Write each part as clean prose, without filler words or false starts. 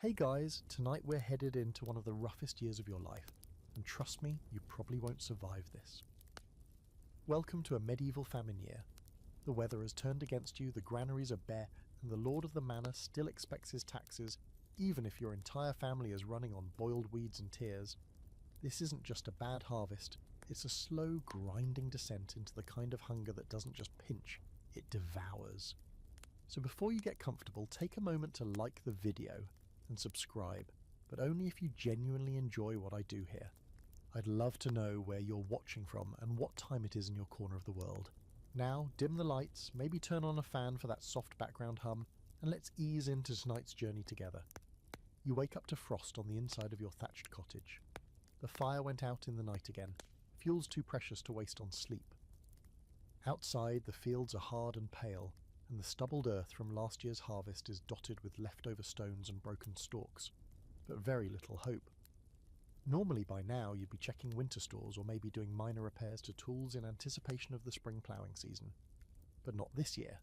Hey guys, tonight we're headed into one of the roughest years of your life, and trust me, you probably won't survive this. Welcome to a medieval famine year. The weather has turned against you, the granaries are bare, and the lord of the manor still expects his taxes, even if your entire family is running on boiled weeds and tears. This isn't just a bad harvest, it's a slow, grinding descent into the kind of hunger that doesn't just pinch, it devours. So before you get comfortable, take a moment to like the video and subscribe, but only if you genuinely enjoy what I do here. I'd love to know where you're watching from and what time it is in your corner of the world. Now, dim the lights, maybe turn on a fan for that soft background hum, and let's ease into tonight's journey together. You wake up to frost on the inside of your thatched cottage. The fire went out in the night again. Fuel's too precious to waste on sleep. Outside, the fields are hard and pale, and the stubbled earth from last year's harvest is dotted with leftover stones and broken stalks, but very little hope. Normally by now you'd be checking winter stores or maybe doing minor repairs to tools in anticipation of the spring ploughing season. But not this year.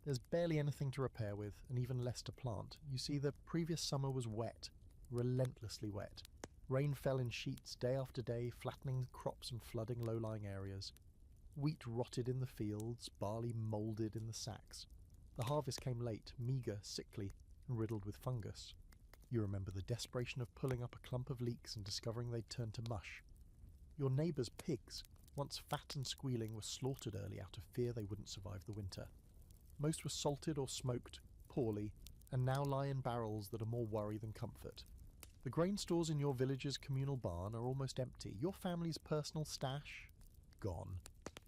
There's barely anything to repair with, and even less to plant. You see, the previous summer was wet, relentlessly wet. Rain fell in sheets day after day, flattening crops and flooding low-lying areas. Wheat rotted in the fields, barley moulded in the sacks. The harvest came late, meagre, sickly, and riddled with fungus. You remember the desperation of pulling up a clump of leeks and discovering they'd turned to mush. Your neighbours' pigs, once fat and squealing, were slaughtered early out of fear they wouldn't survive the winter. Most were salted or smoked, poorly, and now lie in barrels that are more worry than comfort. The grain stores in your village's communal barn are almost empty. Your family's personal stash? Gone.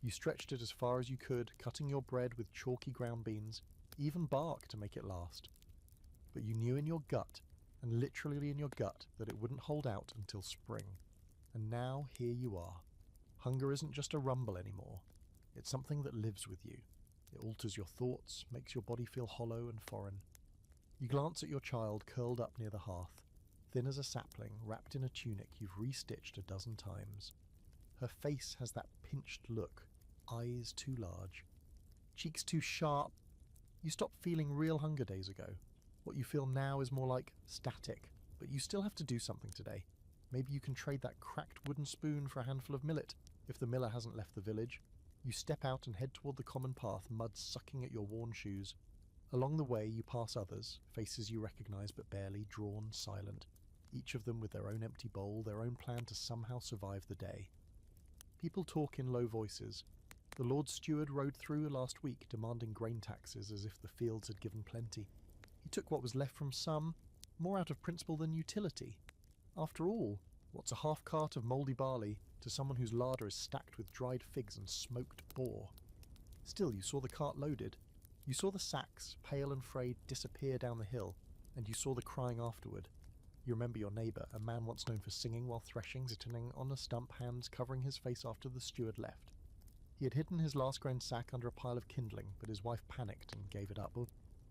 You stretched it as far as you could, cutting your bread with chalky ground beans, even bark to make it last. But you knew in your gut, and literally in your gut, that it wouldn't hold out until spring. And now here you are. Hunger isn't just a rumble anymore. It's something that lives with you. It alters your thoughts, makes your body feel hollow and foreign. You glance at your child curled up near the hearth, thin as a sapling, wrapped in a tunic you've restitched a dozen times. Her face has that pinched look, eyes too large, cheeks too sharp. You stopped feeling real hunger days ago. What you feel now is more like static, but you still have to do something today. Maybe you can trade that cracked wooden spoon for a handful of millet, if the miller hasn't left the village. You step out and head toward the common path, mud sucking at your worn shoes. Along the way you pass others, faces you recognise but barely, drawn, silent, each of them with their own empty bowl, their own plan to somehow survive the day. People talk in low voices. The Lord Steward rode through last week demanding grain taxes as if the fields had given plenty. He took what was left from some, more out of principle than utility. After all, what's a half cart of mouldy barley to someone whose larder is stacked with dried figs and smoked boar? Still, you saw the cart loaded. You saw the sacks, pale and frayed, disappear down the hill, and you saw the crying afterward. You remember your neighbour, a man once known for singing while threshing, sitting on a stump, hands covering his face after the steward left. He had hidden his last grain sack under a pile of kindling, but his wife panicked and gave it up.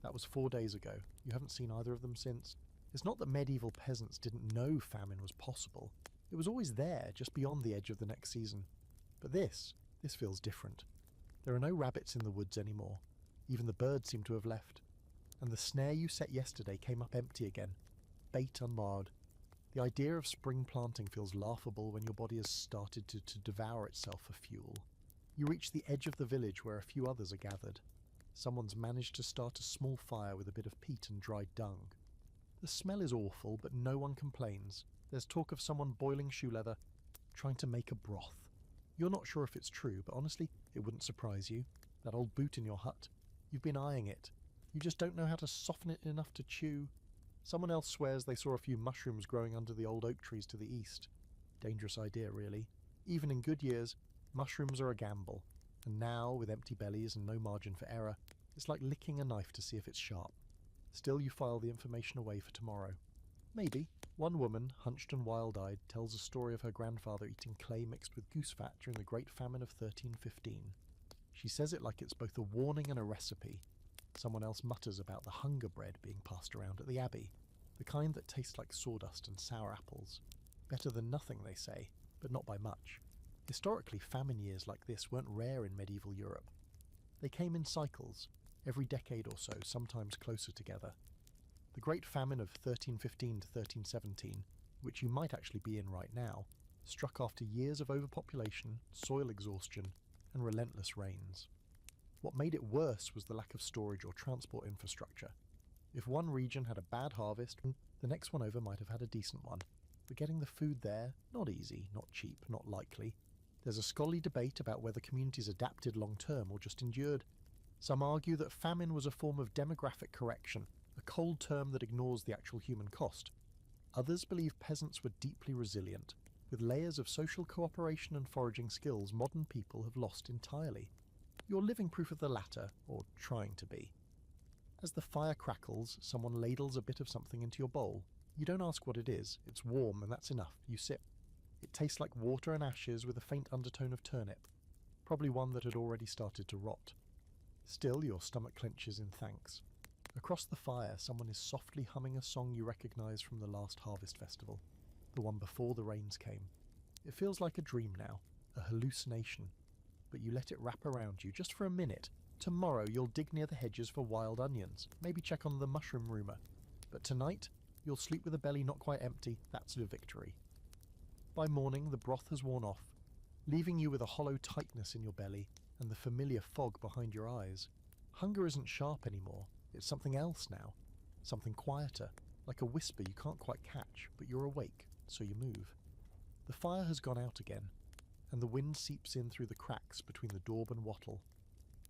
That was 4 days ago. You haven't seen either of them since. It's not that medieval peasants didn't know famine was possible. It was always there, just beyond the edge of the next season. But this feels different. There are no rabbits in the woods anymore. Even the birds seem to have left. And the snare you set yesterday came up empty again. Bait unmarred. The idea of spring planting feels laughable when your body has started to devour itself for fuel. You reach the edge of the village where a few others are gathered. Someone's managed to start a small fire with a bit of peat and dried dung. The smell is awful, but no one complains. There's talk of someone boiling shoe leather, trying to make a broth. You're not sure if it's true, but honestly, it wouldn't surprise you. That old boot in your hut. You've been eyeing it. You just don't know how to soften it enough to chew. Someone else swears they saw a few mushrooms growing under the old oak trees to the east. Dangerous idea, really. Even in good years, mushrooms are a gamble. And now, with empty bellies and no margin for error, it's like licking a knife to see if it's sharp. Still, you file the information away for tomorrow. Maybe. One woman, hunched and wild-eyed, tells a story of her grandfather eating clay mixed with goose fat during the Great Famine of 1315. She says it like it's both a warning and a recipe. Someone else mutters about the hunger bread being passed around at the abbey, the kind that tastes like sawdust and sour apples. Better than nothing, they say, but not by much. Historically, famine years like this weren't rare in medieval Europe. They came in cycles, every decade or so, sometimes closer together. The Great Famine of 1315 to 1317, which you might actually be in right now, struck after years of overpopulation, soil exhaustion, and relentless rains. What made it worse was the lack of storage or transport infrastructure. If one region had a bad harvest, the next one over might have had a decent one. But getting the food there, not easy, not cheap, not likely. There's a scholarly debate about whether communities adapted long term or just endured. Some argue that famine was a form of demographic correction, a cold term that ignores the actual human cost. Others believe peasants were deeply resilient, with layers of social cooperation and foraging skills modern people have lost entirely. You're living proof of the latter, or trying to be. As the fire crackles, someone ladles a bit of something into your bowl. You don't ask what it is, it's warm and that's enough, you sip. It tastes like water and ashes with a faint undertone of turnip, probably one that had already started to rot. Still, your stomach clenches in thanks. Across the fire, someone is softly humming a song you recognise from the last harvest festival, the one before the rains came. It feels like a dream now, a hallucination, but you let it wrap around you just for a minute. Tomorrow you'll dig near the hedges for wild onions, maybe check on the mushroom rumour. But tonight, you'll sleep with a belly not quite empty, that's a victory. By morning, the broth has worn off, leaving you with a hollow tightness in your belly and the familiar fog behind your eyes. Hunger isn't sharp anymore, it's something else now, something quieter, like a whisper you can't quite catch, but you're awake, so you move. The fire has gone out again, and the wind seeps in through the cracks between the daub and wattle.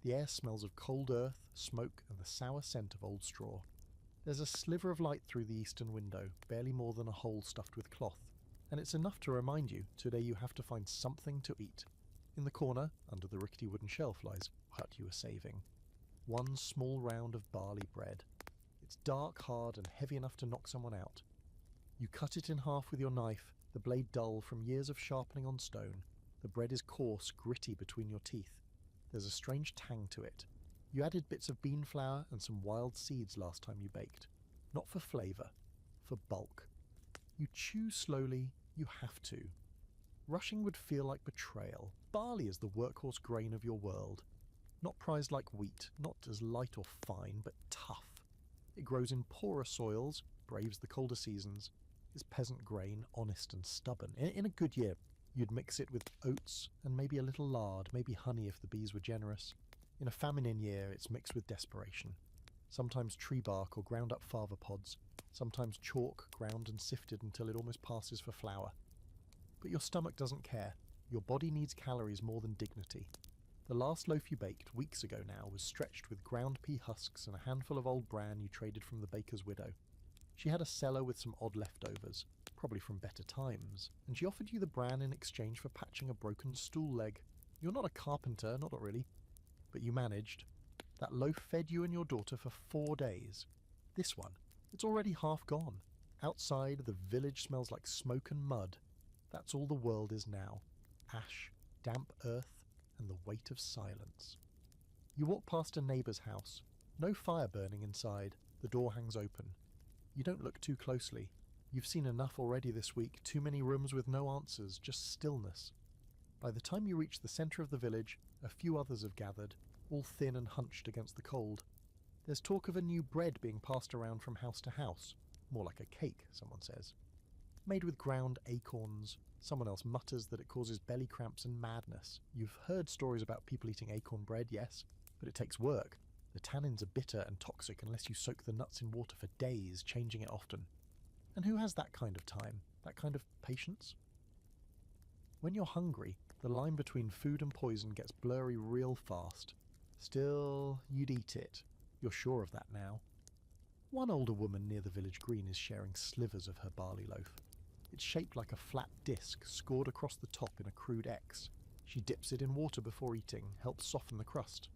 The air smells of cold earth, smoke, and the sour scent of old straw. There's a sliver of light through the eastern window, barely more than a hole stuffed with cloth, and it's enough to remind you today you have to find something to eat. In the corner, under the rickety wooden shelf, lies what you were saving. One small round of barley bread. It's dark, hard, and heavy enough to knock someone out. You cut it in half with your knife, the blade dull from years of sharpening on stone. The bread is coarse, gritty between your teeth. There's a strange tang to it. You added bits of bean flour and some wild seeds last time you baked. Not for flavour, for bulk. You chew slowly, you have to. Rushing would feel like betrayal. Barley is the workhorse grain of your world. Not prized like wheat, not as light or fine, but tough. It grows in poorer soils, braves the colder seasons, is peasant grain, honest and stubborn. In a good year, you'd mix it with oats and maybe a little lard, maybe honey if the bees were generous. In a famine year, it's mixed with desperation. Sometimes tree bark or ground up fava pods, sometimes chalk ground and sifted until it almost passes for flour. But your stomach doesn't care. Your body needs calories more than dignity. The last loaf you baked, weeks ago now, was stretched with ground pea husks and a handful of old bran you traded from the baker's widow. She had a cellar with some odd leftovers, probably from better times, and she offered you the bran in exchange for patching a broken stool leg. You're not a carpenter, not really, but you managed. That loaf fed you and your daughter for 4 days. This one, it's already half gone. Outside, the village smells like smoke and mud. That's all the world is now. Ash, damp earth, and the weight of silence. You walk past a neighbour's house. No fire burning inside. The door hangs open. You don't look too closely. You've seen enough already this week, too many rooms with no answers, just stillness. By the time you reach the centre of the village, a few others have gathered, all thin and hunched against the cold. There's talk of a new bread being passed around from house to house. More like a cake, someone says. Made with ground acorns. Someone else mutters that it causes belly cramps and madness. You've heard stories about people eating acorn bread, yes, but it takes work. The tannins are bitter and toxic unless you soak the nuts in water for days, changing it often. And who has that kind of time? That kind of patience? When you're hungry, the line between food and poison gets blurry real fast. Still, you'd eat it. You're sure of that now. One older woman near the village green is sharing slivers of her barley loaf. It's shaped like a flat disc, scored across the top in a crude X. She dips it in water before eating, helps soften the crust.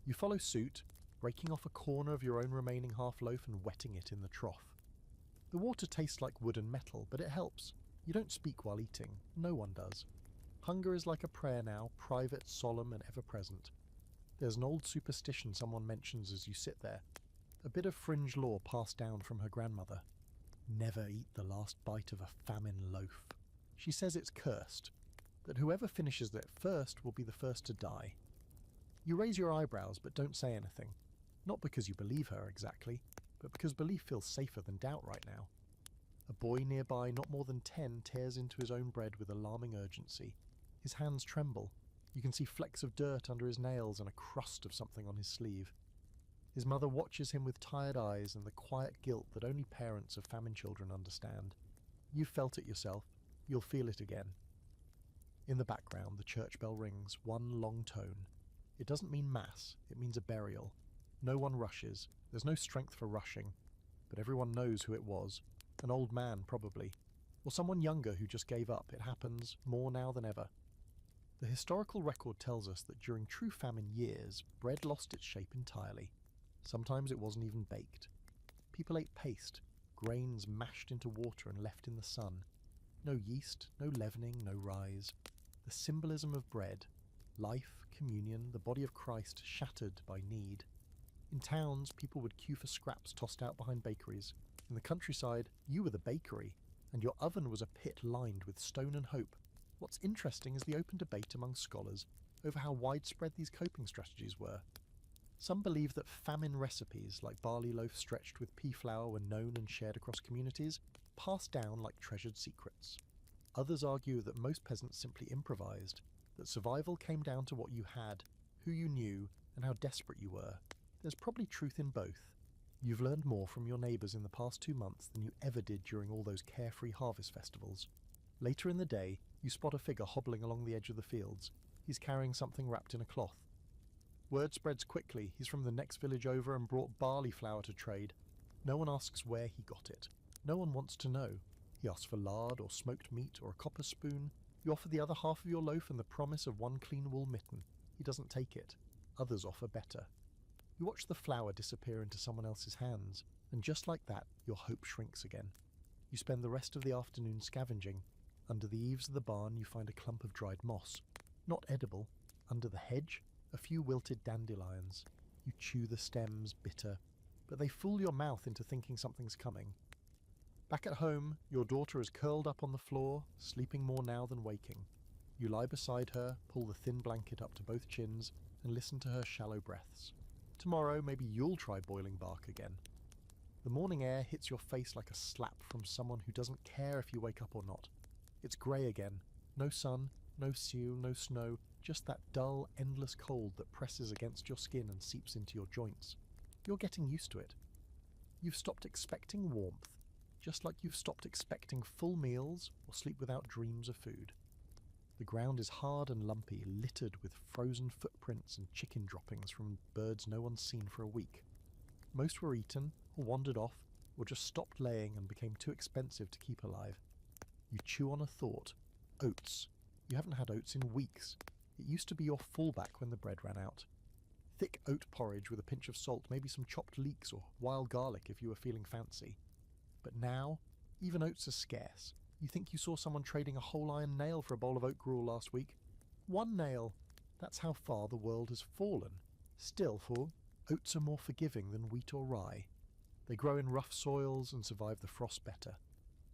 You follow suit, breaking off a corner of your own remaining half loaf and wetting it in the trough. The water tastes like wood and metal, but it helps. You don't speak while eating. No one does. Hunger is like a prayer now, private, solemn, and ever-present. There's an old superstition someone mentions as you sit there. A bit of fringe lore passed down from her grandmother. Never eat the last bite of a famine loaf. She says it's cursed, that whoever finishes it first will be the first to die. You raise your eyebrows but don't say anything. Not because you believe her exactly, but because belief feels safer than doubt right now. A boy nearby, not more than 10, tears into his own bread with alarming urgency. His hands tremble. You can see flecks of dirt under his nails and a crust of something on his sleeve. His mother watches him with tired eyes and the quiet guilt that only parents of famine children understand. You've felt it yourself. You'll feel it again. In the background, the church bell rings, one long tone. It doesn't mean mass, it means a burial. No one rushes. There's no strength for rushing. But everyone knows who it was. An old man, probably. Or someone younger who just gave up. It happens more now than ever. The historical record tells us that during true famine years, bread lost its shape entirely. Sometimes it wasn't even baked. People ate paste, grains mashed into water and left in the sun. No yeast, no leavening, no rise. The symbolism of bread, life, communion, the body of Christ shattered by need. In towns, people would queue for scraps tossed out behind bakeries. In the countryside, you were the bakery, and your oven was a pit lined with stone and hope. What's interesting is the open debate among scholars over how widespread these coping strategies were. Some believe that famine recipes, like barley loaf stretched with pea flour, were known and shared across communities, passed down like treasured secrets. Others argue that most peasants simply improvised, that survival came down to what you had, who you knew, and how desperate you were. There's probably truth in both. You've learned more from your neighbours in the past 2 months than you ever did during all those carefree harvest festivals. Later in the day, you spot a figure hobbling along the edge of the fields. He's carrying something wrapped in a cloth. Word spreads quickly. He's from the next village over and brought barley flour to trade. No one asks where he got it. No one wants to know. He asks for lard or smoked meat or a copper spoon. You offer the other half of your loaf and the promise of one clean wool mitten. He doesn't take it. Others offer better. You watch the flour disappear into someone else's hands, and just like that, your hope shrinks again. You spend the rest of the afternoon scavenging. Under the eaves of the barn, you find a clump of dried moss. Not edible. Under the hedge, a few wilted dandelions. You chew the stems, bitter, but they fool your mouth into thinking something's coming. Back at home, your daughter is curled up on the floor, sleeping more now than waking. You lie beside her, pull the thin blanket up to both chins, and listen to her shallow breaths. Tomorrow, maybe you'll try boiling bark again. The morning air hits your face like a slap from someone who doesn't care if you wake up or not. It's grey again. No sun, no seal, no snow, just that dull, endless cold that presses against your skin and seeps into your joints. You're getting used to it. You've stopped expecting warmth, just like you've stopped expecting full meals or sleep without dreams of food. The ground is hard and lumpy, littered with frozen footprints and chicken droppings from birds no one's seen for a week. Most were eaten, or wandered off, or just stopped laying and became too expensive to keep alive. You chew on a thought. Oats. You haven't had oats in weeks. It used to be your fallback when the bread ran out. Thick oat porridge with a pinch of salt, maybe some chopped leeks or wild garlic if you were feeling fancy. But now, even oats are scarce. You think you saw someone trading a whole iron nail for a bowl of oat gruel last week. 1 nail. That's how far the world has fallen. Still, oats are more forgiving than wheat or rye. They grow in rough soils and survive the frost better.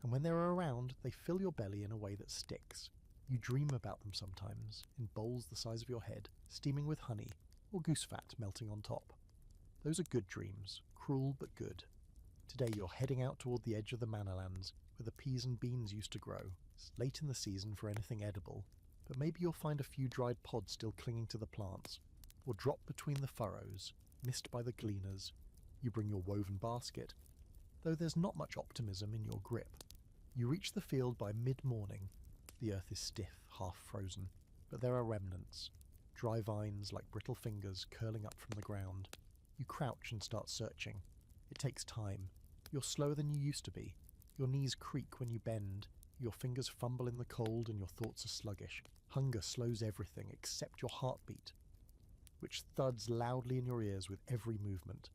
And when they're around, they fill your belly in a way that sticks. You dream about them sometimes, in bowls the size of your head, steaming with honey, or goose fat melting on top. Those are good dreams, cruel but good. Today you're heading out toward the edge of the manor-lands, where the peas and beans used to grow. It's late in the season for anything edible, but maybe you'll find a few dried pods still clinging to the plants, or drop between the furrows, missed by the gleaners. You bring your woven basket, though there's not much optimism in your grip. You reach the field by mid-morning. The earth is stiff, half frozen, but there are remnants, dry vines like brittle fingers curling up from the ground. You crouch and start searching. It takes time. You're slower than you used to be. Your knees creak when you bend. Your fingers fumble in the cold and your thoughts are sluggish. Hunger slows everything except your heartbeat, which thuds loudly in your ears with every movement.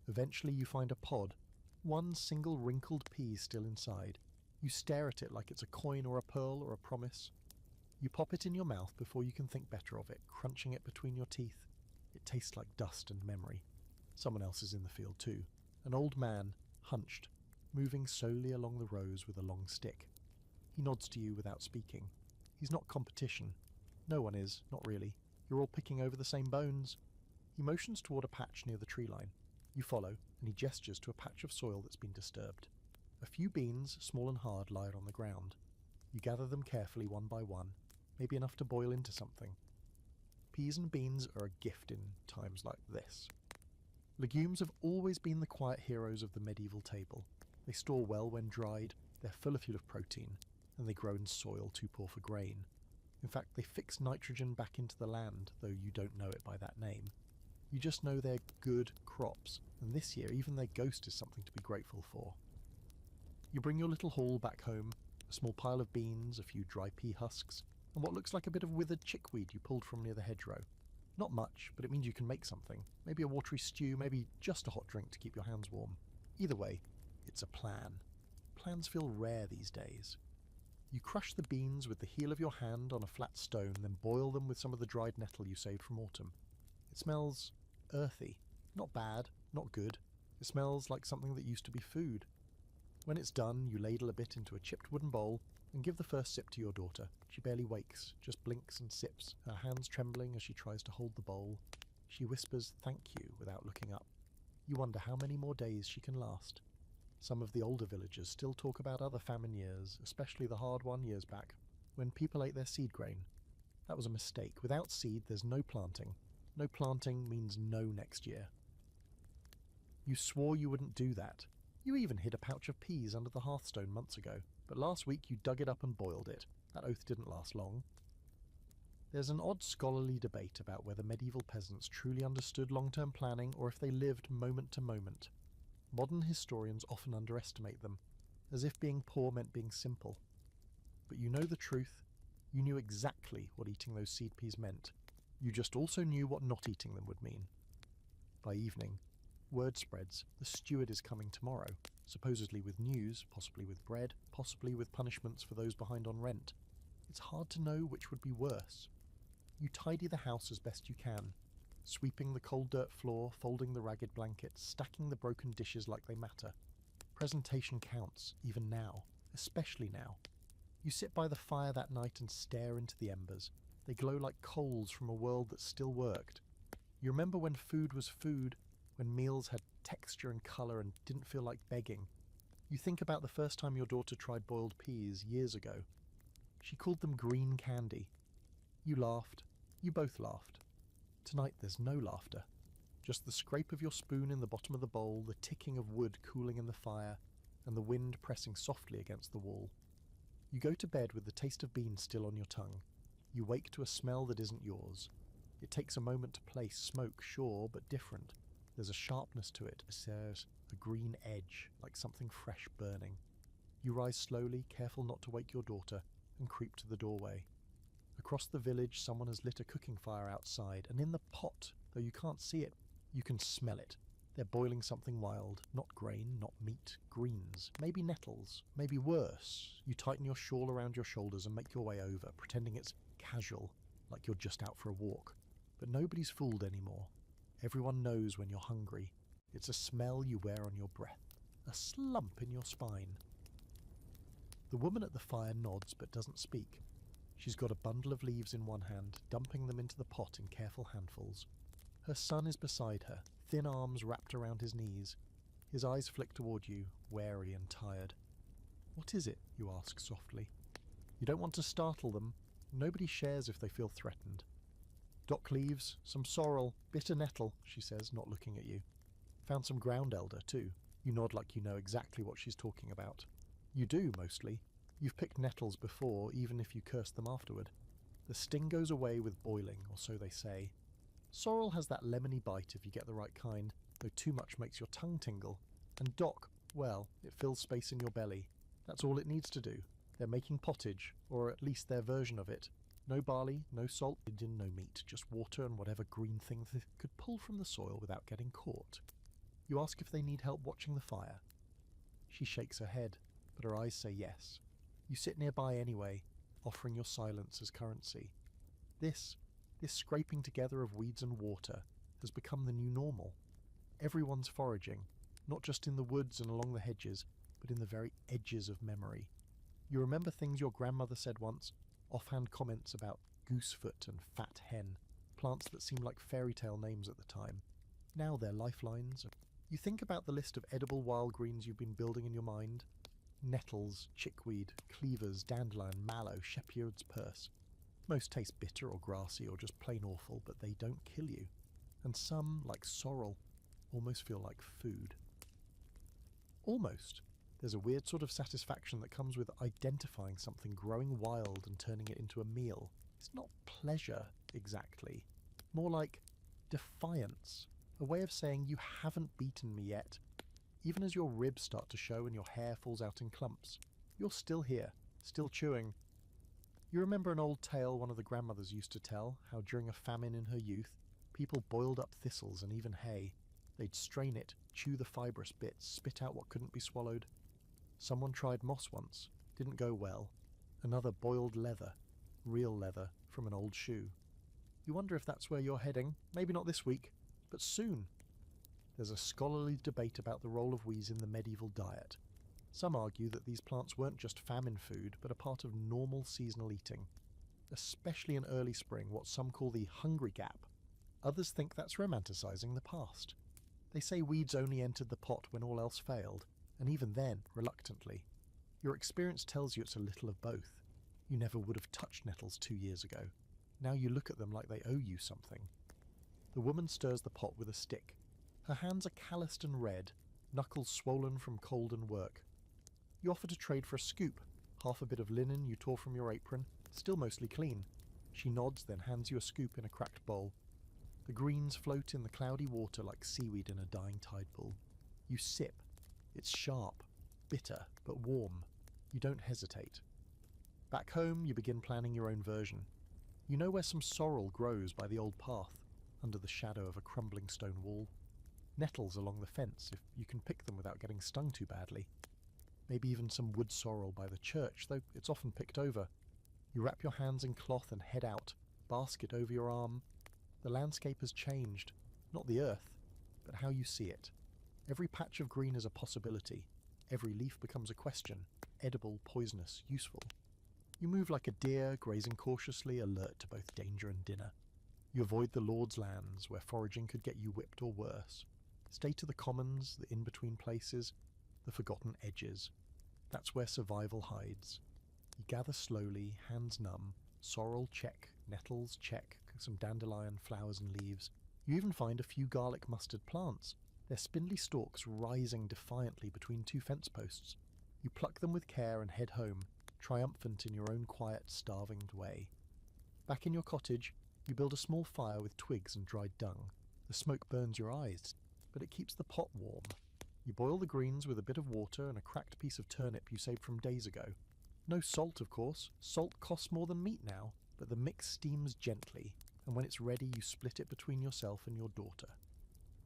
Eventually you find a pod, one single wrinkled pea still inside. You stare at it like it's a coin or a pearl or a promise. You pop it in your mouth before you can think better of it, crunching it between your teeth. It tastes like dust and memory. Someone else is in the field too. An old man, hunched, moving slowly along the rows with a long stick. He nods to you without speaking. He's not competition. No one is, not really. You're all picking over the same bones. He motions toward a patch near the tree line. You follow. and he gestures to a patch of soil that's been disturbed. A few beans, small and hard, lie on the ground. You gather them carefully one by one, maybe enough to boil into something. Peas and beans are a gift in times like this. Legumes have always been the quiet heroes of the medieval table. They store well when dried, they're full of protein, and they grow in soil too poor for grain. In fact, they fix nitrogen back into the land, though you don't know it by that name. You just know they're good crops, and this year even their ghost is something to be grateful for. You bring your little haul back home, a small pile of beans, a few dry pea husks, and what looks like a bit of withered chickweed you pulled from near the hedgerow. Not much, but it means you can make something. Maybe a watery stew, maybe just a hot drink to keep your hands warm. Either way, it's a plan. Plans feel rare these days. You crush the beans with the heel of your hand on a flat stone, then boil them with some of the dried nettle you saved from autumn. It smells earthy. Not bad, not good. It smells like something that used to be food. When it's done, you ladle a bit into a chipped wooden bowl and give the first sip to your daughter. She barely wakes, just blinks and sips, her hands trembling as she tries to hold the bowl. She whispers thank you without looking up. You wonder how many more days she can last. Some of the older villagers still talk about other famine years, especially the hard one years back, when people ate their seed grain. That was a mistake. Without seed, there's no planting. No planting means no next year. You swore you wouldn't do that. You even hid a pouch of peas under the hearthstone months ago, but last week you dug it up and boiled it. That oath didn't last long. There's an odd scholarly debate about whether medieval peasants truly understood long-term planning or if they lived moment to moment. Modern historians often underestimate them, as if being poor meant being simple. But you know the truth. You knew exactly what eating those seed peas meant. You just also knew what not eating them would mean. By evening, word spreads, the steward is coming tomorrow, supposedly with news, possibly with bread, possibly with punishments for those behind on rent. It's hard to know which would be worse. You tidy the house as best you can, sweeping the cold dirt floor, folding the ragged blankets, stacking the broken dishes like they matter. Presentation counts, even now, especially now. You sit by the fire that night and stare into the embers. They glow like coals from a world that still worked. You remember when food was food, when meals had texture and colour and didn't feel like begging. You think about the first time your daughter tried boiled peas years ago. She called them green candy. You laughed. You both laughed. Tonight there's no laughter. Just the scrape of your spoon in the bottom of the bowl, the ticking of wood cooling in the fire, and the wind pressing softly against the wall. You go to bed with the taste of beans still on your tongue. You wake to a smell that isn't yours. It takes a moment to place smoke, sure, but different. There's a sharpness to it, there's a green edge, like something fresh burning. You rise slowly, careful not to wake your daughter, and creep to the doorway. Across the village, someone has lit a cooking fire outside, and in the pot, though you can't see it, you can smell it. They're boiling something wild, not grain, not meat, greens, maybe nettles, maybe worse. You tighten your shawl around your shoulders and make your way over, pretending it's casual, like you're just out for a walk. But nobody's fooled anymore. Everyone knows when you're hungry. It's a smell you wear on your breath, a slump in your spine. The woman at the fire nods but doesn't speak. She's got a bundle of leaves in one hand, dumping them into the pot in careful handfuls. Her son is beside her, thin arms wrapped around his knees. His eyes flick toward you, wary and tired. "What is it?" you ask softly. You don't want to startle them. Nobody shares if they feel threatened. "Dock leaves, some sorrel, bitter nettle," she says, not looking at you. "Found some ground elder, too." You nod like you know exactly what she's talking about. You do, mostly. You've picked nettles before, even if you curse them afterward. The sting goes away with boiling, or so they say. Sorrel has that lemony bite if you get the right kind, though too much makes your tongue tingle. And dock, well, it fills space in your belly. That's all it needs to do. They're making pottage, or at least their version of it. No barley, no salt, no meat, just water and whatever green thing they could pull from the soil without getting caught. You ask if they need help watching the fire. She shakes her head, but her eyes say yes. You sit nearby anyway, offering your silence as currency. This scraping together of weeds and water has become the new normal. Everyone's foraging, not just in the woods and along the hedges, but in the very edges of memory. You remember things your grandmother said once, offhand comments about goosefoot and fat hen, plants that seemed like fairy tale names at the time. Now they're lifelines, You think about the list of edible wild greens you've been building in your mind. Nettles, chickweed, cleavers, dandelion, mallow, shepherd's purse. Most taste bitter or grassy or just plain awful, but they don't kill you. And some, like sorrel, almost feel like food. Almost. There's a weird sort of satisfaction that comes with identifying something growing wild and turning it into a meal. It's not pleasure, exactly. More like defiance. A way of saying you haven't beaten me yet. Even as your ribs start to show and your hair falls out in clumps, you're still here, still chewing. You remember an old tale one of the grandmothers used to tell, how during a famine in her youth, people boiled up thistles and even hay. They'd strain it, chew the fibrous bits, spit out what couldn't be swallowed. Someone tried moss once, didn't go well. Another boiled leather, real leather, from an old shoe. You wonder if that's where you're heading, maybe not this week, but soon. There's a scholarly debate about the role of wheeze in the medieval diet. Some argue that these plants weren't just famine food, but a part of normal seasonal eating, especially in early spring, what some call the hungry gap. Others think that's romanticising the past. They say weeds only entered the pot when all else failed, and even then, reluctantly. Your experience tells you it's a little of both. You never would have touched nettles 2 years ago. Now you look at them like they owe you something. The woman stirs the pot with a stick. Her hands are calloused and red, knuckles swollen from cold and work. You offer to trade for a scoop, half a bit of linen you tore from your apron, still mostly clean. She nods, then hands you a scoop in a cracked bowl. The greens float in the cloudy water like seaweed in a dying tide pool. You sip. It's sharp, bitter, but warm. You don't hesitate. Back home, you begin planning your own version. You know where some sorrel grows by the old path, under the shadow of a crumbling stone wall. Nettles along the fence, if you can pick them without getting stung too badly. Maybe even some wood sorrel by the church, though it's often picked over. You wrap your hands in cloth and head out, basket over your arm. The landscape has changed, not the earth, but how you see it. Every patch of green is a possibility. Every leaf becomes a question, edible, poisonous, useful. You move like a deer, grazing cautiously, alert to both danger and dinner. You avoid the Lord's lands, where foraging could get you whipped or worse. Stay to the commons, the in-between places, the forgotten edges. That's where survival hides. You gather slowly, hands numb, sorrel check, nettles check, some dandelion flowers and leaves. You even find a few garlic mustard plants, their spindly stalks rising defiantly between 2 fence posts. You pluck them with care and head home, triumphant in your own quiet, starving way. Back in your cottage, you build a small fire with twigs and dried dung. The smoke burns your eyes, but it keeps the pot warm. You boil the greens with a bit of water and a cracked piece of turnip you saved from days ago. No salt, of course. Salt costs more than meat now, but the mix steams gently, and when it's ready you split it between yourself and your daughter.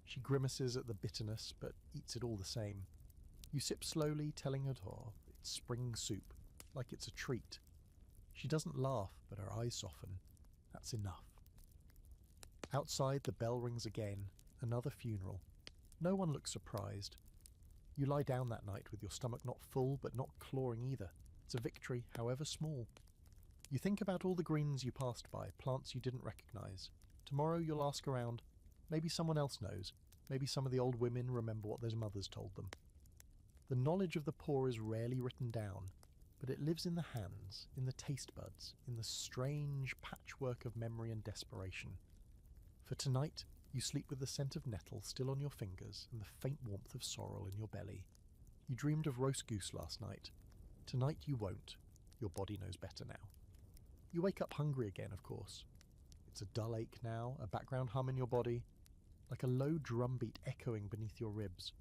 She grimaces at the bitterness, but eats it all the same. You sip slowly, telling her, oh, it's spring soup, like it's a treat. She doesn't laugh, but her eyes soften. That's enough. Outside, the bell rings again. Another funeral. No one looks surprised. You lie down that night with your stomach not full, but not clawing either. It's a victory, however small. You think about all the greens you passed by, plants you didn't recognize. Tomorrow you'll ask around. Maybe someone else knows. Maybe some of the old women remember what their mothers told them. The knowledge of the poor is rarely written down, but it lives in the hands, in the taste buds, in the strange patchwork of memory and desperation. For tonight, you sleep with the scent of nettle still on your fingers and the faint warmth of sorrel in your belly. You dreamed of roast goose last night. Tonight you won't. Your body knows better now. You wake up hungry again, of course. It's a dull ache now, a background hum in your body, like a low drumbeat echoing beneath your ribs.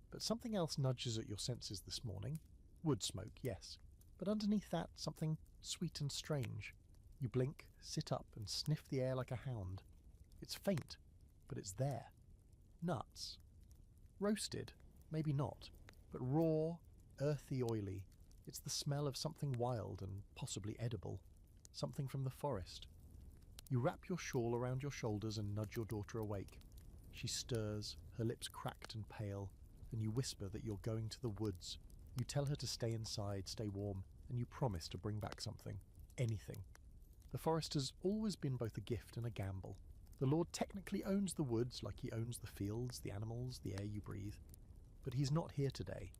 But something else nudges at your senses this morning. Wood smoke, yes, but underneath that, something sweet and strange. You blink, sit up, and sniff the air like a hound. It's faint, but it's there. Nuts. Roasted, maybe not, but raw, earthy, oily. It's the smell of something wild and possibly edible. Something from the forest. You wrap your shawl around your shoulders and nudge your daughter awake. She stirs, her lips cracked and pale, and you whisper that you're going to the woods. You tell her to stay inside, stay warm, and you promise to bring back something. Anything. The forest has always been both a gift and a gamble. The Lord technically owns the woods like he owns the fields, the animals, the air you breathe. But he's not here today.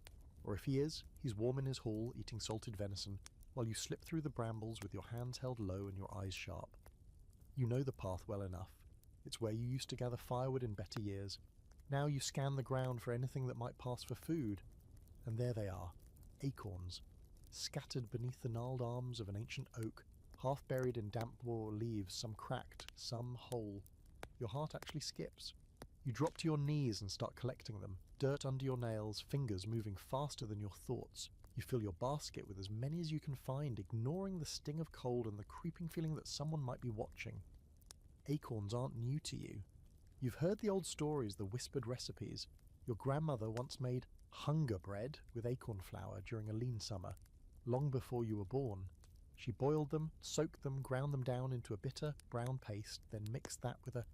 Or if he is, he's warm in his hall eating salted venison while you slip through the brambles with your hands held low and your eyes sharp. You know the path well enough. It's where you used to gather firewood in better years. Now you scan the ground for anything that might pass for food. And there they are, acorns, scattered beneath the gnarled arms of an ancient oak, half buried in damp raw leaves, some cracked, some whole. Your heart actually skips. You drop to your knees and start collecting them, dirt under your nails, fingers moving faster than your thoughts. You fill your basket with as many as you can find, ignoring the sting of cold and the creeping feeling that someone might be watching. Acorns aren't new to you. You've heard the old stories, the whispered recipes. Your grandmother once made hunger bread with acorn flour during a lean summer, long before you were born. She boiled them, soaked them, ground them down into a bitter brown paste, then mixed that with a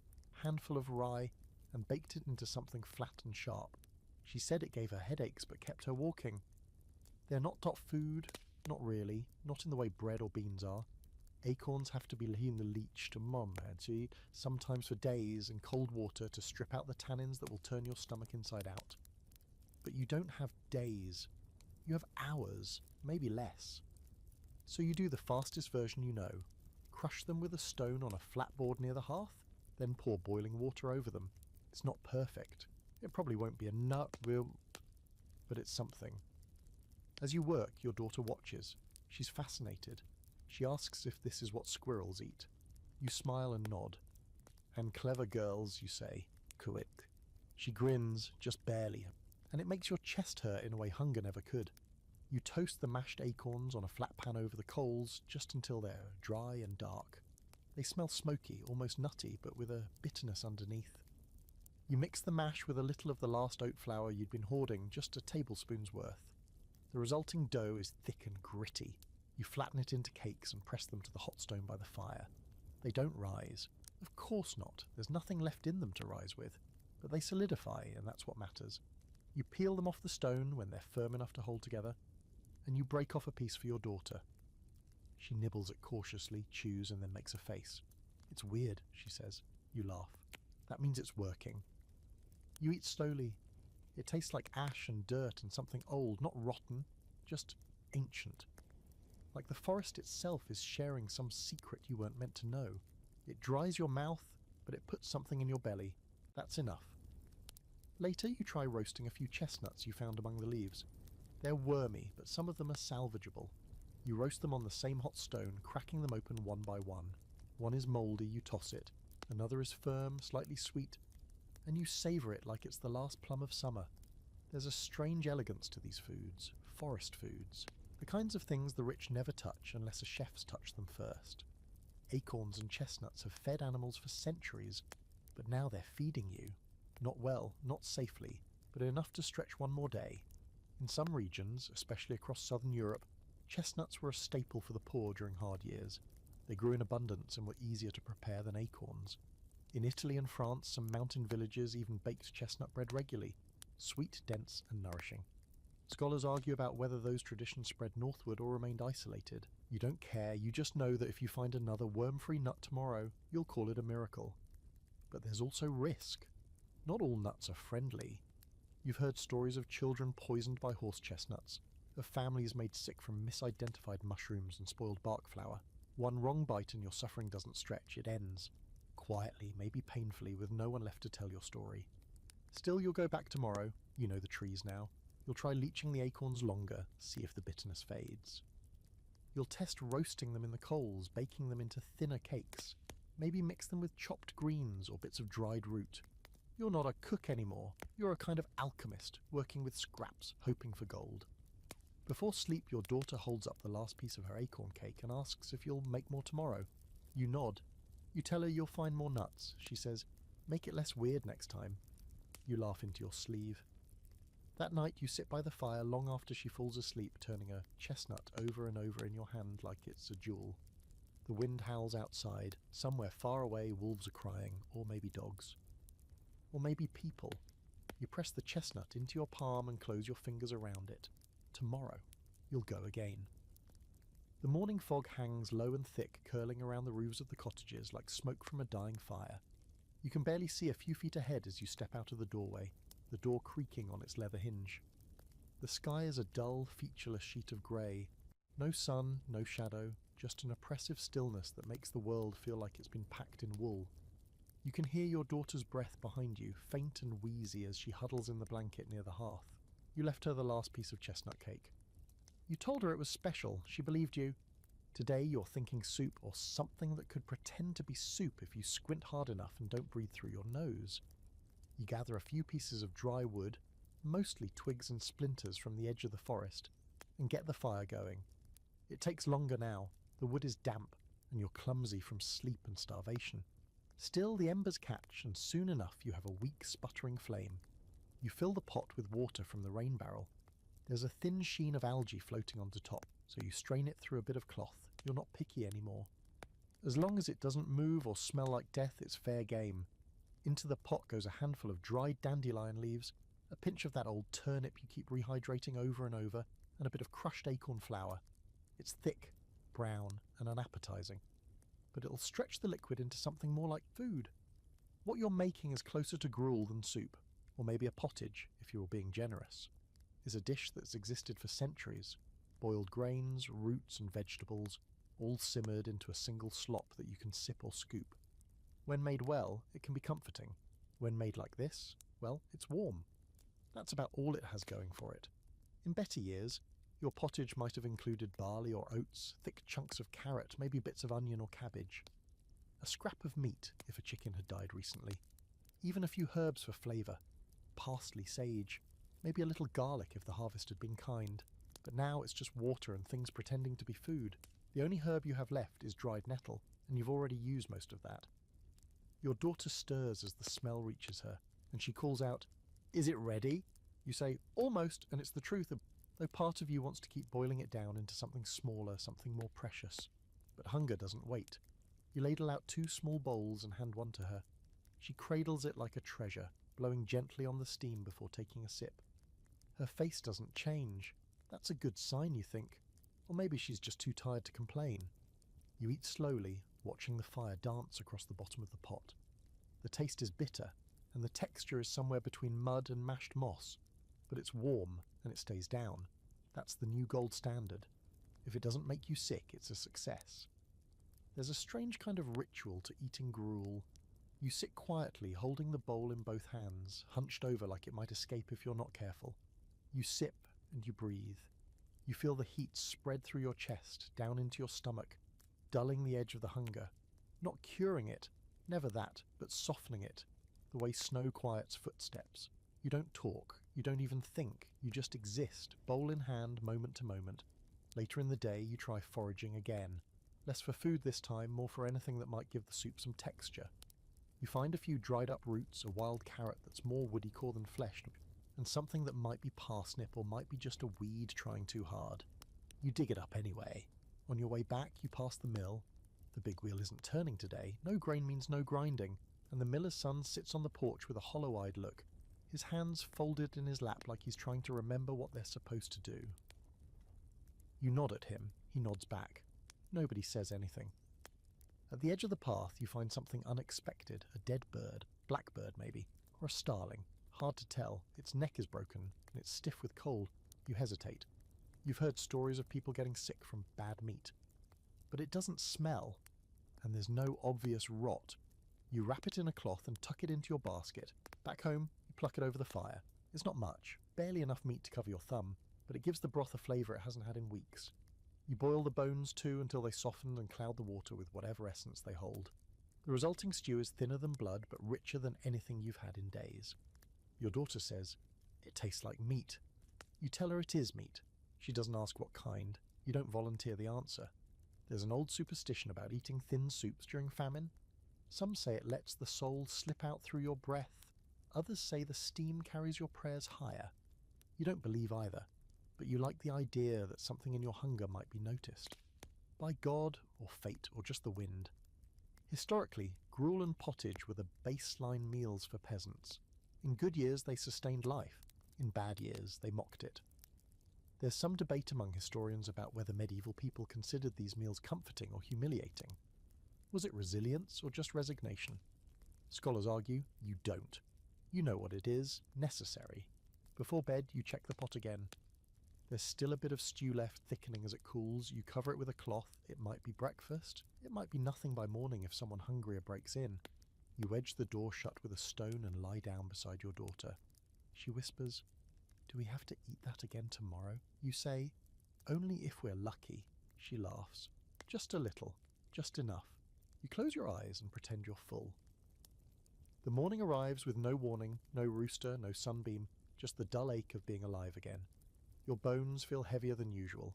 handful of rye and baked it into something flat and sharp. She said it gave her headaches but kept her walking. They're not top food, not really, not in the way bread or beans are. Acorns have to be leached, sometimes for days in cold water to strip out the tannins that will turn your stomach inside out. But you don't have days. You have hours, maybe less. So you do the fastest version you know. Crush them with a stone on a flat board near the hearth, then pour boiling water over them. It's not perfect. It probably won't be a but it's something. As you work, your daughter watches. She's fascinated. She asks if this is what squirrels eat. You smile and nod. And clever girls, you say. Kuik. She grins, just barely, and it makes your chest hurt in a way hunger never could. You toast the mashed acorns on a flat pan over the coals just until they're dry and dark. They smell smoky, almost nutty, but with a bitterness underneath. You mix the mash with a little of the last oat flour you'd been hoarding, just a tablespoon's worth. The resulting dough is thick and gritty. You flatten it into cakes and press them to the hot stone by the fire. They don't rise. Of course not. There's nothing left in them to rise with. But they solidify, and that's what matters. You peel them off the stone when they're firm enough to hold together, and you break off a piece for your daughter. She nibbles it cautiously, chews, and then makes a face. It's weird, she says. You laugh. That means it's working. You eat slowly. It tastes like ash and dirt and something old, not rotten, just ancient. Like the forest itself is sharing some secret you weren't meant to know. It dries your mouth, but it puts something in your belly. That's enough. Later you try roasting a few chestnuts you found among the leaves. They're wormy, but some of them are salvageable. You roast them on the same hot stone, cracking them open one by one. One is mouldy, you toss it. Another is firm, slightly sweet, and you savour it like it's the last plum of summer. There's a strange elegance to these foods, forest foods. The kinds of things the rich never touch unless a chef's touched them first. Acorns and chestnuts have fed animals for centuries, but now they're feeding you. Not well, not safely, but enough to stretch one more day. In some regions, especially across southern Europe, chestnuts were a staple for the poor during hard years. They grew in abundance and were easier to prepare than acorns. In Italy and France, some mountain villages even baked chestnut bread regularly, sweet, dense, and nourishing. Scholars argue about whether those traditions spread northward or remained isolated. You don't care, you just know that if you find another worm-free nut tomorrow, you'll call it a miracle. But there's also risk. Not all nuts are friendly. You've heard stories of children poisoned by horse chestnuts, of families made sick from misidentified mushrooms and spoiled bark flour. One wrong bite and your suffering doesn't stretch, it ends. Quietly, maybe painfully, with no one left to tell your story. Still, you'll go back tomorrow. You know the trees now. You'll try leaching the acorns longer, see if the bitterness fades. You'll test roasting them in the coals, baking them into thinner cakes. Maybe mix them with chopped greens or bits of dried root. You're not a cook anymore. You're a kind of alchemist, working with scraps, hoping for gold. Before sleep, your daughter holds up the last piece of her acorn cake and asks if you'll make more tomorrow. You nod. You tell her you'll find more nuts. She says, "Make it less weird next time." You laugh into your sleeve. That night you sit by the fire long after she falls asleep, turning a chestnut over and over in your hand like it's a jewel. The wind howls outside. Somewhere far away wolves are crying, or maybe dogs. Or maybe people. You press the chestnut into your palm and close your fingers around it. Tomorrow, you'll go again. The morning fog hangs low and thick, curling around the roofs of the cottages like smoke from a dying fire. You can barely see a few feet ahead as you step out of the doorway, the door creaking on its leather hinge. The sky is a dull, featureless sheet of grey. No sun, no shadow, just an oppressive stillness that makes the world feel like it's been packed in wool. You can hear your daughter's breath behind you, faint and wheezy as she huddles in the blanket near the hearth. You left her the last piece of chestnut cake. You told her it was special. She believed you. Today you're thinking soup or something that could pretend to be soup if you squint hard enough and don't breathe through your nose. You gather a few pieces of dry wood, mostly twigs and splinters from the edge of the forest, and get the fire going. It takes longer now. The wood is damp, and you're clumsy from sleep and starvation. Still, the embers catch, and soon enough you have a weak, sputtering flame. You fill the pot with water from the rain barrel. There's a thin sheen of algae floating onto top, so you strain it through a bit of cloth. You're not picky anymore. As long as it doesn't move or smell like death, it's fair game. Into the pot goes a handful of dried dandelion leaves, a pinch of that old turnip you keep rehydrating over and over, and a bit of crushed acorn flour. It's thick, brown, and unappetizing, but it'll stretch the liquid into something more like food. What you're making is closer to gruel than soup, or maybe a pottage, if you were being generous, is a dish that's existed for centuries. Boiled grains, roots, and vegetables, all simmered into a single slop that you can sip or scoop. When made well, it can be comforting. When made like this, well, it's warm. That's about all it has going for it. In better years, your pottage might have included barley or oats, thick chunks of carrot, maybe bits of onion or cabbage. A scrap of meat, if a chicken had died recently. Even a few herbs for flavour. Parsley, sage, maybe a little garlic if the harvest had been kind. But now it's just water and things pretending to be food. The only herb you have left is dried nettle, and you've already used most of that. Your daughter stirs as the smell reaches her, and she calls out, "Is it ready?" You say, "Almost," and it's the truth, though part of you wants to keep boiling it down into something smaller, something more precious. But hunger doesn't wait. You ladle out 2 small bowls and hand one to her. She cradles it like a treasure, blowing gently on the steam before taking a sip. Her face doesn't change. That's a good sign, you think. Or maybe she's just too tired to complain. You eat slowly, watching the fire dance across the bottom of the pot. The taste is bitter, and the texture is somewhere between mud and mashed moss. But it's warm, and it stays down. That's the new gold standard. If it doesn't make you sick, it's a success. There's a strange kind of ritual to eating gruel. You sit quietly, holding the bowl in both hands, hunched over like it might escape if you're not careful. You sip and you breathe. You feel the heat spread through your chest, down into your stomach, dulling the edge of the hunger. Not curing it, never that, but softening it, the way snow quiets footsteps. You don't talk, you don't even think, you just exist, bowl in hand, moment to moment. Later in the day, you try foraging again. Less for food this time, more for anything that might give the soup some texture. You find a few dried up roots, a wild carrot that's more woody core than flesh, and something that might be parsnip or might be just a weed trying too hard. You dig it up anyway. On your way back, you pass the mill. The big wheel isn't turning today. No grain means no grinding, and the miller's son sits on the porch with a hollow-eyed look, his hands folded in his lap like he's trying to remember what they're supposed to do. You nod at him. He nods back. Nobody says anything. At the edge of the path, you find something unexpected, a dead bird, blackbird maybe, or a starling. Hard to tell. Its neck is broken, and it's stiff with cold. You hesitate. You've heard stories of people getting sick from bad meat. But it doesn't smell, and there's no obvious rot. You wrap it in a cloth and tuck it into your basket. Back home, you pluck it over the fire. It's not much, barely enough meat to cover your thumb, but it gives the broth a flavour it hasn't had in weeks. You boil the bones too until they soften and cloud the water with whatever essence they hold. The resulting stew is thinner than blood, but richer than anything you've had in days. Your daughter says, "It tastes like meat." You tell her it is meat. She doesn't ask what kind. You don't volunteer the answer. There's an old superstition about eating thin soups during famine. Some say it lets the soul slip out through your breath. Others say the steam carries your prayers higher. You don't believe either, but you like the idea that something in your hunger might be noticed. By God, or fate, or just the wind. Historically, gruel and pottage were the baseline meals for peasants. In good years they sustained life. In bad years they mocked it. There's some debate among historians about whether medieval people considered these meals comforting or humiliating. Was it resilience or just resignation? Scholars argue you don't. You know what it is, necessary. Before bed, you check the pot again. There's still a bit of stew left thickening as it cools. You cover it with a cloth. It might be breakfast. It might be nothing by morning if someone hungrier breaks in. You wedge the door shut with a stone and lie down beside your daughter. She whispers, "Do we have to eat that again tomorrow?" You say, "Only if we're lucky." She laughs. "Just a little. Just enough." You close your eyes and pretend you're full. The morning arrives with no warning, no rooster, no sunbeam, just the dull ache of being alive again. Your bones feel heavier than usual.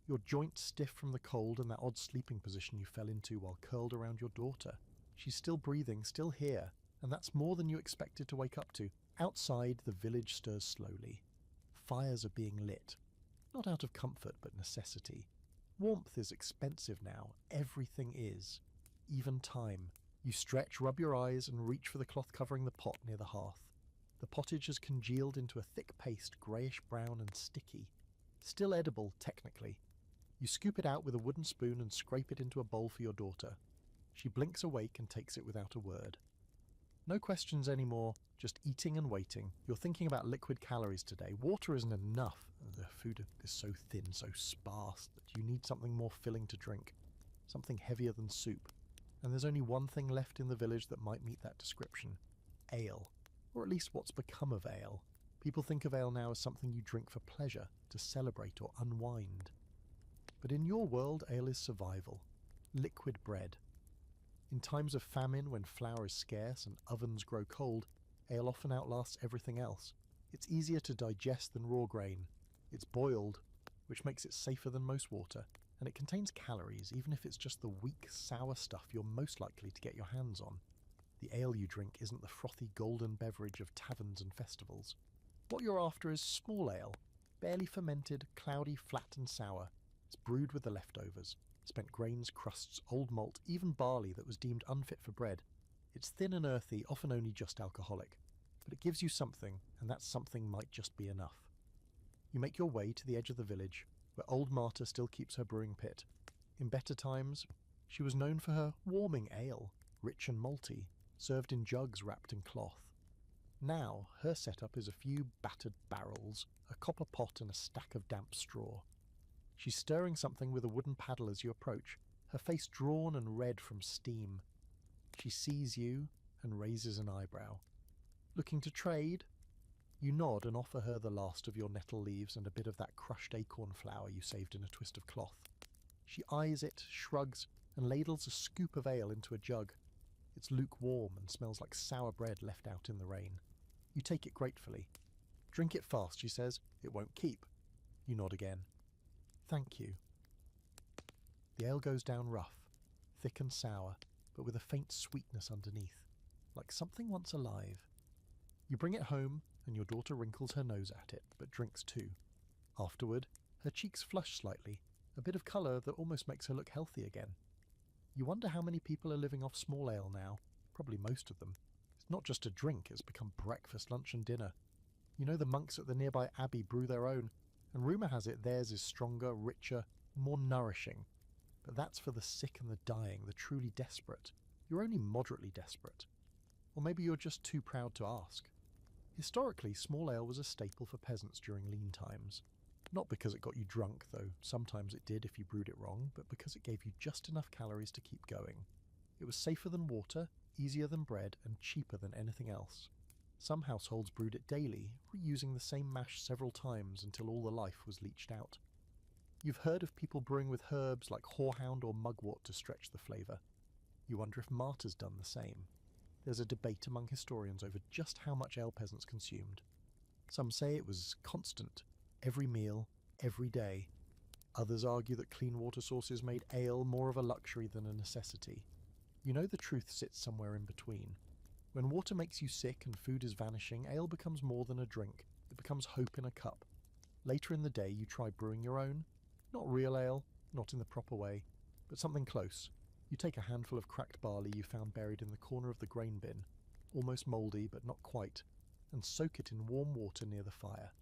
Your joints stiff from the cold and that odd sleeping position you fell into while curled around your daughter. She's still breathing, still here, and that's more than you expected to wake up to. Outside, the village stirs slowly. Fires are being lit. Not out of comfort, but necessity. Warmth is expensive now. Everything is. Even time. You stretch, rub your eyes, and reach for the cloth covering the pot near the hearth. The pottage has congealed into a thick paste, greyish-brown and sticky. Still edible, technically. You scoop it out with a wooden spoon and scrape it into a bowl for your daughter. She blinks awake and takes it without a word. No questions anymore, just eating and waiting. You're thinking about liquid calories today. Water isn't enough. The food is so thin, so sparse, that you need something more filling to drink. Something heavier than soup. And there's only one thing left in the village that might meet that description. Ale. Or at least what's become of ale. People think of ale now as something you drink for pleasure, to celebrate or unwind. But in your world, ale is survival. Liquid bread. In times of famine, when flour is scarce and ovens grow cold, ale often outlasts everything else. It's easier to digest than raw grain. It's boiled, which makes it safer than most water, and it contains calories, even if it's just the weak, sour stuff you're most likely to get your hands on. The ale you drink isn't the frothy golden beverage of taverns and festivals. What you're after is small ale, barely fermented, cloudy, flat and sour. It's brewed with the leftovers. Spent grains, crusts, old malt, even barley that was deemed unfit for bread. It's thin and earthy, often only just alcoholic. But it gives you something, and that something might just be enough. You make your way to the edge of the village, where old Marta still keeps her brewing pit. In better times, she was known for her warming ale, rich and malty, served in jugs wrapped in cloth. Now, her setup is a few battered barrels, a copper pot and a stack of damp straw. She's stirring something with a wooden paddle as you approach, her face drawn and red from steam. She sees you and raises an eyebrow. Looking to trade? You nod and offer her the last of your nettle leaves and a bit of that crushed acorn flour you saved in a twist of cloth. She eyes it, shrugs, and ladles a scoop of ale into a jug. It's lukewarm and smells like sour bread left out in the rain. You take it gratefully. "Drink it fast," she says. "It won't keep." You nod again. "Thank you." The ale goes down rough, thick and sour, but with a faint sweetness underneath, like something once alive. You bring it home, and your daughter wrinkles her nose at it, but drinks too. Afterward, her cheeks flush slightly, a bit of colour that almost makes her look healthy again. You wonder how many people are living off small ale now. Probably most of them. It's not just a drink, it's become breakfast, lunch and dinner. You know the monks at the nearby abbey brew their own, and rumour has it theirs is stronger, richer, more nourishing. But that's for the sick and the dying, the truly desperate. You're only moderately desperate. Or maybe you're just too proud to ask. Historically, small ale was a staple for peasants during lean times. Not because it got you drunk, though sometimes it did if you brewed it wrong, but because it gave you just enough calories to keep going. It was safer than water, easier than bread, and cheaper than anything else. Some households brewed it daily, reusing the same mash several times until all the life was leached out. You've heard of people brewing with herbs like horehound or mugwort to stretch the flavour. You wonder if Marta's done the same. There's a debate among historians over just how much ale peasants consumed. Some say it was constant, every meal, every day. Others argue that clean water sources made ale more of a luxury than a necessity. You know the truth sits somewhere in between. When water makes you sick and food is vanishing, ale becomes more than a drink. It becomes hope in a cup. Later in the day you try brewing your own. Not real ale, not in the proper way, but something close. You take a handful of cracked barley you found buried in the corner of the grain bin, almost mouldy but not quite, and soak it in warm water near the fire.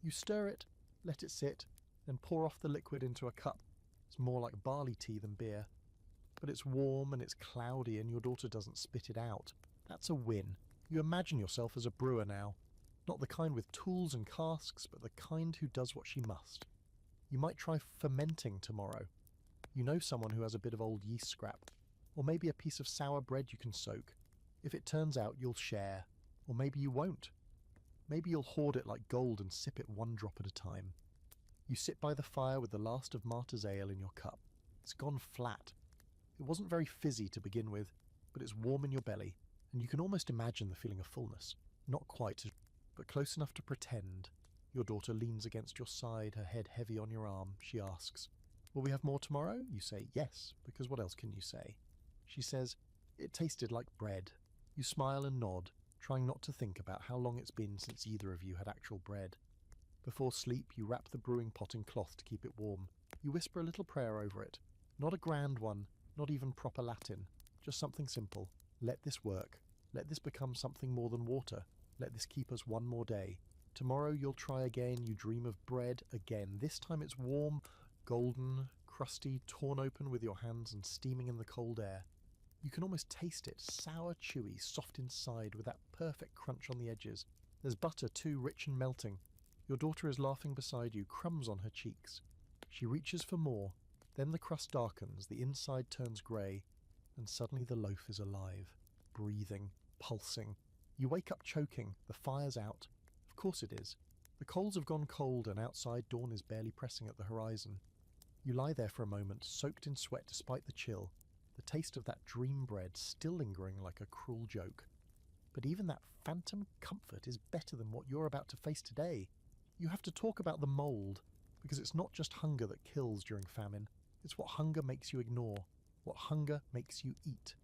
You stir it, let it sit, then pour off the liquid into a cup. It's more like barley tea than beer. But it's warm and it's cloudy and your daughter doesn't spit it out. That's a win. You imagine yourself as a brewer now. Not the kind with tools and casks, but the kind who does what she must. You might try fermenting tomorrow. You know someone who has a bit of old yeast scrap. Or maybe a piece of sour bread you can soak. If it turns out, you'll share. Or maybe you won't. Maybe you'll hoard it like gold and sip it one drop at a time. You sit by the fire with the last of Martha's ale in your cup. It's gone flat. It wasn't very fizzy to begin with, but it's warm in your belly, and you can almost imagine the feeling of fullness. Not quite, but close enough to pretend. Your daughter leans against your side, her head heavy on your arm. She asks, "Will we have more tomorrow?" You say, "Yes," because what else can you say? She says, "It tasted like bread." You smile and nod, trying not to think about how long it's been since either of you had actual bread. Before sleep, you wrap the brewing pot in cloth to keep it warm. You whisper a little prayer over it. Not a grand one, not even proper Latin. Just something simple. Let this work. Let this become something more than water. Let this keep us one more day. Tomorrow you'll try again. You dream of bread again. This time it's warm, golden, crusty, torn open with your hands and steaming in the cold air. You can almost taste it, sour, chewy, soft inside with that perfect crunch on the edges. There's butter too, rich and melting. Your daughter is laughing beside you, crumbs on her cheeks. She reaches for more. Then the crust darkens, the inside turns grey, and suddenly the loaf is alive, breathing, pulsing. You wake up choking, the fire's out. Of course it is. The coals have gone cold and outside dawn is barely pressing at the horizon. You lie there for a moment, soaked in sweat despite the chill, the taste of that dream bread still lingering like a cruel joke. But even that phantom comfort is better than what you're about to face today. You have to talk about the mould, because it's not just hunger that kills during famine, it's what hunger makes you ignore, what hunger makes you eat.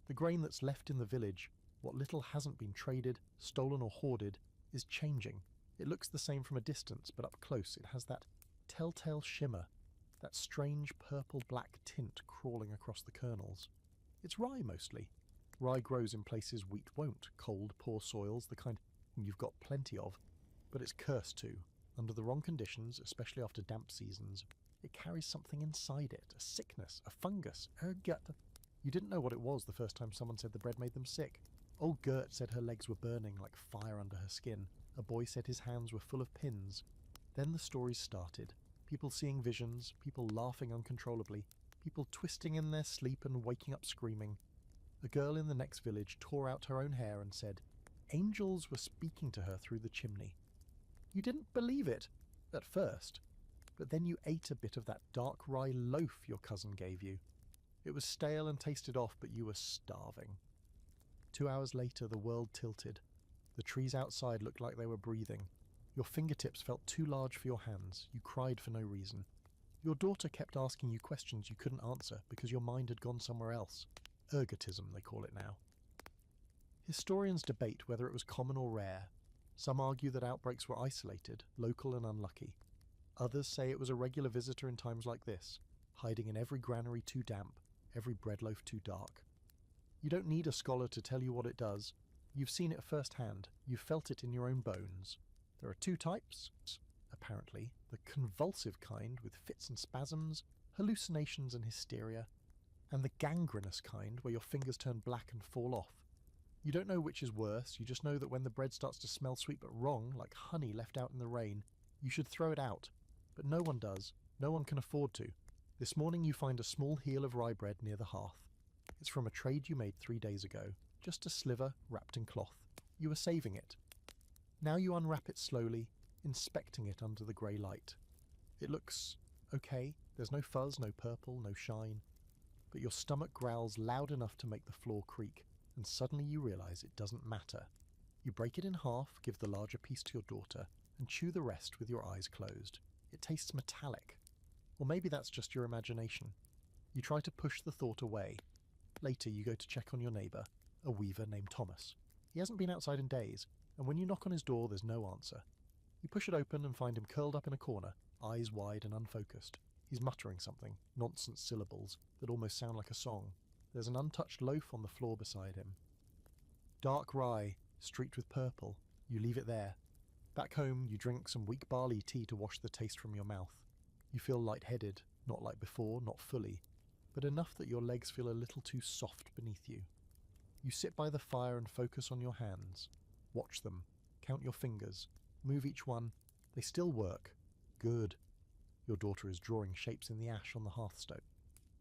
The grain that's left in the village, what little hasn't been traded, stolen or hoarded, is changing. It looks the same from a distance, but up close it has that telltale shimmer, that strange purple-black tint crawling across the kernels. It's rye mostly. Rye grows in places wheat won't, cold, poor soils, the kind you've got plenty of. But it's cursed too. Under the wrong conditions, especially after damp seasons, it carries something inside it, a sickness, a fungus, a gut. You didn't know what it was the first time someone said the bread made them sick. Old Gert said her legs were burning like fire under her skin. A boy said his hands were full of pins. Then the stories started. People seeing visions, people laughing uncontrollably, people twisting in their sleep and waking up screaming. A girl in the next village tore out her own hair and said, "Angels were speaking to her through the chimney." You didn't believe it, at first, but then you ate a bit of that dark rye loaf your cousin gave you. It was stale and tasted off, but you were starving. 2 hours later, the world tilted. The trees outside looked like they were breathing. Your fingertips felt too large for your hands. You cried for no reason. Your daughter kept asking you questions you couldn't answer because your mind had gone somewhere else. Ergotism, they call it now. Historians debate whether it was common or rare. Some argue that outbreaks were isolated, local and unlucky. Others say it was a regular visitor in times like this, hiding in every granary too damp, every bread loaf too dark. You don't need a scholar to tell you what it does. You've seen it firsthand. You've felt it in your own bones. There are two types, apparently. The convulsive kind with fits and spasms, hallucinations and hysteria, and the gangrenous kind where your fingers turn black and fall off. You don't know which is worse, you just know that when the bread starts to smell sweet but wrong, like honey left out in the rain, you should throw it out. But no one does. No one can afford to. This morning you find a small heel of rye bread near the hearth. It's from a trade you made 3 days ago. Just a sliver wrapped in cloth. You were saving it. Now you unwrap it slowly, inspecting it under the grey light. It looks okay. There's no fuzz, no purple, no shine. But your stomach growls loud enough to make the floor creak, and suddenly you realise it doesn't matter. You break it in half, give the larger piece to your daughter, and chew the rest with your eyes closed. It tastes metallic. Or maybe that's just your imagination. You try to push the thought away. Later you go to check on your neighbour, a weaver named Thomas. He hasn't been outside in days, and when you knock on his door there's no answer. You push it open and find him curled up in a corner, eyes wide and unfocused. He's muttering something, nonsense syllables, that almost sound like a song. There's an untouched loaf on the floor beside him. Dark rye, streaked with purple. You leave it there. Back home, you drink some weak barley tea to wash the taste from your mouth. You feel lightheaded, not like before, not fully, but enough that your legs feel a little too soft beneath you. You sit by the fire and focus on your hands. Watch them. Count your fingers. Move each one. They still work. Good. Your daughter is drawing shapes in the ash on the hearthstone.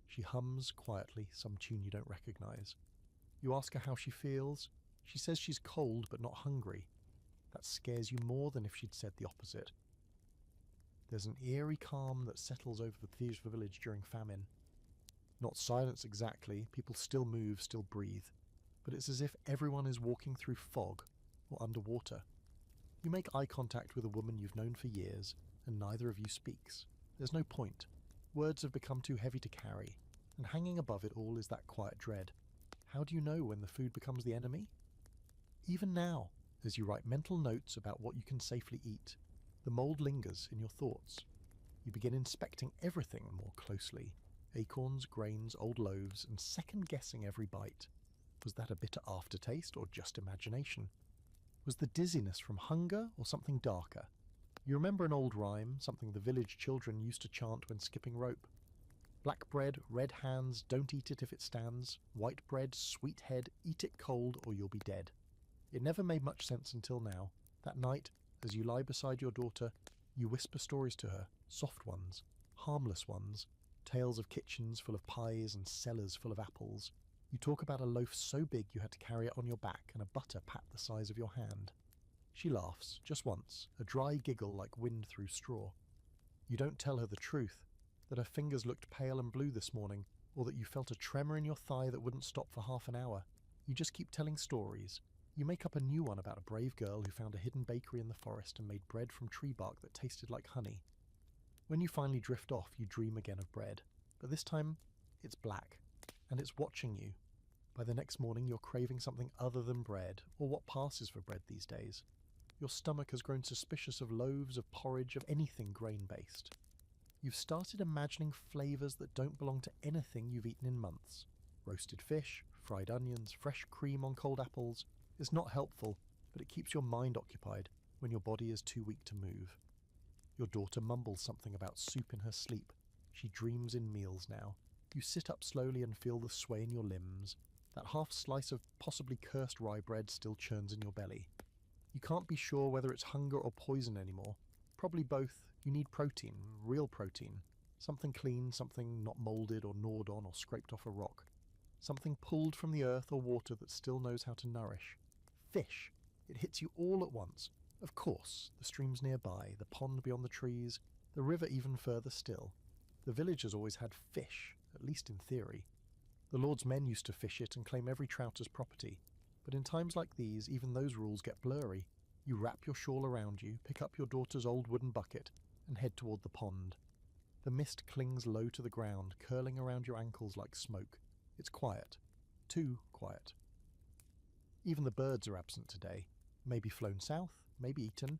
She hums quietly some tune you don't recognize. You ask her how she feels. She says she's cold but not hungry. That scares you more than if she'd said the opposite. There's an eerie calm that settles over the village during famine. Not silence exactly, people still move, still breathe, but it's as if everyone is walking through fog or underwater. You make eye contact with a woman you've known for years, and neither of you speaks. There's no point. Words have become too heavy to carry, and hanging above it all is that quiet dread. How do you know when the food becomes the enemy? Even now, as you write mental notes about what you can safely eat, the mold lingers in your thoughts. You begin inspecting everything more closely. Acorns, grains, old loaves, and second-guessing every bite. Was that a bitter aftertaste or just imagination? Was the dizziness from hunger or something darker? You remember an old rhyme, something the village children used to chant when skipping rope. Black bread, red hands, don't eat it if it stands. White bread, sweet head, eat it cold or you'll be dead. It never made much sense until now. That night, as you lie beside your daughter, you whisper stories to her, soft ones, harmless ones, tales of kitchens full of pies and cellars full of apples. You talk about a loaf so big you had to carry it on your back and a butter pat the size of your hand. She laughs, just once, a dry giggle like wind through straw. You don't tell her the truth, that her fingers looked pale and blue this morning, or that you felt a tremor in your thigh that wouldn't stop for half an hour. You just keep telling stories. You make up a new one about a brave girl who found a hidden bakery in the forest and made bread from tree bark that tasted like honey. When you finally drift off, you dream again of bread, but this time it's black, and it's watching you. By the next morning you're craving something other than bread, or what passes for bread these days. Your stomach has grown suspicious of loaves, of porridge, of anything grain-based. You've started imagining flavours that don't belong to anything you've eaten in months. Roasted fish, fried onions, fresh cream on cold apples. It's not helpful, but it keeps your mind occupied when your body is too weak to move. Your daughter mumbles something about soup in her sleep. She dreams in meals now. You sit up slowly and feel the sway in your limbs. That half slice of possibly cursed rye bread still churns in your belly. You can't be sure whether it's hunger or poison anymore. Probably both. You need protein, real protein. Something clean, something not moulded or gnawed on or scraped off a rock. Something pulled from the earth or water that still knows how to nourish. Fish. It hits you all at once. Of course, the stream's nearby, the pond beyond the trees, the river even further still. The village has always had fish, at least in theory. The Lord's men used to fish it and claim every trout as property. But in times like these, even those rules get blurry. You wrap your shawl around you, pick up your daughter's old wooden bucket, and head toward the pond. The mist clings low to the ground, curling around your ankles like smoke. It's quiet. Too quiet. Even the birds are absent today. Maybe flown south, maybe eaten.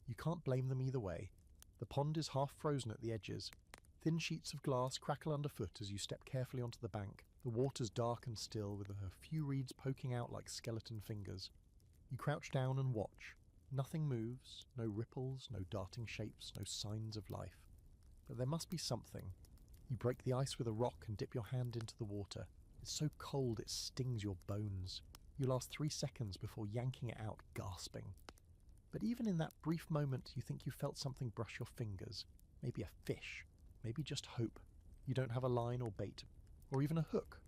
You can't blame them either way. The pond is half frozen at the edges. Thin sheets of glass crackle underfoot as you step carefully onto the bank. The water's dark and still, with a few reeds poking out like skeleton fingers. You crouch down and watch. Nothing moves, no ripples, no darting shapes, no signs of life. But there must be something. You break the ice with a rock and dip your hand into the water. It's so cold it stings your bones. You last 3 seconds before yanking it out, gasping. But even in that brief moment, you think you felt something brush your fingers. Maybe a fish. Maybe just hope. You don't have a line or bait, or even a hook.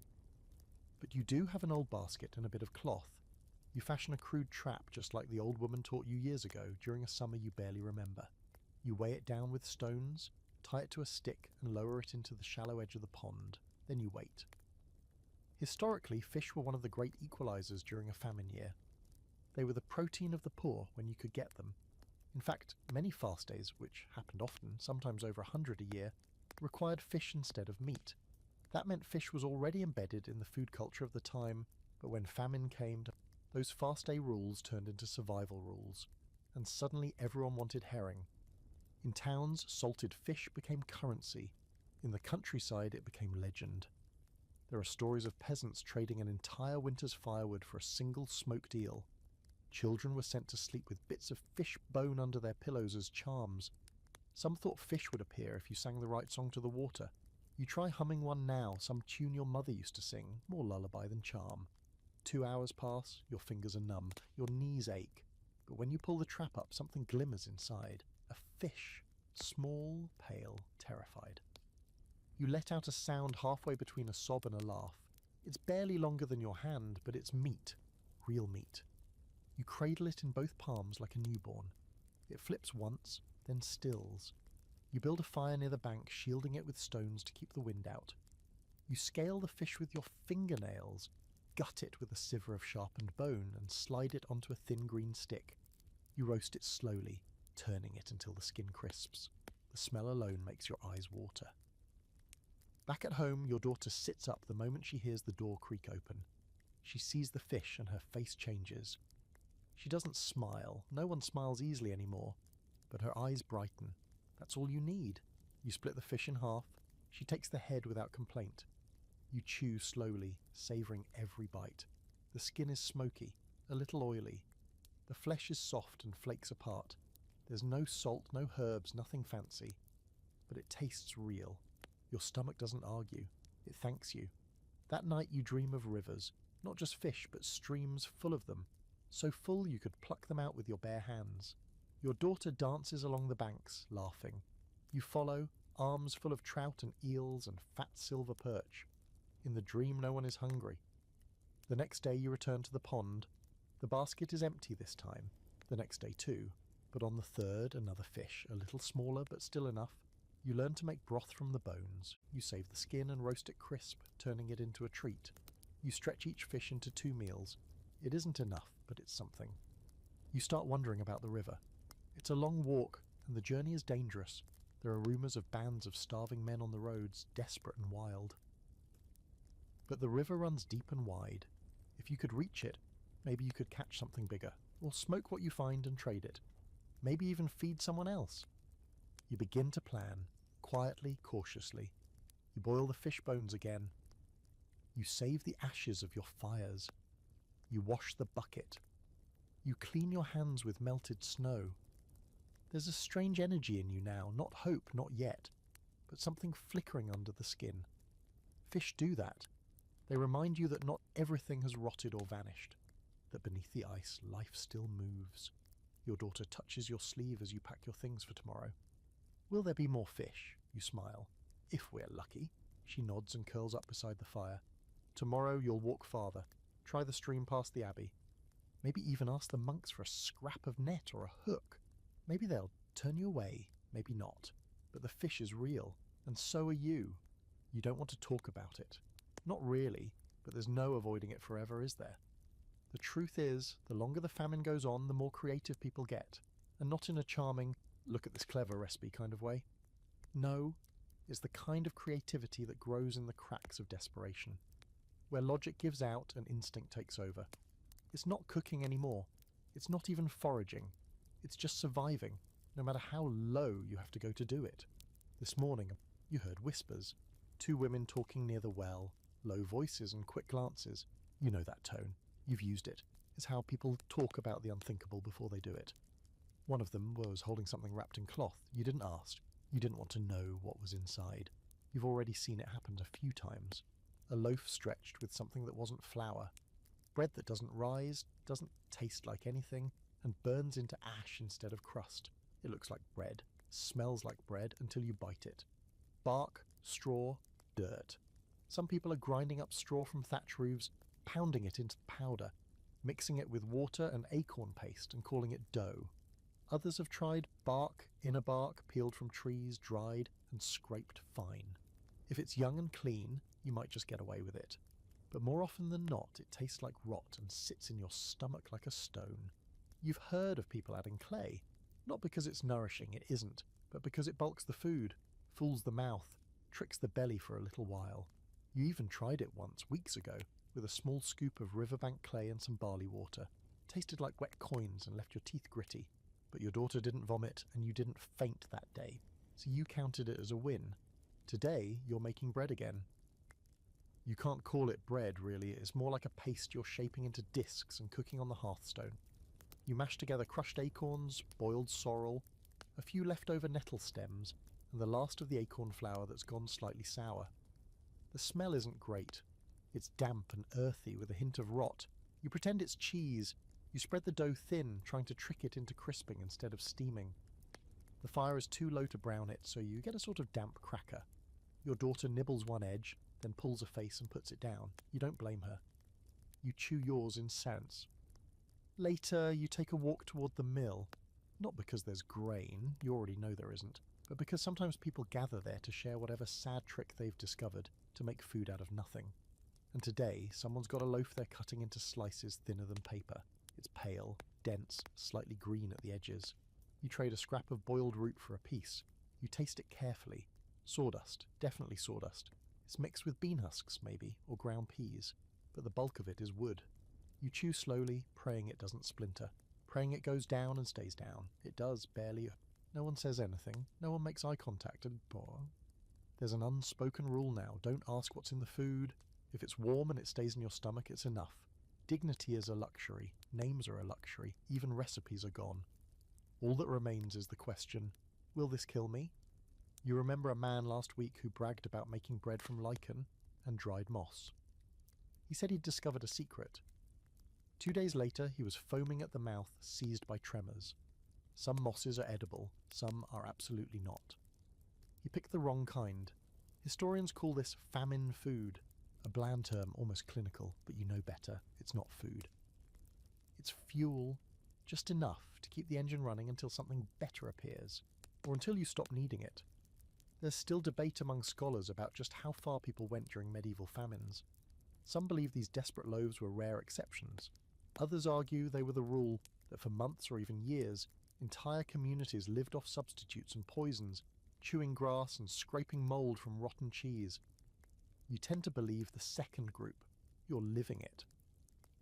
But you do have an old basket and a bit of cloth. You fashion a crude trap just like the old woman taught you years ago during a summer you barely remember. You weigh it down with stones, tie it to a stick and lower it into the shallow edge of the pond. Then you wait. Historically, fish were one of the great equalizers during a famine year. They were the protein of the poor when you could get them. In fact, many fast days, which happened often, sometimes over 100 a year, required fish instead of meat. That meant fish was already embedded in the food culture of the time, but when famine came, those fast day rules turned into survival rules, and suddenly everyone wanted herring. In towns, salted fish became currency. In the countryside, it became legend. There are stories of peasants trading an entire winter's firewood for a single smoked eel. Children were sent to sleep with bits of fish bone under their pillows as charms. Some thought fish would appear if you sang the right song to the water. You try humming one now, some tune your mother used to sing, more lullaby than charm. 2 hours pass, your fingers are numb, your knees ache. But when you pull the trap up, something glimmers inside. A fish. Small, pale, terrified. You let out a sound halfway between a sob and a laugh. It's barely longer than your hand, but it's meat. Real meat. You cradle it in both palms like a newborn. It flips once, then stills. You build a fire near the bank, shielding it with stones to keep the wind out. You scale the fish with your fingernails, gut it with a sieve of sharpened bone, and slide it onto a thin green stick. You roast it slowly, turning it until the skin crisps. The smell alone makes your eyes water. Back at home, your daughter sits up the moment she hears the door creak open. She sees the fish and her face changes. She doesn't smile. No one smiles easily anymore. But her eyes brighten. That's all you need. You split the fish in half. She takes the head without complaint. You chew slowly, savouring every bite. The skin is smoky, a little oily. The flesh is soft and flakes apart. There's no salt, no herbs, nothing fancy. But it tastes real. Your stomach doesn't argue. It thanks you. That night you dream of rivers, not just fish, but streams full of them. So full you could pluck them out with your bare hands. Your daughter dances along the banks, laughing. You follow, arms full of trout and eels and fat silver perch. In the dream no one is hungry. The next day you return to the pond. The basket is empty this time. The next day too. But on the third, another fish, a little smaller but still enough. You learn to make broth from the bones. You save the skin and roast it crisp, turning it into a treat. You stretch each fish into 2 meals. It isn't enough, but it's something. You start wondering about the river. It's a long walk, and the journey is dangerous. There are rumours of bands of starving men on the roads, desperate and wild. But the river runs deep and wide. If you could reach it, maybe you could catch something bigger, or smoke what you find and trade it. Maybe even feed someone else. You begin to plan, quietly, cautiously. You boil the fish bones again. You save the ashes of your fires. You wash the bucket. You clean your hands with melted snow. There's a strange energy in you now, not hope, not yet, but something flickering under the skin. Fish do that. They remind you that not everything has rotted or vanished, that beneath the ice life still moves. Your daughter touches your sleeve as you pack your things for tomorrow. Will there be more fish? You smile. If we're lucky. She nods and curls up beside the fire. Tomorrow you'll walk farther. Try the stream past the abbey. Maybe even ask the monks for a scrap of net or a hook. Maybe they'll turn you away, maybe not. But the fish is real, and so are you. You don't want to talk about it. Not really, but there's no avoiding it forever, is there? The truth is, the longer the famine goes on, the more creative people get. And not in a charming, look at this clever recipe kind of way. No, it's the kind of creativity that grows in the cracks of desperation, where logic gives out and instinct takes over. It's not cooking anymore. It's not even foraging. It's just surviving, no matter how low you have to go to do it. This morning, you heard whispers. 2 women talking near the well, low voices and quick glances. You know that tone. You've used it. It's how people talk about the unthinkable before they do it. One of them was holding something wrapped in cloth. You didn't ask. You didn't want to know what was inside. You've already seen it happen a few times. A loaf stretched with something that wasn't flour. Bread that doesn't rise, doesn't taste like anything, and burns into ash instead of crust. It looks like bread, smells like bread until you bite it. Bark, straw, dirt. Some people are grinding up straw from thatch roofs, pounding it into powder, mixing it with water and acorn paste and calling it dough. Others have tried bark, inner bark, peeled from trees, dried, and scraped fine. If it's young and clean, you might just get away with it. But more often than not, it tastes like rot and sits in your stomach like a stone. You've heard of people adding clay. Not because it's nourishing, it isn't, but because it bulks the food, fools the mouth, tricks the belly for a little while. You even tried it once, weeks ago, with a small scoop of riverbank clay and some barley water. Tasted like wet coins and left your teeth gritty. But your daughter didn't vomit and you didn't faint that day, so you counted it as a win. Today, you're making bread again. You can't call it bread, really. It's more like a paste you're shaping into discs and cooking on the hearthstone. You mash together crushed acorns, boiled sorrel, a few leftover nettle stems, and the last of the acorn flour that's gone slightly sour. The smell isn't great. It's damp and earthy with a hint of rot. You pretend it's cheese. You spread the dough thin, trying to trick it into crisping instead of steaming. The fire is too low to brown it, so you get a sort of damp cracker. Your daughter nibbles one edge, then pulls a face and puts it down. You don't blame her. You chew yours in silence. Later, you take a walk toward the mill. Not because there's grain, you already know there isn't, but because sometimes people gather there to share whatever sad trick they've discovered to make food out of nothing. And today, someone's got a loaf they're cutting into slices thinner than paper. It's pale, dense, slightly green at the edges. You trade a scrap of boiled root for a piece. You taste it carefully. Sawdust, definitely sawdust. It's mixed with bean husks, maybe, or ground peas, but the bulk of it is wood. You chew slowly, praying it doesn't splinter, praying it goes down and stays down. It does, barely. No one says anything, no one makes eye contact, and there's an unspoken rule now: don't ask what's in the food. If it's warm and it stays in your stomach, it's enough. Dignity is a luxury, names are a luxury, even recipes are gone. All that remains is the question, will this kill me? You remember a man last week who bragged about making bread from lichen and dried moss. He said he'd discovered a secret. 2 days later, he was foaming at the mouth, seized by tremors. Some mosses are edible, some are absolutely not. He picked the wrong kind. Historians call this famine food, a bland term, almost clinical, but you know better. It's not food. It's fuel, just enough to keep the engine running until something better appears, or until you stop needing it. There's still debate among scholars about just how far people went during medieval famines. Some believe these desperate loaves were rare exceptions. Others argue they were the rule, that for months or even years, entire communities lived off substitutes and poisons, chewing grass and scraping mould from rotten cheese. You tend to believe the second group. You're living it.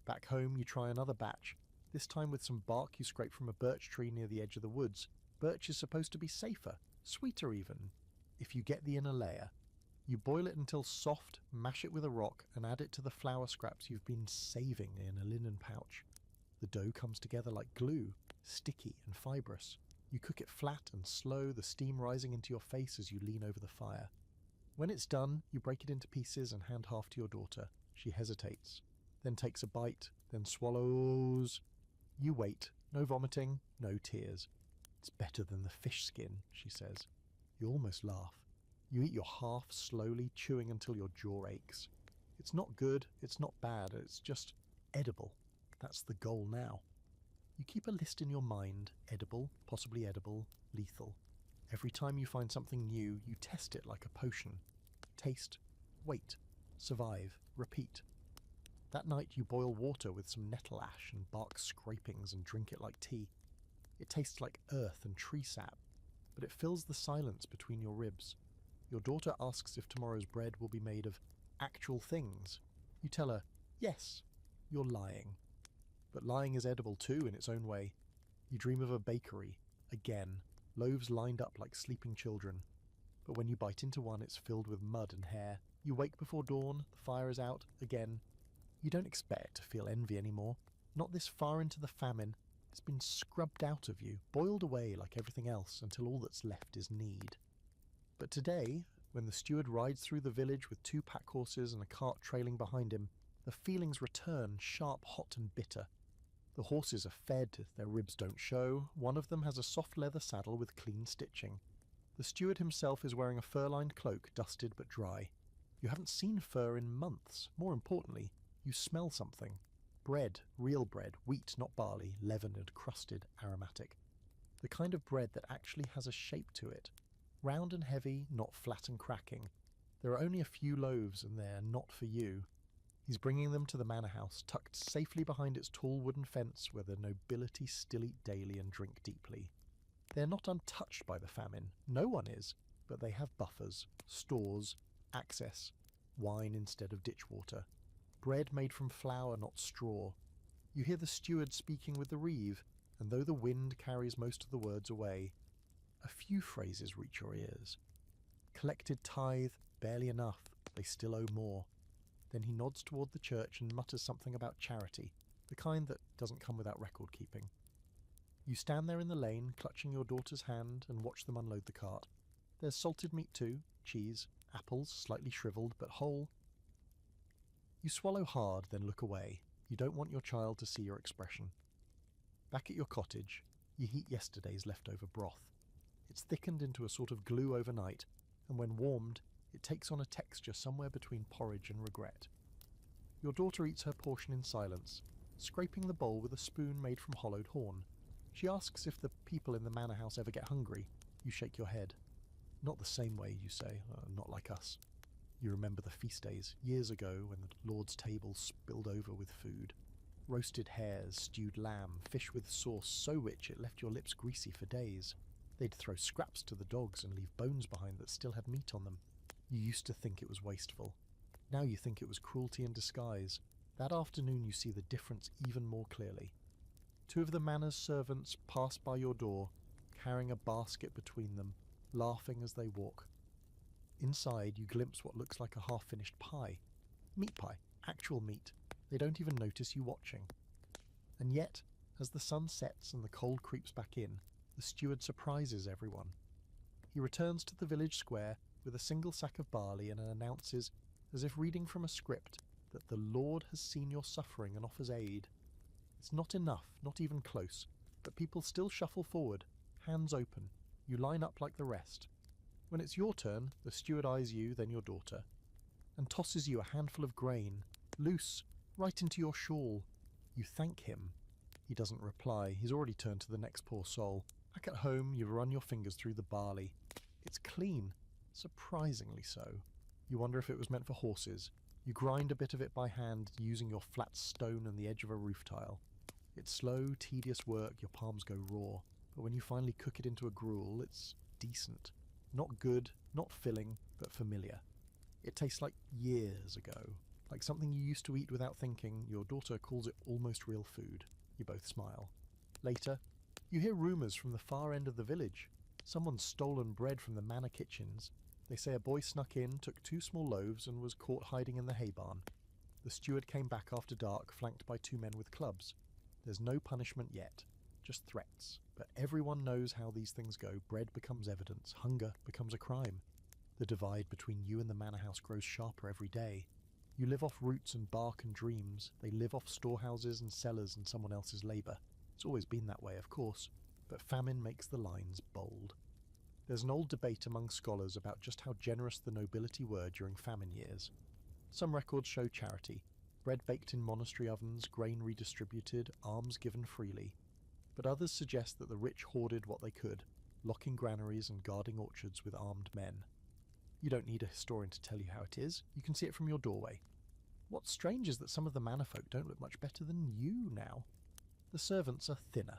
Back home, you try another batch, this time with some bark you scrape from a birch tree near the edge of the woods. Birch is supposed to be safer, sweeter even, if you get the inner layer. You boil it until soft, mash it with a rock, and add it to the flour scraps you've been saving in a linen pouch. The dough comes together like glue, sticky and fibrous. You cook it flat and slow, the steam rising into your face as you lean over the fire. When it's done, you break it into pieces and hand half to your daughter. She hesitates, then takes a bite, then swallows. You wait, no vomiting, no tears. It's better than the fish skin, she says. You almost laugh. You eat your half slowly, chewing until your jaw aches. It's not good, it's not bad, it's just edible. That's the goal now. You keep a list in your mind: edible, possibly edible, lethal. Every time you find something new, you test it like a potion. Taste, wait, survive, repeat. That night you boil water with some nettle ash and bark scrapings and drink it like tea. It tastes like earth and tree sap, but it fills the silence between your ribs. Your daughter asks if tomorrow's bread will be made of actual things. You tell her, yes, you're lying. But lying is edible too in its own way. You dream of a bakery, again, loaves lined up like sleeping children. But when you bite into one, it's filled with mud and hair. You wake before dawn, the fire is out, again. You don't expect to feel envy anymore. Not this far into the famine. It's been scrubbed out of you, boiled away like everything else until all that's left is need. But today, when the steward rides through the village with 2 pack horses and a cart trailing behind him, the feelings return, sharp, hot and bitter. The horses are fed, their ribs don't show. One of them has a soft leather saddle with clean stitching. The steward himself is wearing a fur-lined cloak, dusted but dry. You haven't seen fur in months. More importantly, you smell something. Bread, real bread, wheat, not barley, leavened and crusted, aromatic. The kind of bread that actually has a shape to it. Round and heavy, not flat and cracking. There are only a few loaves, and they're not for you. He's bringing them to the manor house, tucked safely behind its tall wooden fence where the nobility still eat daily and drink deeply. They're not untouched by the famine. No one is, but they have buffers, stores, access, wine instead of ditch water, bread made from flour, not straw. You hear the steward speaking with the reeve, and though the wind carries most of the words away, a few phrases reach your ears. Collected tithe, barely enough, they still owe more. Then he nods toward the church and mutters something about charity, the kind that doesn't come without record keeping. You stand there in the lane, clutching your daughter's hand, and watch them unload the cart. There's salted meat too, cheese, apples, slightly shriveled but whole. You swallow hard, then look away. You don't want your child to see your expression. Back at your cottage, you heat yesterday's leftover broth. It's thickened into a sort of glue overnight, and when warmed, it takes on a texture somewhere between porridge and regret. Your daughter eats her portion in silence, scraping the bowl with a spoon made from hollowed horn. She asks if the people in the manor house ever get hungry. You shake your head. Not the same way, you say, not like us. You remember the feast days, years ago, when the Lord's table spilled over with food. Roasted hares, stewed lamb, fish with sauce so rich it left your lips greasy for days. They'd throw scraps to the dogs and leave bones behind that still had meat on them. You used to think it was wasteful. Now you think it was cruelty in disguise. That afternoon you see the difference even more clearly. Two of the manor's servants pass by your door, carrying a basket between them, laughing as they walk. Inside you glimpse what looks like a half-finished pie. Meat pie, actual meat. They don't even notice you watching. And yet, as the sun sets and the cold creeps back in, the steward surprises everyone. He returns to the village square with a single sack of barley and announces, as if reading from a script, that the Lord has seen your suffering and offers aid. It's not enough, not even close, but people still shuffle forward, hands open. You line up like the rest. When it's your turn, the steward eyes you, then your daughter, and tosses you a handful of grain, loose, right into your shawl. You thank him. He doesn't reply. He's already turned to the next poor soul. Back at home, you run your fingers through the barley. It's clean, surprisingly so. You wonder if it was meant for horses. You grind a bit of it by hand, using your flat stone and the edge of a roof tile. It's slow, tedious work, your palms go raw. But when you finally cook it into a gruel, it's decent. Not good, not filling, but familiar. It tastes like years ago. Like something you used to eat without thinking. Your daughter calls it almost real food. You both smile. Later, you hear rumours from the far end of the village. Someone's stolen bread from the manor kitchens. They say a boy snuck in, took 2 small loaves, and was caught hiding in the hay barn. The steward came back after dark, flanked by 2 men with clubs. There's no punishment yet, just threats. But everyone knows how these things go. Bread becomes evidence. Hunger becomes a crime. The divide between you and the manor house grows sharper every day. You live off roots and bark and dreams. They live off storehouses and cellars and someone else's labour. It's always been that way, of course, but famine makes the lines bold. There's an old debate among scholars about just how generous the nobility were during famine years. Some records show charity, bread baked in monastery ovens, grain redistributed, alms given freely. But others suggest that the rich hoarded what they could, locking granaries and guarding orchards with armed men. You don't need a historian to tell you how it is. You can see it from your doorway. What's strange is that some of the manor folk don't look much better than you now. The servants are thinner.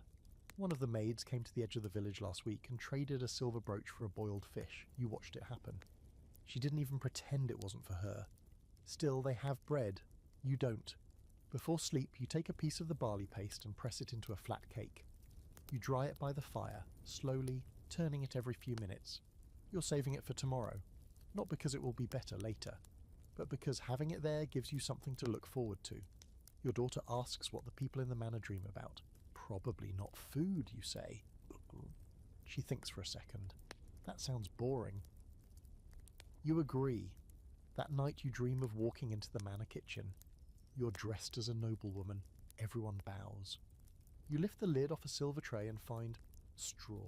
One of the maids came to the edge of the village last week and traded a silver brooch for a boiled fish. You watched it happen. She didn't even pretend it wasn't for her. Still, they have bread. You don't. Before sleep, you take a piece of the barley paste and press it into a flat cake. You dry it by the fire, slowly, turning it every few minutes. You're saving it for tomorrow. Not because it will be better later, but because having it there gives you something to look forward to. Your daughter asks what the people in the manor dream about. Probably not food, you say. She thinks for a second. That sounds boring. You agree. That night you dream of walking into the manor kitchen. You're dressed as a noblewoman. Everyone bows. You lift the lid off a silver tray and find straw,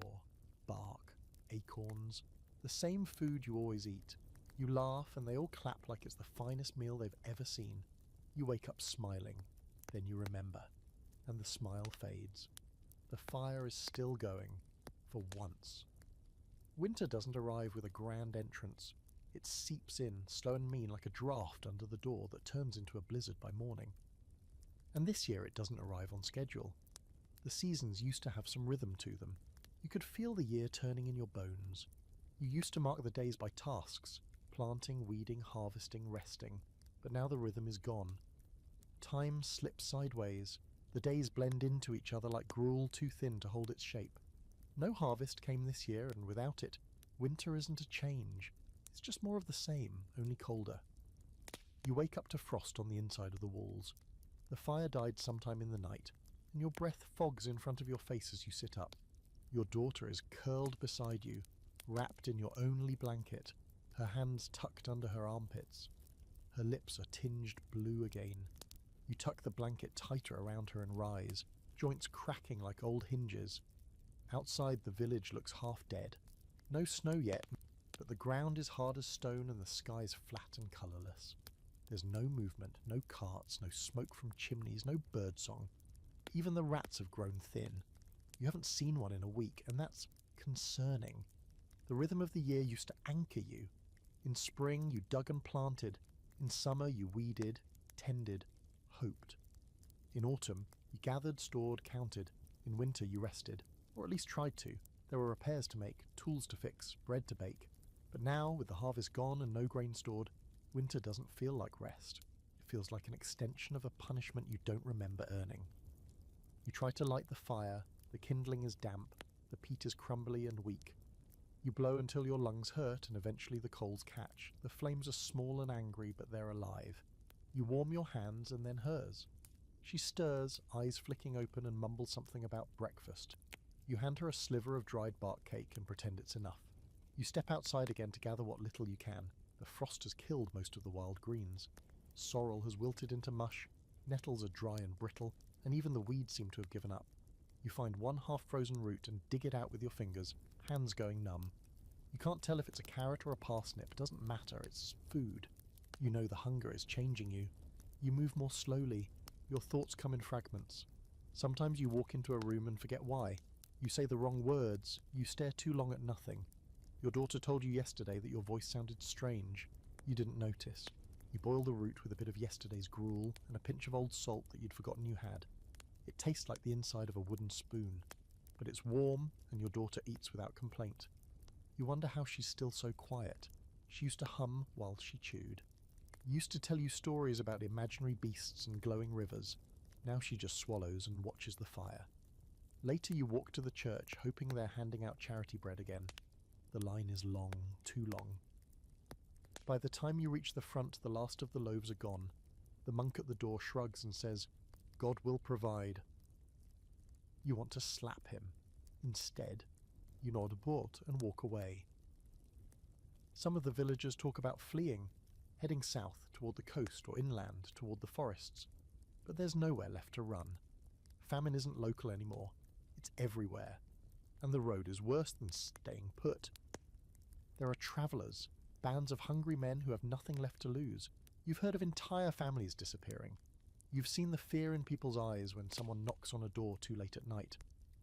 bark, acorns, the same food you always eat. You laugh and they all clap like it's the finest meal they've ever seen. You wake up smiling. Then you remember. And the smile fades. The fire is still going. For once. Winter doesn't arrive with a grand entrance. It seeps in, slow and mean, like a draft under the door that turns into a blizzard by morning. And this year it doesn't arrive on schedule. The seasons used to have some rhythm to them. You could feel the year turning in your bones. You used to mark the days by tasks, planting, weeding, harvesting, resting, but now the rhythm is gone. Time slips sideways. The days blend into each other like gruel too thin to hold its shape. No harvest came this year, and without it, winter isn't a change. It's just more of the same, only colder. You wake up to frost on the inside of the walls. The fire died sometime in the night, and your breath fogs in front of your face as you sit up. Your daughter is curled beside you, wrapped in your only blanket, her hands tucked under her armpits. Her lips are tinged blue again. You tuck the blanket tighter around her and rise, joints cracking like old hinges. Outside, the village looks half dead. No snow yet, but the ground is hard as stone and the sky is flat and colourless. There's no movement, no carts, no smoke from chimneys, no birdsong. Even the rats have grown thin. You haven't seen one in a week, and that's concerning. The rhythm of the year used to anchor you. In spring, you dug and planted. In summer, you weeded, tended, hoped. In autumn, you gathered, stored, counted. In winter, you rested, or at least tried to. There were repairs to make, tools to fix, bread to bake. But now, with the harvest gone and no grain stored, winter doesn't feel like rest. It feels like an extension of a punishment you don't remember earning. You try to light the fire, the kindling is damp, the peat is crumbly and weak. You blow until your lungs hurt and eventually the coals catch. The flames are small and angry, but they're alive. You warm your hands and then hers. She stirs, eyes flicking open, and mumbles something about breakfast. You hand her a sliver of dried bark cake and pretend it's enough. You step outside again to gather what little you can. The frost has killed most of the wild greens. Sorrel has wilted into mush, nettles are dry and brittle, and even the weeds seem to have given up. You find one half-frozen root and dig it out with your fingers, hands going numb. You can't tell if it's a carrot or a parsnip, doesn't matter, it's food. You know the hunger is changing you. You move more slowly. Your thoughts come in fragments. Sometimes you walk into a room and forget why. You say the wrong words. You stare too long at nothing. Your daughter told you yesterday that your voice sounded strange. You didn't notice. You boil the root with a bit of yesterday's gruel and a pinch of old salt that you'd forgotten you had. It tastes like the inside of a wooden spoon, but it's warm and your daughter eats without complaint. You wonder how she's still so quiet. She used to hum while she chewed. Used to tell you stories about imaginary beasts and glowing rivers. Now she just swallows and watches the fire. Later you walk to the church, hoping they're handing out charity bread again. The line is long, too long. By the time you reach the front, the last of the loaves are gone. The monk at the door shrugs and says, "God will provide." You want to slap him. Instead, you nod abort and walk away. Some of the villagers talk about fleeing, heading south toward the coast or inland toward the forests. But there's nowhere left to run. Famine isn't local anymore. It's everywhere. And the road is worse than staying put. There are travellers, bands of hungry men who have nothing left to lose. You've heard of entire families disappearing. You've seen the fear in people's eyes when someone knocks on a door too late at night.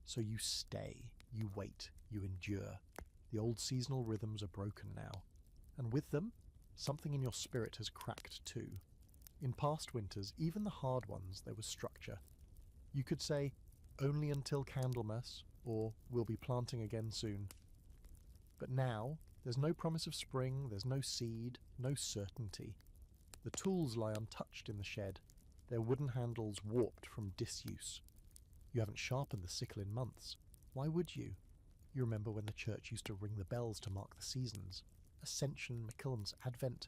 So you stay, you wait, you endure. The old seasonal rhythms are broken now. And with them, something in your spirit has cracked too. In past winters, even the hard ones, there was structure. You could say, "Only until Candlemas," or "We'll be planting again soon." But now, there's no promise of spring, there's no seed, no certainty. The tools lie untouched in the shed, their wooden handles warped from disuse. You haven't sharpened the sickle in months. Why would you? You remember when the church used to ring the bells to mark the seasons. Ascension, Michaelmas, Advent.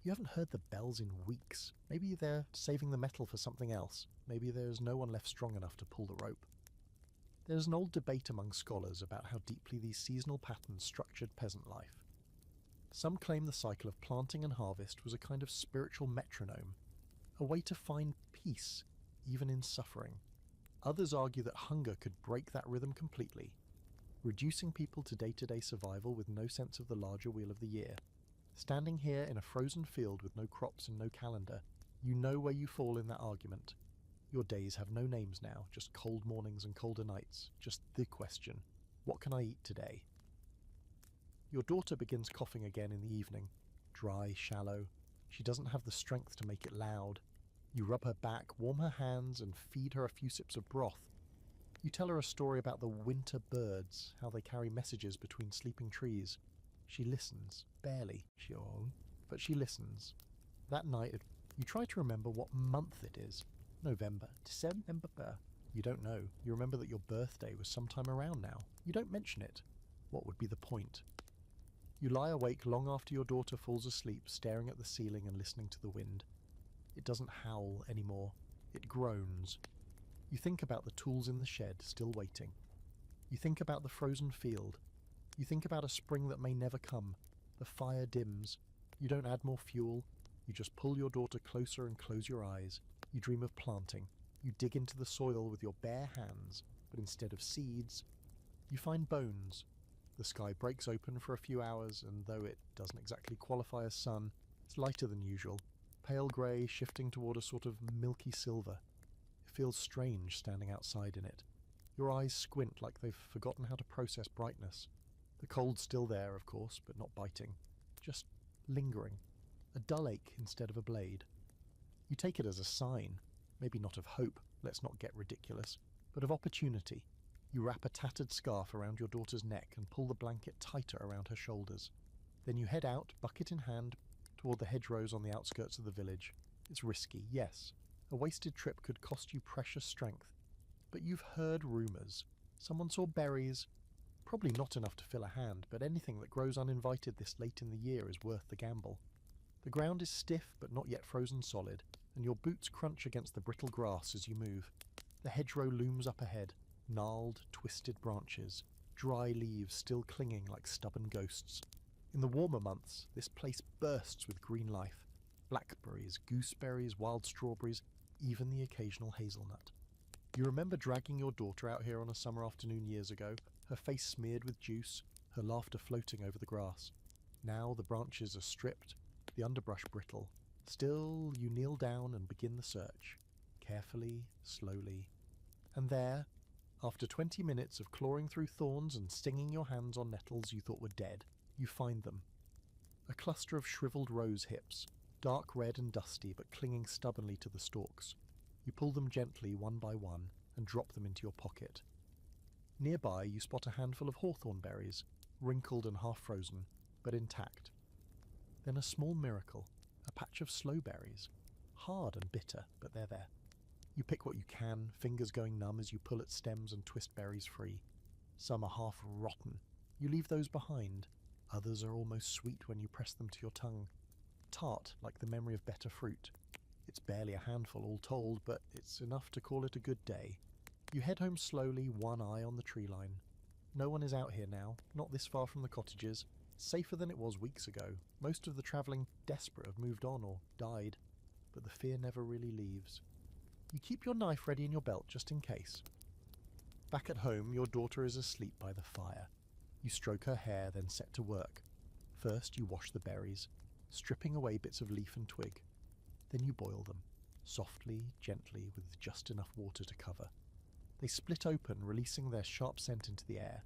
You haven't heard the bells in weeks. Maybe they're saving the metal for something else. Maybe there's no one left strong enough to pull the rope. There's an old debate among scholars about how deeply these seasonal patterns structured peasant life. Some claim the cycle of planting and harvest was a kind of spiritual metronome, a way to find peace, even in suffering. Others argue that hunger could break that rhythm completely, reducing people to day-to-day survival with no sense of the larger wheel of the year. Standing here in a frozen field with no crops and no calendar, you know where you fall in that argument. Your days have no names now, just cold mornings and colder nights, just the question, what can I eat today? Your daughter begins coughing again in the evening, dry, shallow. She doesn't have the strength to make it loud. You rub her back, warm her hands, and feed her a few sips of broth. You tell her a story about the winter birds, how they carry messages between sleeping trees. She listens, barely, but she listens. That night, you try to remember what month it is. November, December. You don't know. You remember that your birthday was sometime around now. You don't mention it. What would be the point? You lie awake long after your daughter falls asleep, staring at the ceiling and listening to the wind. It doesn't howl anymore. It groans. You think about the tools in the shed, still waiting. You think about the frozen field. You think about a spring that may never come. The fire dims. You don't add more fuel. You just pull your daughter closer and close your eyes. You dream of planting. You dig into the soil with your bare hands, but instead of seeds, you find bones. The sky breaks open for a few hours, and though it doesn't exactly qualify as sun, it's lighter than usual, pale grey shifting toward a sort of milky silver. It feels strange standing outside in it. Your eyes squint like they've forgotten how to process brightness. The cold's still there, of course, but not biting. Just lingering. A dull ache instead of a blade. You take it as a sign, maybe not of hope, let's not get ridiculous, but of opportunity. You wrap a tattered scarf around your daughter's neck and pull the blanket tighter around her shoulders. Then you head out, bucket in hand, toward the hedgerows on the outskirts of the village. It's risky, yes. A wasted trip could cost you precious strength. But you've heard rumours. Someone saw berries. Probably not enough to fill a hand, but anything that grows uninvited this late in the year is worth the gamble. The ground is stiff but not yet frozen solid, and your boots crunch against the brittle grass as you move. The hedgerow looms up ahead, gnarled, twisted branches, dry leaves still clinging like stubborn ghosts. In the warmer months, this place bursts with green life. Blackberries, gooseberries, wild strawberries, even the occasional hazelnut. You remember dragging your daughter out here on a summer afternoon years ago, her face smeared with juice, her laughter floating over the grass. Now the branches are stripped, the underbrush brittle. Still, you kneel down and begin the search, carefully, slowly. And there, after 20 minutes of clawing through thorns and stinging your hands on nettles you thought were dead, you find them. A cluster of shriveled rose hips, dark red and dusty but clinging stubbornly to the stalks. You pull them gently one by one and drop them into your pocket. Nearby you spot a handful of hawthorn berries, wrinkled and half-frozen, but intact. Then a small miracle, a patch of sloe berries, hard and bitter, but they're there. You pick what you can, fingers going numb as you pull at stems and twist berries free. Some are half rotten. You leave those behind. Others are almost sweet when you press them to your tongue. Tart, like the memory of better fruit. It's barely a handful all told, but it's enough to call it a good day. You head home slowly, one eye on the tree line. No one is out here now, not this far from the cottages. Safer than it was weeks ago. Most of the travelling desperate have moved on or died, but the fear never really leaves. You keep your knife ready in your belt just in case. Back at home, your daughter is asleep by the fire. You stroke her hair, then set to work. First you wash the berries, stripping away bits of leaf and twig. Then you boil them, softly, gently, with just enough water to cover. They split open, releasing their sharp scent into the air.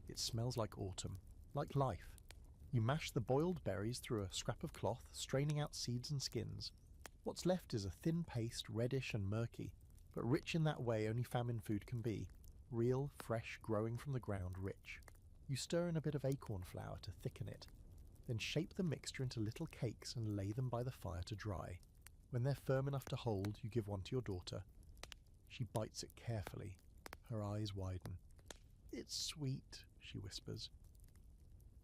It smells like autumn, like life. You mash the boiled berries through a scrap of cloth, straining out seeds and skins. What's left is a thin paste, reddish and murky, but rich in that way only famine food can be. Real, fresh, growing from the ground, rich. You stir in a bit of acorn flour to thicken it, then shape the mixture into little cakes and lay them by the fire to dry. When they're firm enough to hold, you give one to your daughter. She bites it carefully. Her eyes widen. "It's sweet," she whispers.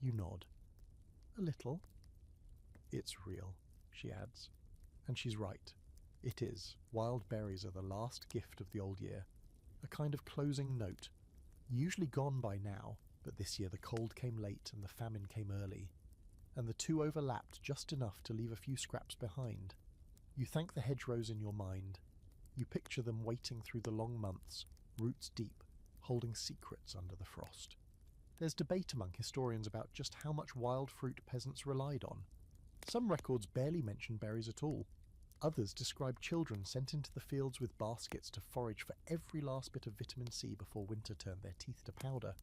You nod. "A little." "It's real," she adds. And she's right. It is. Wild berries are the last gift of the old year. A kind of closing note. Usually gone by now, but this year the cold came late and the famine came early. And the two overlapped just enough to leave a few scraps behind. You thank the hedgerows in your mind. You picture them waiting through the long months, roots deep, holding secrets under the frost. There's debate among historians about just how much wild fruit peasants relied on. Some records barely mention berries at all. Others describe children sent into the fields with baskets to forage for every last bit of vitamin C before winter turned their teeth to powder.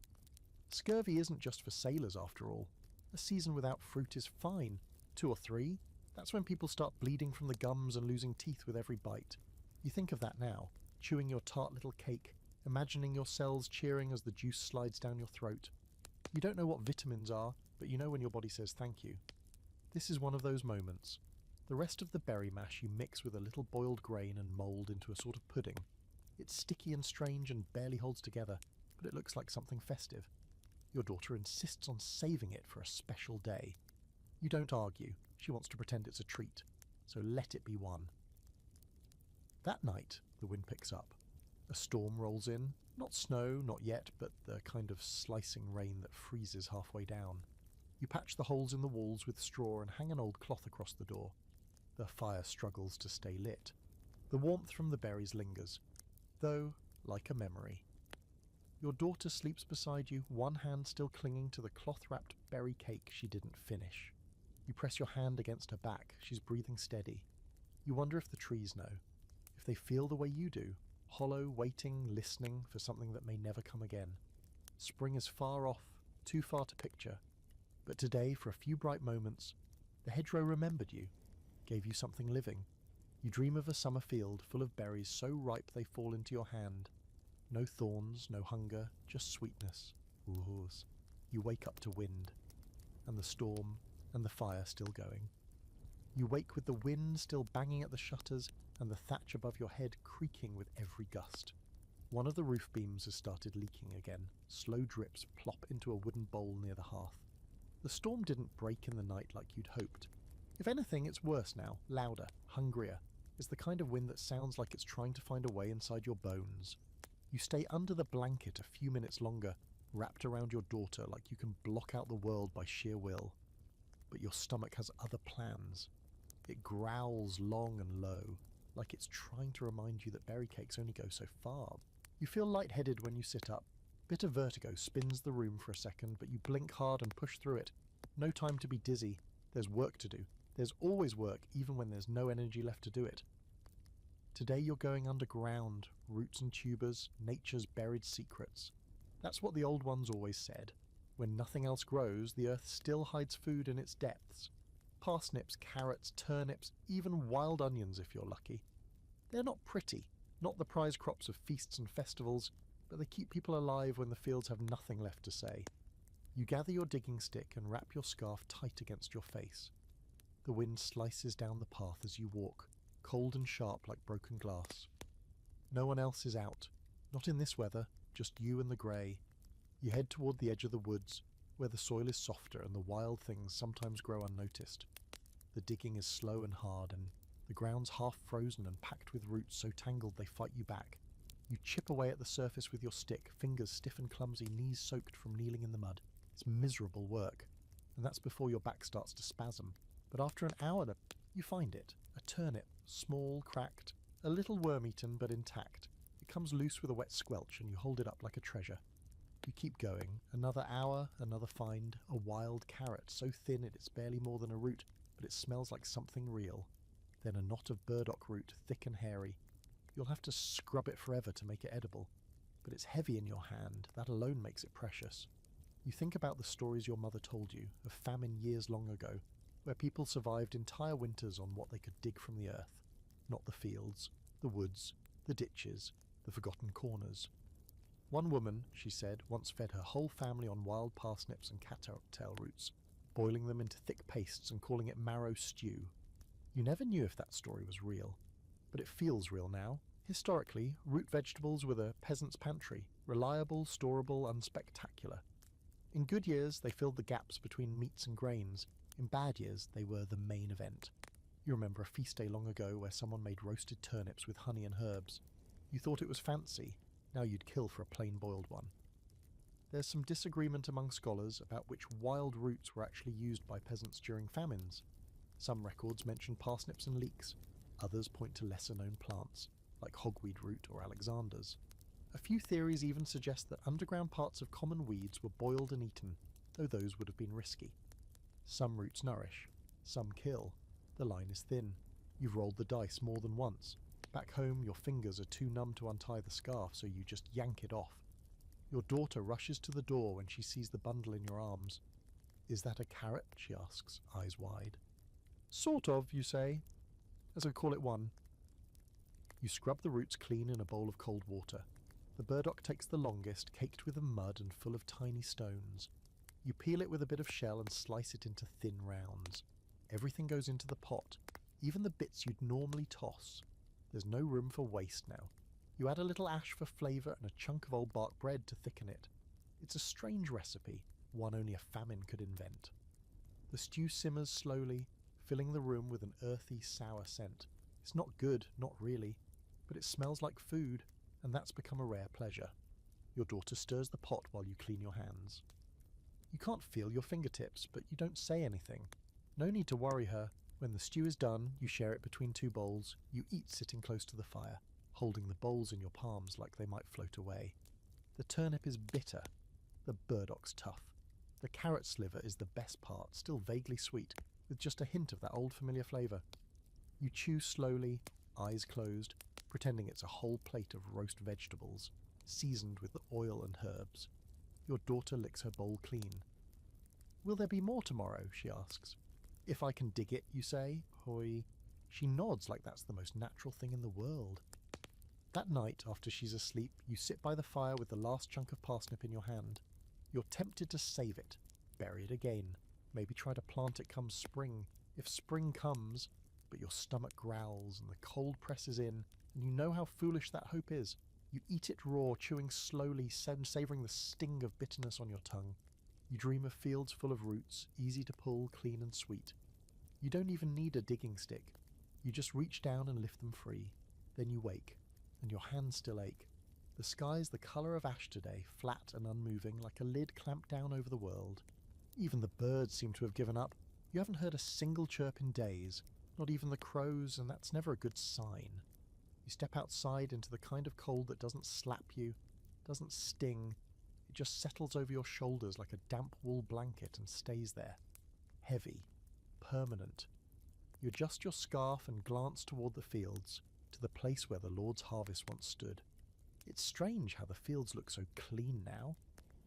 Scurvy isn't just for sailors after all. A season without fruit is fine. 2 or 3, that's when people start bleeding from the gums and losing teeth with every bite. You think of that now, chewing your tart little cake, imagining your cells cheering as the juice slides down your throat. You don't know what vitamins are, but you know when your body says thank you. This is one of those moments. The rest of the berry mash you mix with a little boiled grain and mould into a sort of pudding. It's sticky and strange and barely holds together, but it looks like something festive. Your daughter insists on saving it for a special day. You don't argue. She wants to pretend it's a treat, so let it be one. That night, the wind picks up. A storm rolls in. Not snow, not yet, but the kind of slicing rain that freezes halfway down. You patch the holes in the walls with straw and hang an old cloth across the door. The fire struggles to stay lit. The warmth from the berries lingers, though like a memory. Your daughter sleeps beside you, one hand still clinging to the cloth-wrapped berry cake she didn't finish. You press your hand against her back, she's breathing steady. You wonder if the trees know, if they feel the way you do, hollow, waiting, listening for something that may never come again. Spring is far off, too far to picture, but today, for a few bright moments, the hedgerow remembered you, gave you something living. You dream of a summer field full of berries so ripe they fall into your hand. No thorns, no hunger, just sweetness. Ooh. You wake up to wind, and the storm, and the fire still going. You wake with the wind still banging at the shutters and the thatch above your head creaking with every gust. One of the roof beams has started leaking again. Slow drips plop into a wooden bowl near the hearth. The storm didn't break in the night like you'd hoped. If anything, it's worse now, louder, hungrier. It's the kind of wind that sounds like it's trying to find a way inside your bones. You stay under the blanket a few minutes longer, wrapped around your daughter like you can block out the world by sheer will. But your stomach has other plans. It growls long and low, like it's trying to remind you that berry cakes only go so far. You feel lightheaded when you sit up. Bit of vertigo spins the room for a second, but you blink hard and push through it. No time to be dizzy. There's work to do. There's always work, even when there's no energy left to do it. Today you're going underground, roots and tubers, nature's buried secrets. That's what the old ones always said. When nothing else grows, the earth still hides food in its depths. Parsnips, carrots, turnips, even wild onions if you're lucky. They're not pretty, not the prize crops of feasts and festivals, but they keep people alive when the fields have nothing left to say. You gather your digging stick and wrap your scarf tight against your face. The wind slices down the path as you walk, cold and sharp like broken glass. No one else is out, not in this weather, just you and the grey. You head toward the edge of the woods, where the soil is softer and the wild things sometimes grow unnoticed. The digging is slow and hard, and the ground's half frozen and packed with roots so tangled they fight you back. You chip away at the surface with your stick, fingers stiff and clumsy, knees soaked from kneeling in the mud. It's miserable work, and that's before your back starts to spasm. But after an hour, you find it. A turnip, small, cracked, a little worm-eaten but intact. It comes loose with a wet squelch and you hold it up like a treasure. You keep going. Another hour, another find. A wild carrot, so thin it's barely more than a root, but it smells like something real. Then a knot of burdock root, thick and hairy. You'll have to scrub it forever to make it edible. But it's heavy in your hand. That alone makes it precious. You think about the stories your mother told you, of famine years long ago, where people survived entire winters on what they could dig from the earth. Not the fields, the woods, the ditches, the forgotten corners. One woman, she said, once fed her whole family on wild parsnips and cattail roots, boiling them into thick pastes and calling it marrow stew. You never knew if that story was real, but it feels real now. Historically, root vegetables were the peasant's pantry, reliable, storable, unspectacular. In good years, they filled the gaps between meats and grains. In bad years, they were the main event. You remember a feast day long ago where someone made roasted turnips with honey and herbs. You thought it was fancy, now you'd kill for a plain boiled one. There's some disagreement among scholars about which wild roots were actually used by peasants during famines. Some records mention parsnips and leeks, others point to lesser-known plants, like hogweed root or Alexander's. A few theories even suggest that underground parts of common weeds were boiled and eaten, though those would have been risky. Some roots nourish, some kill. The line is thin. You've rolled the dice more than once. Back home, your fingers are too numb to untie the scarf, so you just yank it off. Your daughter rushes to the door when she sees the bundle in your arms. "Is that a carrot?" she asks, eyes wide. "Sort of," you say, as I call it one. You scrub the roots clean in a bowl of cold water. The burdock takes the longest, caked with mud and full of tiny stones. You peel it with a bit of shell and slice it into thin rounds. Everything goes into the pot, even the bits you'd normally toss. There's no room for waste now. You add a little ash for flavour and a chunk of old bark bread to thicken it. It's a strange recipe, one only a famine could invent. The stew simmers slowly, filling the room with an earthy, sour scent. It's not good, not really, but it smells like food, and that's become a rare pleasure. Your daughter stirs the pot while you clean your hands. You can't feel your fingertips, but you don't say anything. No need to worry her. When the stew is done, you share it between two bowls. You eat sitting close to the fire, holding the bowls in your palms like they might float away. The turnip is bitter. The burdoc's tough. The carrot sliver is the best part, still vaguely sweet, with just a hint of that old familiar flavour. You chew slowly, eyes closed, pretending it's a whole plate of roast vegetables, seasoned with oil and herbs. Your daughter licks her bowl clean. "Will there be more tomorrow?" she asks. "If I can dig it," you say. Hoi. She nods like that's the most natural thing in the world. That night, after she's asleep, you sit by the fire with the last chunk of parsnip in your hand. You're tempted to save it, bury it again, maybe try to plant it come spring, if spring comes, but your stomach growls and the cold presses in, and you know how foolish that hope is. You eat it raw, chewing slowly, savouring the sting of bitterness on your tongue. You dream of fields full of roots, easy to pull, clean and sweet. You don't even need a digging stick. You just reach down and lift them free. Then you wake, and your hands still ache. The sky's the colour of ash today, flat and unmoving, like a lid clamped down over the world. Even the birds seem to have given up. You haven't heard a single chirp in days, not even the crows, and that's never a good sign. You step outside into the kind of cold that doesn't slap you, doesn't sting. It just settles over your shoulders like a damp wool blanket and stays there. Heavy. Permanent. You adjust your scarf and glance toward the fields, to the place where the Lord's harvest once stood. It's strange how the fields look so clean now.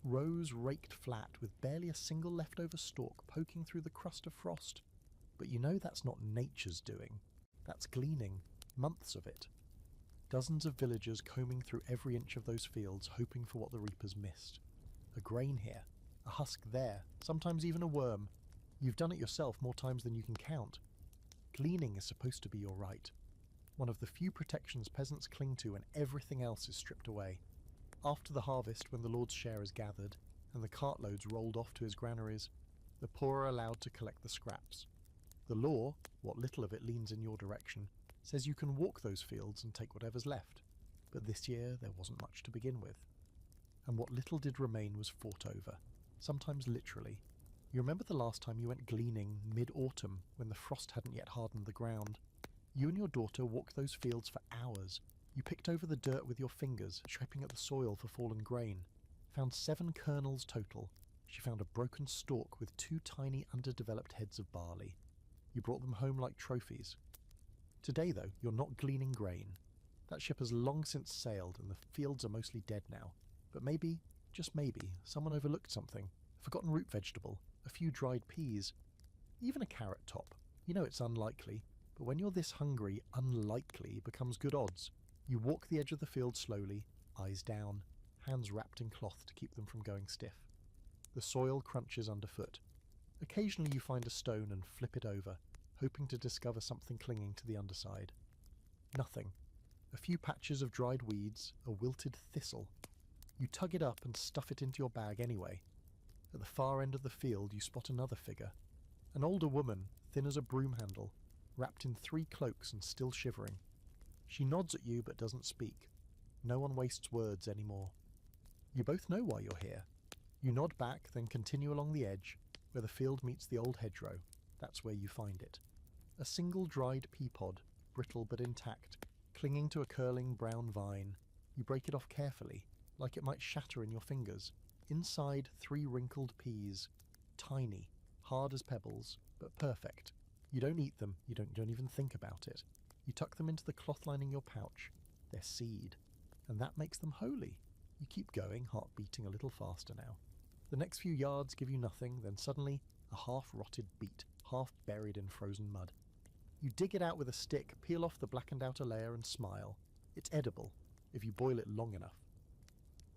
Rows raked flat with barely a single leftover stalk poking through the crust of frost. But you know that's not nature's doing. That's gleaning. Months of it. Dozens of villagers combing through every inch of those fields, hoping for what the reapers missed. A grain here, a husk there, sometimes even a worm. You've done it yourself more times than you can count. Gleaning is supposed to be your right. One of the few protections peasants cling to when everything else is stripped away. After the harvest, when the Lord's share is gathered, and the cartloads rolled off to his granaries, the poor are allowed to collect the scraps. The law, what little of it leans in your direction, says you can walk those fields and take whatever's left. But this year there wasn't much to begin with. And what little did remain was fought over, sometimes literally. You remember the last time you went gleaning mid-autumn, when the frost hadn't yet hardened the ground? You and your daughter walked those fields for hours. You picked over the dirt with your fingers, scraping at the soil for fallen grain. Found 7 kernels total. She found a broken stalk with 2 tiny underdeveloped heads of barley. You brought them home like trophies. Today, though, you're not gleaning grain. That ship has long since sailed and the fields are mostly dead now. But maybe, just maybe, someone overlooked something. A forgotten root vegetable, a few dried peas, even a carrot top. You know it's unlikely. But when you're this hungry, unlikely becomes good odds. You walk the edge of the field slowly, eyes down, hands wrapped in cloth to keep them from going stiff. The soil crunches underfoot. Occasionally you find a stone and flip it over, hoping to discover something clinging to the underside. Nothing. A few patches of dried weeds, a wilted thistle. You tug it up and stuff it into your bag anyway. At the far end of the field you spot another figure. An older woman, thin as a broom handle, wrapped in 3 cloaks and still shivering. She nods at you but doesn't speak. No one wastes words anymore. You both know why you're here. You nod back, then continue along the edge, where the field meets the old hedgerow. That's where you find it. A single dried pea pod, brittle but intact, clinging to a curling brown vine. You break it off carefully, like it might shatter in your fingers. Inside 3 wrinkled peas. Tiny, hard as pebbles, but perfect. You don't eat them, you don't even think about it. You tuck them into the cloth lining your pouch. They're seed. And that makes them holy. You keep going, heart beating a little faster now. The next few yards give you nothing, then suddenly a half-rotted beet, half buried in frozen mud. You dig it out with a stick, peel off the blackened outer layer and smile. It's edible, if you boil it long enough.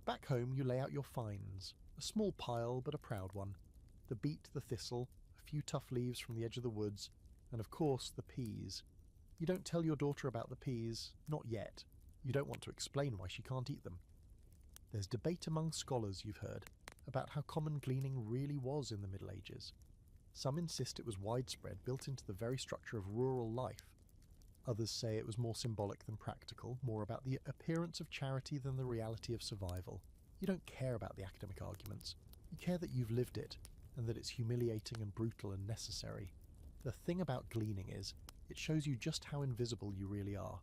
Back home you lay out your finds. A small pile, but a proud one. The beet, the thistle, a few tough leaves from the edge of the woods, and of course the peas. You don't tell your daughter about the peas, not yet. You don't want to explain why she can't eat them. There's debate among scholars, you've heard, about how common gleaning really was in the Middle Ages. Some insist it was widespread, built into the very structure of rural life. Others say it was more symbolic than practical, more about the appearance of charity than the reality of survival. You don't care about the academic arguments. You care that you've lived it, and that it's humiliating and brutal and necessary. The thing about gleaning is, it shows you just how invisible you really are.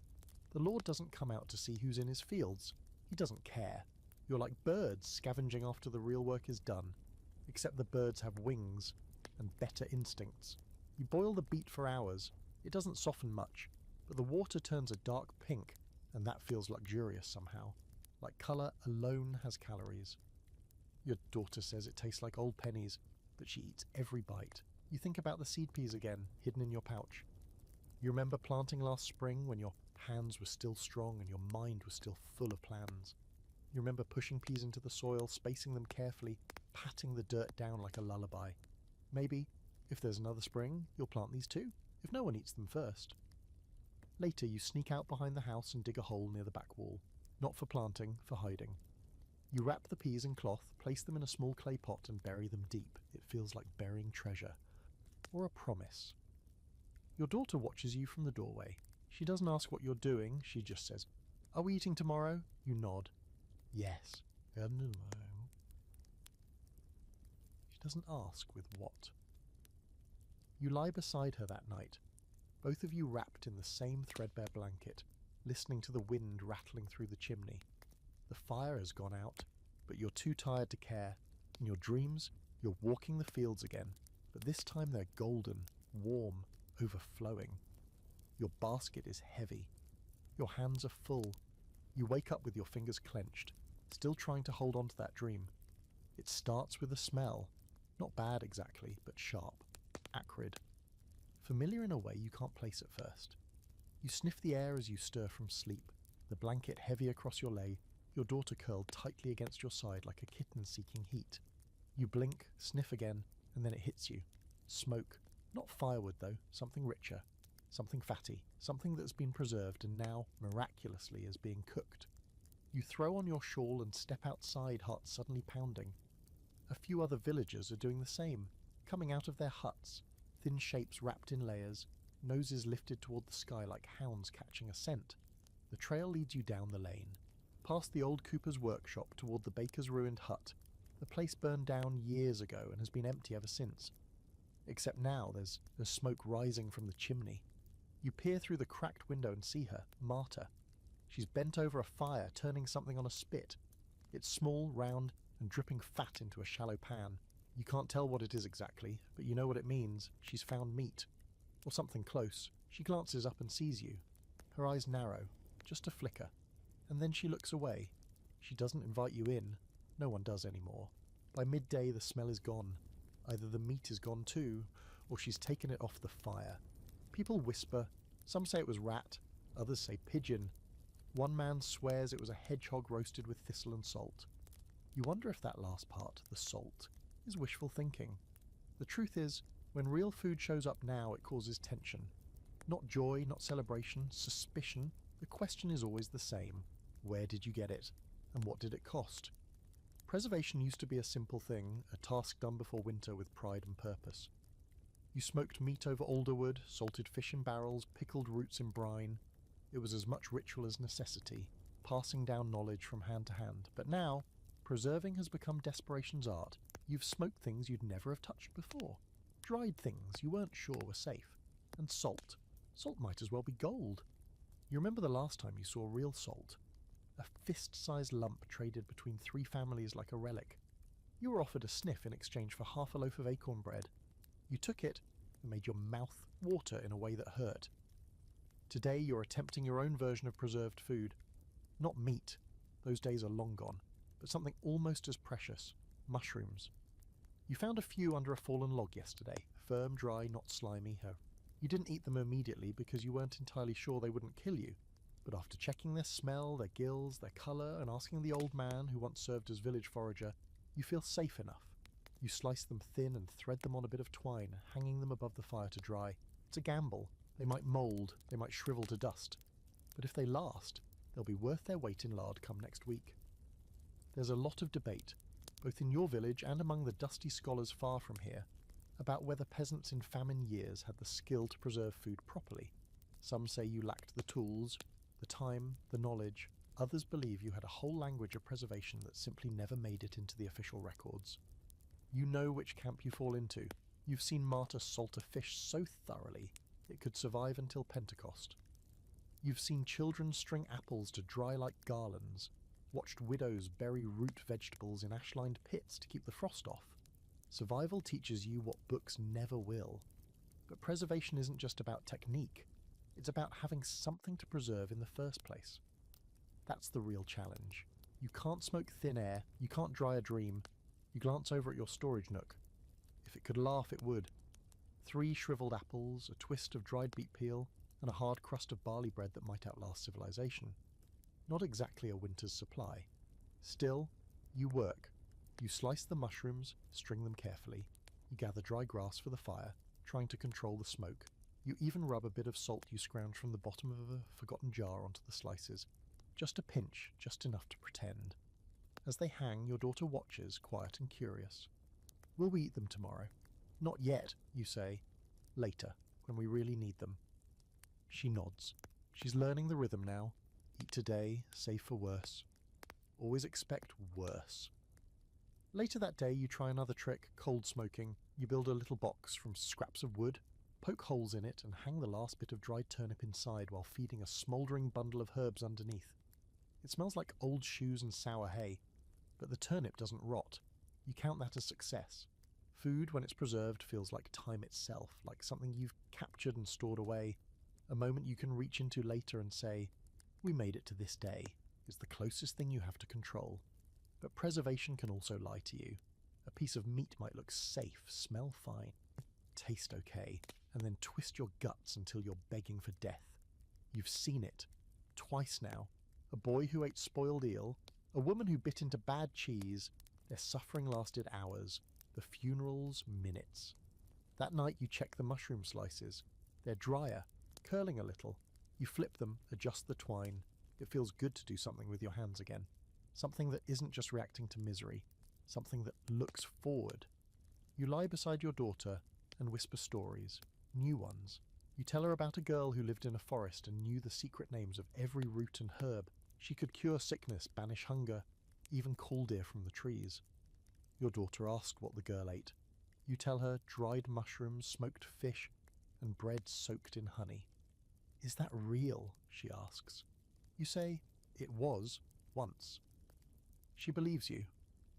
The Lord doesn't come out to see who's in his fields. He doesn't care. You're like birds scavenging after the real work is done, except the birds have wings and better instincts. You boil the beet for hours. It doesn't soften much, but the water turns a dark pink, and that feels luxurious somehow. Like colour alone has calories. Your daughter says it tastes like old pennies, but she eats every bite. You think about the seed peas again, hidden in your pouch. You remember planting last spring when your hands were still strong and your mind was still full of plans. You remember pushing peas into the soil, spacing them carefully, patting the dirt down like a lullaby. Maybe, if there's another spring, you'll plant these too, if no one eats them first. Later, you sneak out behind the house and dig a hole near the back wall. Not for planting, for hiding. You wrap the peas in cloth, place them in a small clay pot and bury them deep. It feels like burying treasure. Or a promise. Your daughter watches you from the doorway. She doesn't ask what you're doing, she just says, "Are we eating tomorrow?" You nod. Yes. She doesn't ask with what. You lie beside her that night, both of you wrapped in the same threadbare blanket, listening to the wind rattling through the chimney. The fire has gone out, but you're too tired to care. In your dreams, you're walking the fields again, but this time they're golden, warm, overflowing. Your basket is heavy. Your hands are full. You wake up with your fingers clenched, still trying to hold on to that dream. It starts with a smell. Not bad exactly, but sharp. Acrid. Familiar in a way you can't place at first. You sniff the air as you stir from sleep, the blanket heavy across your lay, your daughter curled tightly against your side like a kitten seeking heat. You blink, sniff again, and then it hits you. Smoke. Not firewood though, something richer. Something fatty, something that's been preserved and now, miraculously, is being cooked. You throw on your shawl and step outside, heart suddenly pounding. A few other villagers are doing the same, coming out of their huts, thin shapes wrapped in layers, noses lifted toward the sky like hounds catching a scent. The trail leads you down the lane, past the old cooper's workshop toward the baker's ruined hut. The place burned down years ago and has been empty ever since. Except now there's smoke rising from the chimney. You peer through the cracked window and see her, Marta. She's bent over a fire, turning something on a spit. It's small, round, and dripping fat into a shallow pan. You can't tell what it is exactly, but you know what it means. She's found meat. Or something close. She glances up and sees you. Her eyes narrow, just a flicker. And then she looks away. She doesn't invite you in. No one does anymore. By midday the smell is gone. Either the meat is gone too, or she's taken it off the fire. People whisper. Some say it was rat. Others say pigeon. One man swears it was a hedgehog roasted with thistle and salt. You wonder if that last part, the salt, is wishful thinking. The truth is, when real food shows up now, it causes tension. Not joy, not celebration, suspicion. The question is always the same. Where did you get it? And what did it cost? Preservation used to be a simple thing, a task done before winter with pride and purpose. You smoked meat over alderwood, salted fish in barrels, pickled roots in brine. It was as much ritual as necessity, passing down knowledge from hand to hand. But now, preserving has become desperation's art. You've smoked things you'd never have touched before. Dried things you weren't sure were safe. And salt. Salt might as well be gold. You remember the last time you saw real salt? A fist-sized lump traded between 3 families like a relic. You were offered a sniff in exchange for half a loaf of acorn bread. You took it and made your mouth water in a way that hurt. Today you're attempting your own version of preserved food. Not meat, those days are long gone, but something almost as precious, mushrooms. You found a few under a fallen log yesterday, firm, dry, not slimy. You didn't eat them immediately because you weren't entirely sure they wouldn't kill you, but after checking their smell, their gills, their colour, and asking the old man who once served as village forager, you feel safe enough. You slice them thin and thread them on a bit of twine, hanging them above the fire to dry. It's a gamble. They might mould, they might shrivel to dust. But if they last, they'll be worth their weight in lard come next week. There's a lot of debate, both in your village and among the dusty scholars far from here, about whether peasants in famine years had the skill to preserve food properly. Some say you lacked the tools, the time, the knowledge. Others believe you had a whole language of preservation that simply never made it into the official records. You know which camp you fall into. You've seen Marta salt a fish so thoroughly it could survive until Pentecost. You've seen children string apples to dry like garlands, watched widows bury root vegetables in ash-lined pits to keep the frost off. Survival teaches you what books never will. But preservation isn't just about technique, it's about having something to preserve in the first place. That's the real challenge. You can't smoke thin air, you can't dry a dream. You glance over at your storage nook. If it could laugh, it would. 3 shriveled apples, a twist of dried beet peel, and a hard crust of barley bread that might outlast civilization. Not exactly a winter's supply. Still, you work. You slice the mushrooms, string them carefully. You gather dry grass for the fire, trying to control the smoke. You even rub a bit of salt you scrounge from the bottom of a forgotten jar onto the slices. Just a pinch, just enough to pretend. As they hang, your daughter watches, quiet and curious. Will we eat them tomorrow? Not yet, you say. Later, when we really need them. She nods. She's learning the rhythm now. Eat today, save for worse. Always expect worse. Later that day you try another trick, cold smoking. You build a little box from scraps of wood, poke holes in it and hang the last bit of dried turnip inside while feeding a smouldering bundle of herbs underneath. It smells like old shoes and sour hay, but the turnip doesn't rot. You count that as success. Food, when it's preserved, feels like time itself, like something you've captured and stored away, a moment you can reach into later and say, "We made it to this day," is the closest thing you have to control. But preservation can also lie to you. A piece of meat might look safe, smell fine, taste okay, and then twist your guts until you're begging for death. You've seen it. Twice now. A boy who ate spoiled eel, a woman who bit into bad cheese. Their suffering lasted hours, the funerals minutes. That night you check the mushroom slices. They're drier, curling a little. You flip them, adjust the twine. It feels good to do something with your hands again. Something that isn't just reacting to misery. Something that looks forward. You lie beside your daughter and whisper stories, new ones. You tell her about a girl who lived in a forest and knew the secret names of every root and herb. She could cure sickness, banish hunger, even call deer from the trees. Your daughter asks what the girl ate. You tell her dried mushrooms, smoked fish, and bread soaked in honey. "Is that real?" she asks. You say, "It was, once." She believes you,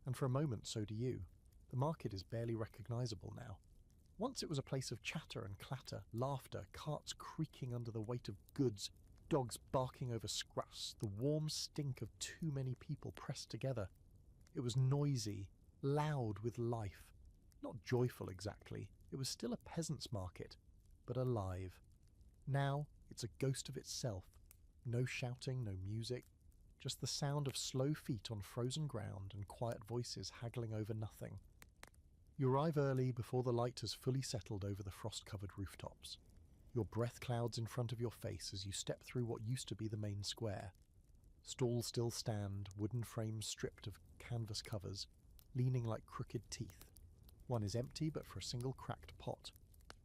and for a moment so do you. The market is barely recognizable now. Once it was a place of chatter and clatter, laughter, carts creaking under the weight of goods, dogs barking over scraps, the warm stink of too many people pressed together. It was noisy, loud with life. Not joyful exactly. It was still a peasant's market, but alive. Now it's a ghost of itself. No shouting, no music, just the sound of slow feet on frozen ground and quiet voices haggling over nothing. You arrive early before the light has fully settled over the frost-covered rooftops. Your breath clouds in front of your face as you step through what used to be the main square. Stalls still stand, wooden frames stripped of canvas covers, leaning like crooked teeth. One is empty but for a single cracked pot.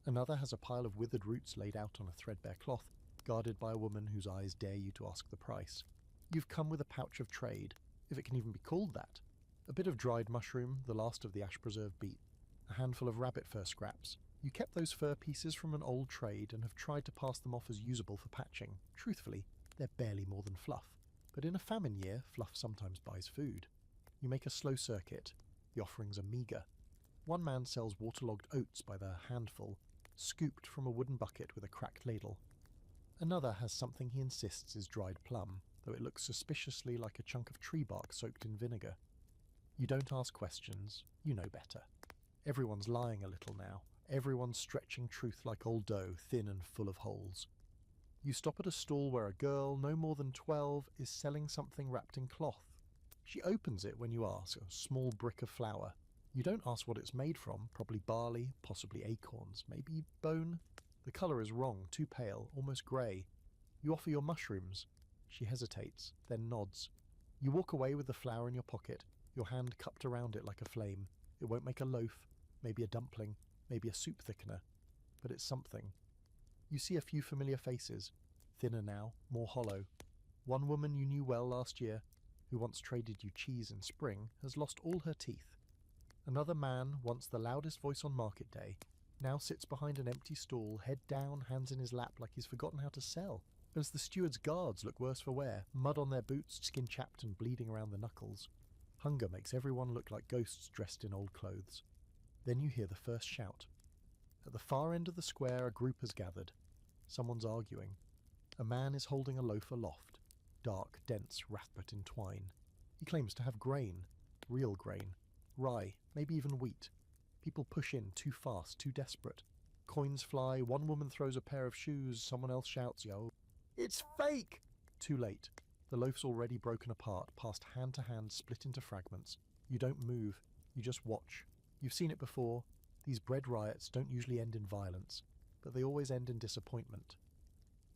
Another has a pile of withered roots laid out on a threadbare cloth, guarded by a woman whose eyes dare you to ask the price. You've come with a pouch of trade, if it can even be called that. A bit of dried mushroom, the last of the ash-preserved beet, a handful of rabbit fur scraps. You kept those fur pieces from an old trade and have tried to pass them off as usable for patching. Truthfully, they're barely more than fluff. But in a famine year, fluff sometimes buys food. You make a slow circuit. The offerings are meagre. One man sells waterlogged oats by the handful, scooped from a wooden bucket with a cracked ladle. Another has something he insists is dried plum, though it looks suspiciously like a chunk of tree bark soaked in vinegar. You don't ask questions, you know better. Everyone's lying a little now. Everyone's stretching truth like old dough, thin and full of holes. You stop at a stall where a girl, no more than 12, is selling something wrapped in cloth. She opens it when you ask, a small brick of flour. You don't ask what it's made from, probably barley, possibly acorns, maybe bone. The colour is wrong, too pale, almost grey. You offer your mushrooms. She hesitates, then nods. You walk away with the flour in your pocket, your hand cupped around it like a flame. It won't make a loaf, maybe a dumpling, maybe a soup thickener, but it's something. You see a few familiar faces, thinner now, more hollow. One woman you knew well last year, who once traded you cheese in spring, has lost all her teeth. Another man, once the loudest voice on market day, now sits behind an empty stall, head down, hands in his lap like he's forgotten how to sell. As the steward's guards look worse for wear, mud on their boots, skin chapped and bleeding around the knuckles. Hunger makes everyone look like ghosts dressed in old clothes. Then you hear the first shout. At the far end of the square, a group has gathered. Someone's arguing. A man is holding a loaf aloft, dark, dense, raspet in twine. He claims to have grain, real grain, rye, maybe even wheat. People push in too fast, too desperate. Coins fly, one woman throws a pair of shoes, someone else shouts, "Yo, it's fake!" Too late. The loaf's already broken apart, passed hand to hand, split into fragments. You don't move, you just watch. You've seen it before. These bread riots don't usually end in violence, but they always end in disappointment.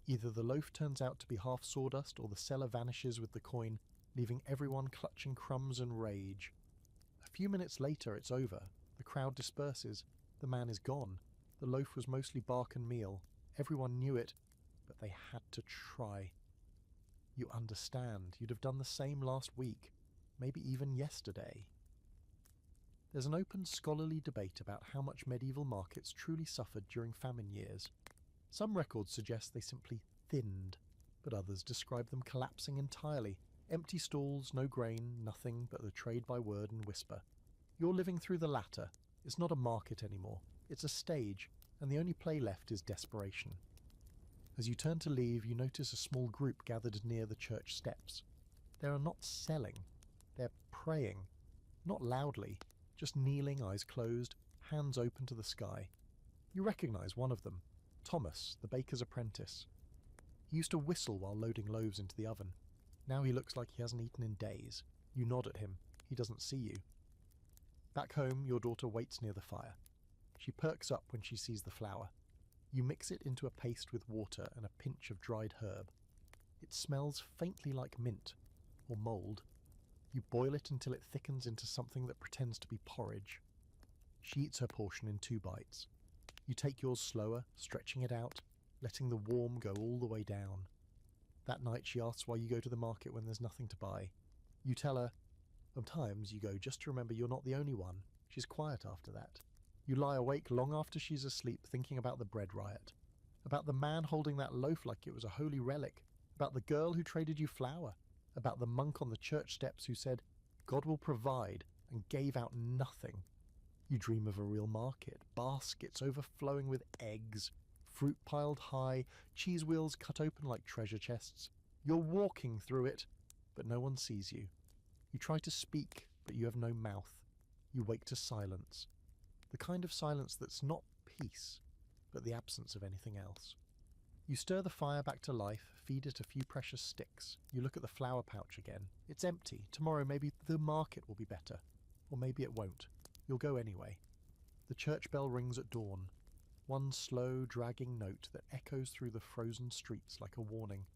Either the loaf turns out to be half sawdust, or the seller vanishes with the coin, leaving everyone clutching crumbs and rage. A few minutes later, it's over. The crowd disperses. The man is gone. The loaf was mostly bark and meal. Everyone knew it, but they had to try. You understand. You'd have done the same last week, maybe even yesterday. There's an open scholarly debate about how much medieval markets truly suffered during famine years. Some records suggest they simply thinned, but others describe them collapsing entirely. Empty stalls, no grain, nothing but the trade by word and whisper. You're living through the latter. It's not a market anymore. It's a stage, and the only play left is desperation. As you turn to leave, you notice a small group gathered near the church steps. They are not selling. They're praying. Not loudly, just kneeling, eyes closed, hands open to the sky. You recognize one of them, Thomas, the baker's apprentice. He used to whistle while loading loaves into the oven. Now he looks like he hasn't eaten in days. You nod at him. He doesn't see you. Back home, your daughter waits near the fire. She perks up when she sees the flour. You mix it into a paste with water and a pinch of dried herb. It smells faintly like mint, or mould. You boil it until it thickens into something that pretends to be porridge. She eats her portion in 2 bites. You take yours slower, stretching it out, letting the warm go all the way down. That night she asks why you go to the market when there's nothing to buy. You tell her. Sometimes you go just to remember you're not the only one. She's quiet after that. You lie awake long after she's asleep thinking about the bread riot. About the man holding that loaf like it was a holy relic. About the girl who traded you flour. About the monk on the church steps who said, "God will provide," and gave out nothing. You dream of a real market, baskets overflowing with eggs, fruit piled high, cheese wheels cut open like treasure chests. You're walking through it, but no one sees you. You try to speak, but you have no mouth. You wake to silence. The kind of silence that's not peace, but the absence of anything else. You stir the fire back to life, feed it a few precious sticks. You look at the flour pouch again. It's empty. Tomorrow maybe the market will be better. Or maybe it won't. You'll go anyway. The church bell rings at dawn. One slow, dragging note that echoes through the frozen streets like a warning.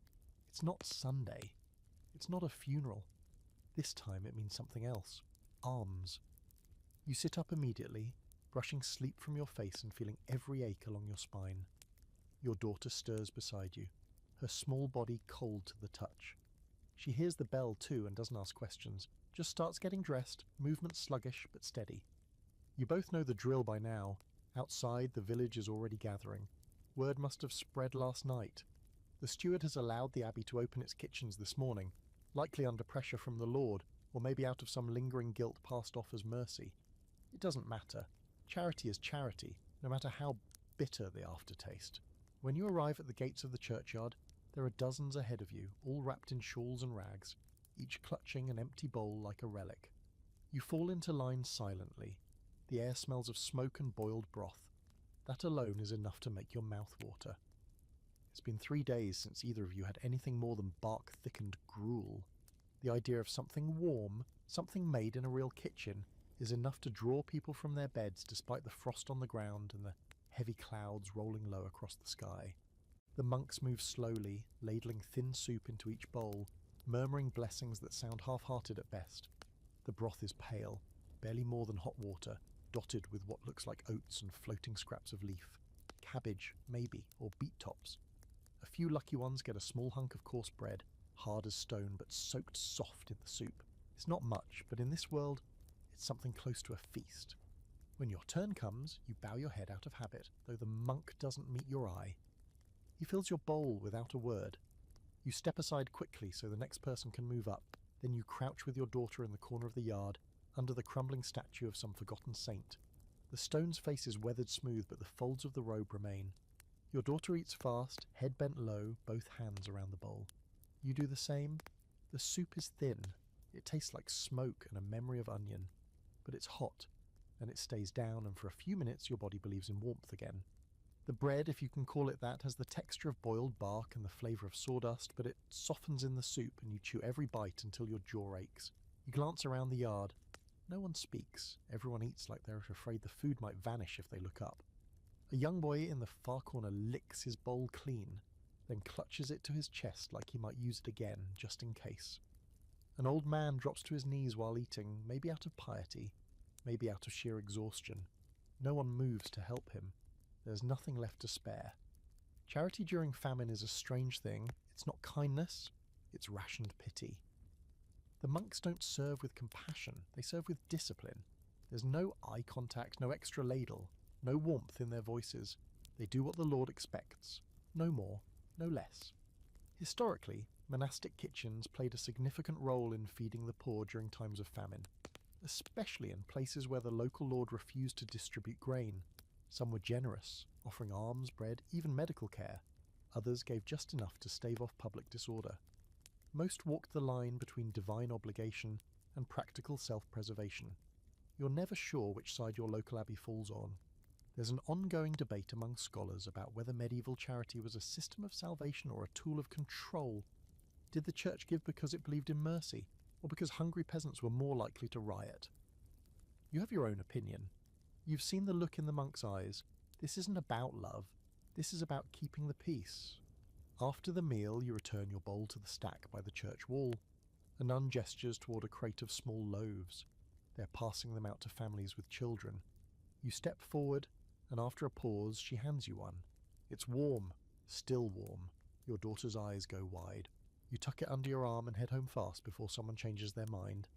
It's not Sunday. It's not a funeral. This time it means something else. Alms. You sit up immediately, brushing sleep from your face and feeling every ache along your spine. Your daughter stirs beside you, her small body cold to the touch. She hears the bell too and doesn't ask questions, just starts getting dressed, movement sluggish but steady. You both know the drill by now. Outside, the village is already gathering. Word must have spread last night. The steward has allowed the abbey to open its kitchens this morning, likely under pressure from the Lord, or maybe out of some lingering guilt passed off as mercy. It doesn't matter. Charity is charity, no matter how bitter the aftertaste. When you arrive at the gates of the churchyard, there are dozens ahead of you, all wrapped in shawls and rags, each clutching an empty bowl like a relic. You fall into line silently. The air smells of smoke and boiled broth. That alone is enough to make your mouth water. It's been 3 days since either of you had anything more than bark-thickened gruel. The idea of something warm, something made in a real kitchen, is enough to draw people from their beds despite the frost on the ground and the heavy clouds rolling low across the sky. The monks move slowly, ladling thin soup into each bowl, murmuring blessings that sound half-hearted at best. The broth is pale, barely more than hot water, dotted with what looks like oats and floating scraps of leaf. Cabbage, maybe, or beet tops. A few lucky ones get a small hunk of coarse bread, hard as stone but soaked soft in the soup. It's not much, but in this world, It's something close to a feast. When your turn comes, you bow your head out of habit, though the monk doesn't meet your eye. He fills your bowl without a word. You step aside quickly so the next person can move up, then you crouch with your daughter in the corner of the yard, under the crumbling statue of some forgotten saint. The stone's face is weathered smooth, but the folds of the robe remain. Your daughter eats fast, head bent low, both hands around the bowl. You do the same. The soup is thin. It tastes like smoke and a memory of onion. But it's hot, and it stays down, and for a few minutes your body believes in warmth again. The bread, if you can call it that, has the texture of boiled bark and the flavour of sawdust, but it softens in the soup, and you chew every bite until your jaw aches. You glance around the yard. No one speaks. Everyone eats like they're afraid the food might vanish if they look up. A young boy in the far corner licks his bowl clean, then clutches it to his chest like he might use it again, just in case. An old man drops to his knees while eating, maybe out of piety, maybe out of sheer exhaustion. No one moves to help him. There's nothing left to spare. Charity during famine is a strange thing. It's not kindness, it's rationed pity. The monks don't serve with compassion, they serve with discipline. There's no eye contact, no extra ladle, no warmth in their voices. They do what the Lord expects. No more, no less. Historically, monastic kitchens played a significant role in feeding the poor during times of famine, especially in places where the local lord refused to distribute grain. Some were generous, offering alms, bread, even medical care. Others gave just enough to stave off public disorder. Most walked the line between divine obligation and practical self-preservation. You're never sure which side your local abbey falls on. There's an ongoing debate among scholars about whether medieval charity was a system of salvation or a tool of control. Did the church give because it believed in mercy, or because hungry peasants were more likely to riot? You have your own opinion. You've seen the look in the monk's eyes. This isn't about love. This is about keeping the peace. After the meal, you return your bowl to the stack by the church wall. A nun gestures toward a crate of small loaves. They're passing them out to families with children. You step forward, and after a pause, she hands you one. It's warm, still warm. Your daughter's eyes go wide. You tuck it under your arm and head home fast before someone changes their mind.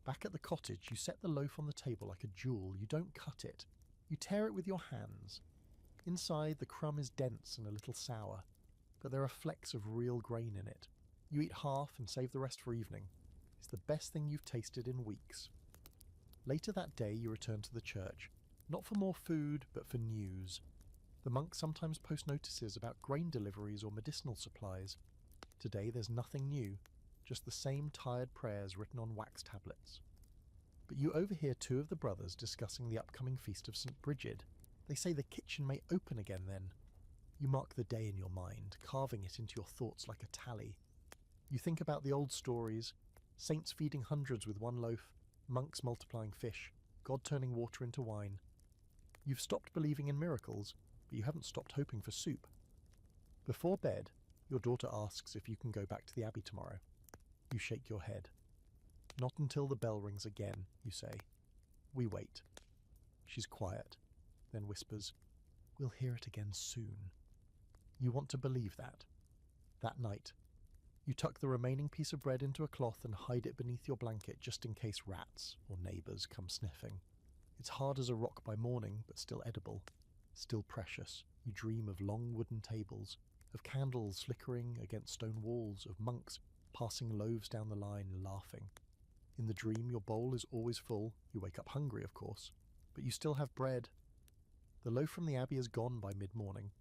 Back at the cottage, you set the loaf on the table like a jewel. You don't cut it. You tear it with your hands. Inside, the crumb is dense and a little sour, but there are flecks of real grain in it. You eat half and save the rest for evening. It's the best thing you've tasted in weeks. Later that day, you return to the church, not for more food, but for news. The monks sometimes post notices about grain deliveries or medicinal supplies. Today, there's nothing new, just the same tired prayers written on wax tablets. But you overhear two of the brothers discussing the upcoming feast of St. Brigid. They say the kitchen may open again then. You mark the day in your mind, carving it into your thoughts like a tally. You think about the old stories, saints feeding hundreds with one loaf, monks multiplying fish, God turning water into wine. You've stopped believing in miracles, but you haven't stopped hoping for soup. Before bed, your daughter asks if you can go back to the abbey tomorrow. You shake your head. Not until the bell rings again, you say. We wait. She's quiet, then whispers, "We'll hear it again soon." You want to believe that. That night, you tuck the remaining piece of bread into a cloth and hide it beneath your blanket just in case rats or neighbours come sniffing. It's hard as a rock by morning, but still edible, still precious. You dream of long wooden tables, of candles flickering against stone walls, of monks passing loaves down the line, laughing. In the dream, your bowl is always full. You wake up hungry, of course, but you still have bread. The loaf from the abbey is gone by mid-morning.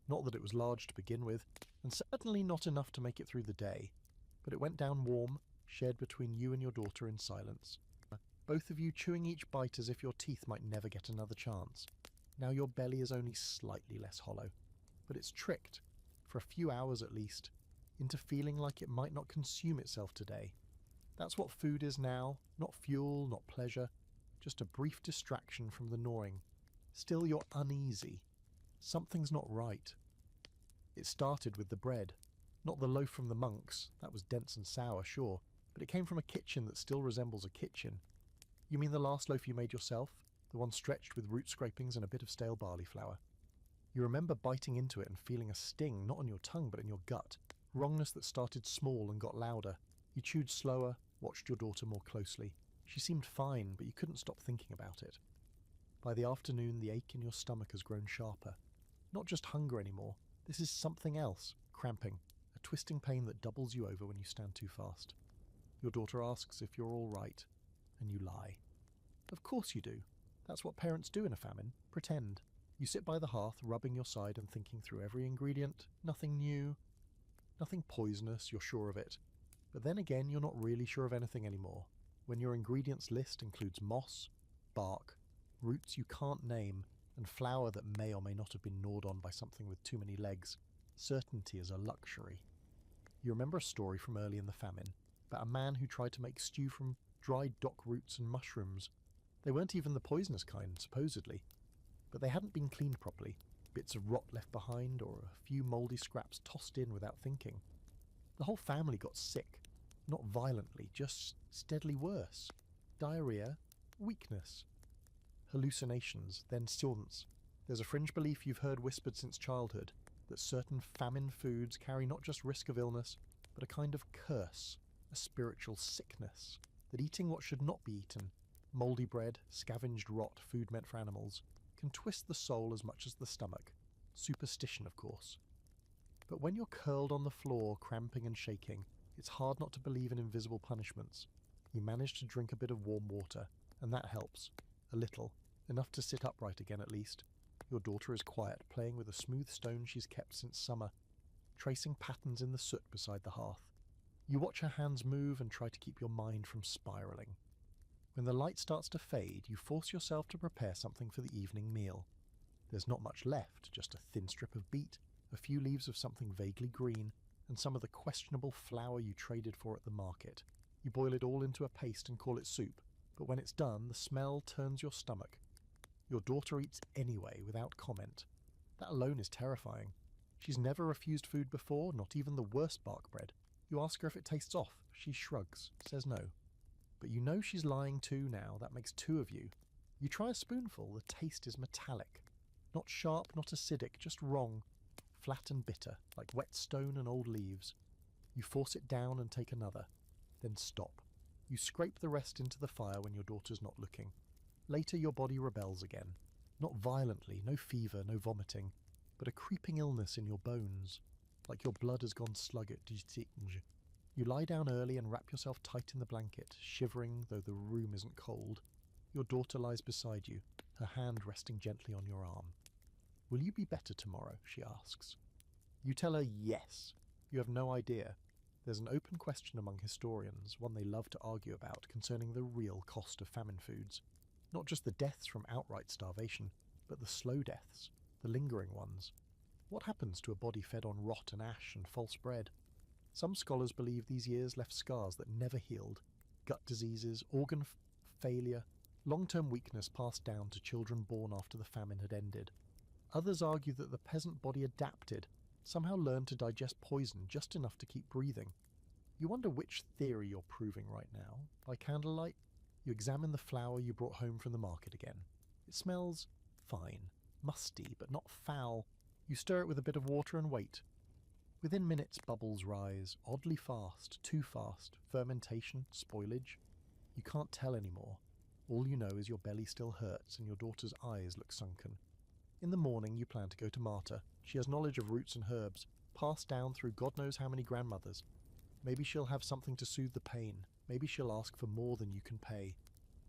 Not that it was large to begin with, and certainly not enough to make it through the day, but it went down warm, shared between you and your daughter in silence. Both of you chewing each bite as if your teeth might never get another chance. Now your belly is only slightly less hollow, but it's tricked, for a few hours at least, into feeling like it might not consume itself today. That's what food is now, not fuel, not pleasure, just a brief distraction from the gnawing. Still you're uneasy. Something's not right. It started with the bread. Not the loaf from the monks, that was dense and sour, sure, but it came from a kitchen that still resembles a kitchen. You mean the last loaf you made yourself? The one stretched with root scrapings and a bit of stale barley flour. You remember biting into it and feeling a sting, not on your tongue but in your gut. Wrongness that started small and got louder. You chewed slower, watched your daughter more closely. She seemed fine, but you couldn't stop thinking about it. By the afternoon, the ache in your stomach has grown sharper. Not just hunger anymore. This is something else. Cramping. A twisting pain that doubles you over when you stand too fast. Your daughter asks if you're all right, and you lie. Of course you do. That's what parents do in a famine. Pretend. You sit by the hearth, rubbing your side and thinking through every ingredient. Nothing new. Nothing poisonous, you're sure of it. But then again, you're not really sure of anything anymore. When your ingredients list includes moss, bark, roots you can't name, and flour that may or may not have been gnawed on by something with too many legs, certainty is a luxury. You remember a story from early in the famine about a man who tried to make stew from dried dock roots and mushrooms. They weren't even the poisonous kind, supposedly, but they hadn't been cleaned properly, bits of rot left behind or a few mouldy scraps tossed in without thinking. The whole family got sick, not violently, just steadily worse. Diarrhea, weakness, hallucinations, then stillness. There's a fringe belief you've heard whispered since childhood that certain famine foods carry not just risk of illness, but a kind of curse, a spiritual sickness, that eating what should not be eaten, mouldy bread, scavenged rot, food meant for animals, can twist the soul as much as the stomach. Superstition, of course. But when you're curled on the floor, cramping and shaking, it's hard not to believe in invisible punishments. You manage to drink a bit of warm water, and that helps. A little. Enough to sit upright again at least. Your daughter is quiet, playing with a smooth stone she's kept since summer, tracing patterns in the soot beside the hearth. You watch her hands move and try to keep your mind from spiralling. When the light starts to fade, you force yourself to prepare something for the evening meal. There's not much left, just a thin strip of beet, a few leaves of something vaguely green, and some of the questionable flour you traded for at the market. You boil it all into a paste and call it soup, but when it's done, the smell turns your stomach. Your daughter eats anyway, without comment. That alone is terrifying. She's never refused food before, not even the worst bark bread. You ask her if it tastes off. She shrugs, says no. But you know she's lying too now. That makes two of you. You try a spoonful. The taste is metallic. Not sharp, not acidic, just wrong. Flat and bitter, like wet stone and old leaves. You force it down and take another. Then stop. You scrape the rest into the fire when your daughter's not looking. Later your body rebels again. Not violently, no fever, no vomiting, but a creeping illness in your bones. Like your blood has gone sluggish. You lie down early and wrap yourself tight in the blanket, shivering though the room isn't cold. Your daughter lies beside you, her hand resting gently on your arm. Will you be better tomorrow? She asks. You tell her yes. You have no idea. There's an open question among historians, one they love to argue about, concerning the real cost of famine foods. Not just the deaths from outright starvation, but the slow deaths, the lingering ones. What happens to a body fed on rot and ash and false bread? Some scholars believe these years left scars that never healed, gut diseases, organ failure, long-term weakness passed down to children born after the famine had ended. Others argue that the peasant body adapted, somehow learned to digest poison just enough to keep breathing. You wonder which theory you're proving right now. By candlelight, you examine the flour you brought home from the market again. It smells fine, musty, but not foul. You stir it with a bit of water and wait. Within minutes, bubbles rise, oddly fast, too fast, fermentation, spoilage. You can't tell anymore. All you know is your belly still hurts and your daughter's eyes look sunken. In the morning, you plan to go to Marta. She has knowledge of roots and herbs, passed down through God knows how many grandmothers. Maybe she'll have something to soothe the pain. Maybe she'll ask for more than you can pay.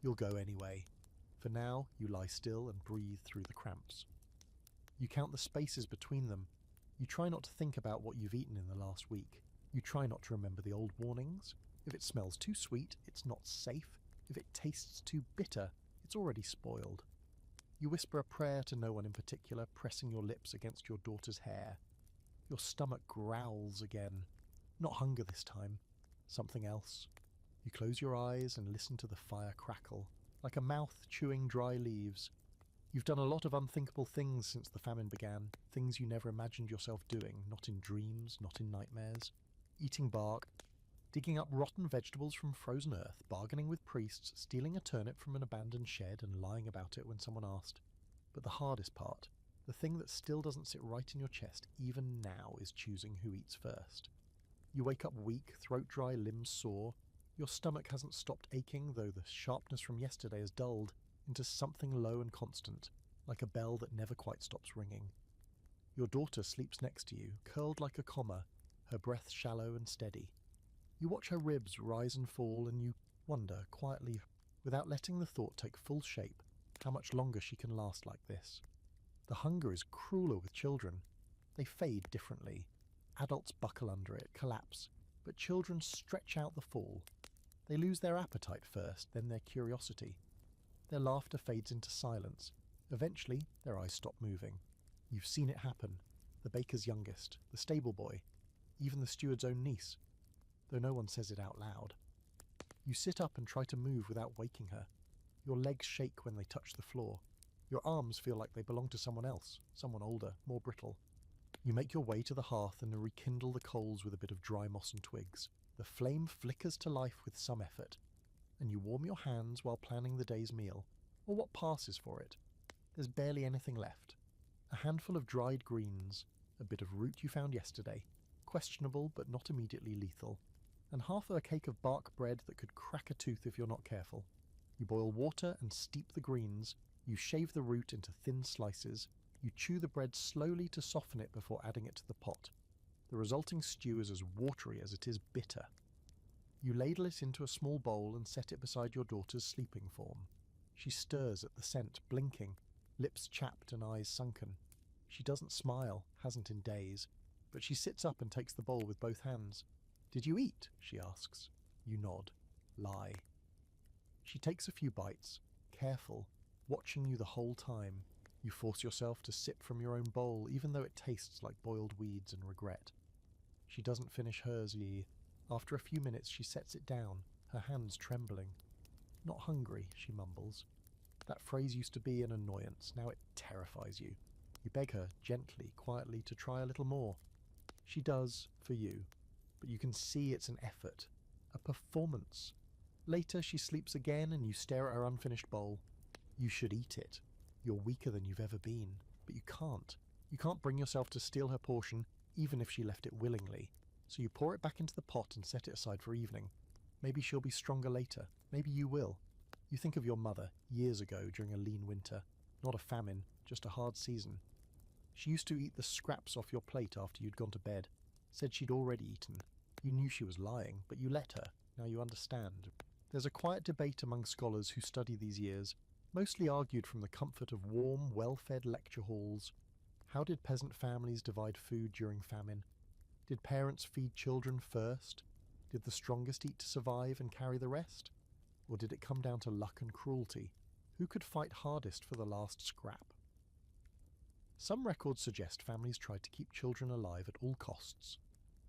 You'll go anyway. For now, you lie still and breathe through the cramps. You count the spaces between them. You try not to think about what you've eaten in the last week. You try not to remember the old warnings. If it smells too sweet, it's not safe. If it tastes too bitter, it's already spoiled. You whisper a prayer to no one in particular, pressing your lips against your daughter's hair. Your stomach growls again. Not hunger this time. Something else. You close your eyes and listen to the fire crackle, like a mouth chewing dry leaves. You've done a lot of unthinkable things since the famine began, things you never imagined yourself doing, not in dreams, not in nightmares. Eating bark, digging up rotten vegetables from frozen earth, bargaining with priests, stealing a turnip from an abandoned shed and lying about it when someone asked. But the hardest part, the thing that still doesn't sit right in your chest even now, is choosing who eats first. You wake up weak, throat dry, limbs sore. Your stomach hasn't stopped aching, though the sharpness from yesterday has dulled into something low and constant, like a bell that never quite stops ringing. Your daughter sleeps next to you, curled like a comma, her breath shallow and steady. You watch her ribs rise and fall, and you wonder, quietly, without letting the thought take full shape, how much longer she can last like this. The hunger is crueler with children. They fade differently. Adults buckle under it, collapse, but children stretch out the fall. They lose their appetite first, then their curiosity. Their laughter fades into silence. Eventually, their eyes stop moving. You've seen it happen. The baker's youngest, the stable boy, even the steward's own niece, though no one says it out loud. You sit up and try to move without waking her. Your legs shake when they touch the floor. Your arms feel like they belong to someone else, someone older, more brittle. You make your way to the hearth and rekindle the coals with a bit of dry moss and twigs. The flame flickers to life with some effort, and you warm your hands while planning the day's meal, or what passes for it. There's barely anything left. A handful of dried greens, a bit of root you found yesterday, questionable but not immediately lethal, and half of a cake of bark bread that could crack a tooth if you're not careful. You boil water and steep the greens, you shave the root into thin slices, you chew the bread slowly to soften it before adding it to the pot. The resulting stew is as watery as it is bitter. You ladle it into a small bowl and set it beside your daughter's sleeping form. She stirs at the scent, blinking, lips chapped and eyes sunken. She doesn't smile, hasn't in days, but she sits up and takes the bowl with both hands. "Did you eat?" she asks. You nod. Lie. She takes a few bites, careful, watching you the whole time. You force yourself to sip from your own bowl, even though it tastes like boiled weeds and regret. She doesn't finish hers. After a few minutes she sets it down, her hands trembling. "Not hungry," she mumbles. That phrase used to be an annoyance, now it terrifies you. You beg her, gently, quietly, to try a little more. She does, for you, but you can see it's an effort, a performance. Later she sleeps again and you stare at her unfinished bowl. You should eat it. You're weaker than you've ever been, but you can't. You can't bring yourself to steal her portion, even if she left it willingly. So you pour it back into the pot and set it aside for evening. Maybe she'll be stronger later. Maybe you will. You think of your mother, years ago during a lean winter. Not a famine, just a hard season. She used to eat the scraps off your plate after you'd gone to bed. Said she'd already eaten. You knew she was lying, but you let her. Now you understand. There's a quiet debate among scholars who study these years, mostly argued from the comfort of warm, well-fed lecture halls. How did peasant families divide food during famine? Did parents feed children first? Did the strongest eat to survive and carry the rest? Or did it come down to luck and cruelty? Who could fight hardest for the last scrap? Some records suggest families tried to keep children alive at all costs.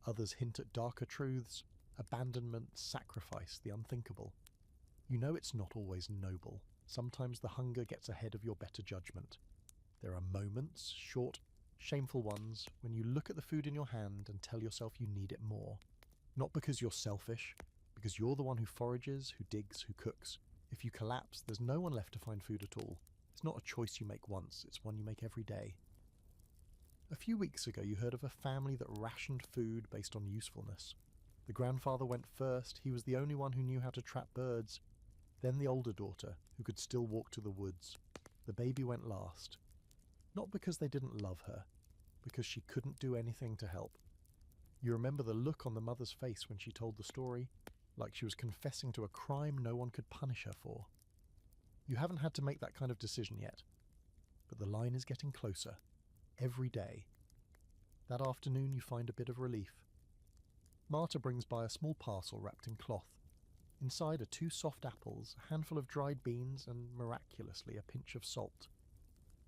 Others hint at darker truths, abandonment, sacrifice, the unthinkable. You know it's not always noble. Sometimes the hunger gets ahead of your better judgment. There are moments, short, shameful ones, when you look at the food in your hand and tell yourself you need it more. Not because you're selfish, because you're the one who forages, who digs, who cooks. If you collapse, there's no one left to find food at all. It's not a choice you make once, it's one you make every day. A few weeks ago you heard of a family that rationed food based on usefulness. The grandfather went first, he was the only one who knew how to trap birds. Then the older daughter, who could still walk to the woods. The baby went last. Not because they didn't love her, because she couldn't do anything to help. You remember the look on the mother's face when she told the story, like she was confessing to a crime no one could punish her for. You haven't had to make that kind of decision yet, but the line is getting closer, every day. That afternoon you find a bit of relief. Marta brings by a small parcel wrapped in cloth. Inside are 2 soft apples, a handful of dried beans, and miraculously a pinch of salt.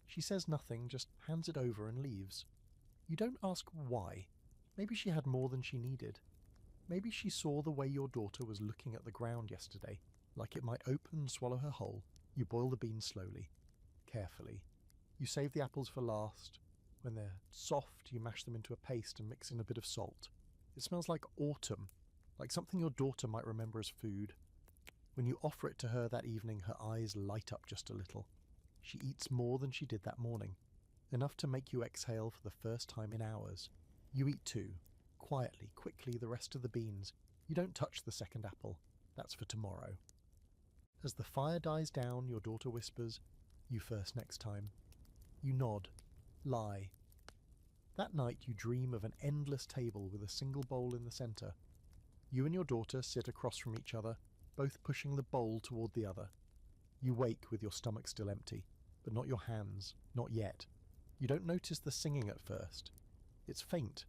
She says nothing, just hands it over and leaves. You don't ask why. Maybe she had more than she needed. Maybe she saw the way your daughter was looking at the ground yesterday, like it might open and swallow her whole. You boil the beans slowly, carefully. You save the apples for last. When they're soft, you mash them into a paste and mix in a bit of salt. It smells like autumn, like something your daughter might remember as food. When you offer it to her that evening, her eyes light up just a little. She eats more than she did that morning, enough to make you exhale for the first time in hours. You eat too, quietly, quickly, the rest of the beans. You don't touch the second apple. That's for tomorrow. As the fire dies down, your daughter whispers, "You first next time." You nod, lie. That night you dream of an endless table with a single bowl in the centre. You and your daughter sit across from each other, both pushing the bowl toward the other. You wake with your stomach still empty, but not your hands, not yet. You don't notice the singing at first. It's faint,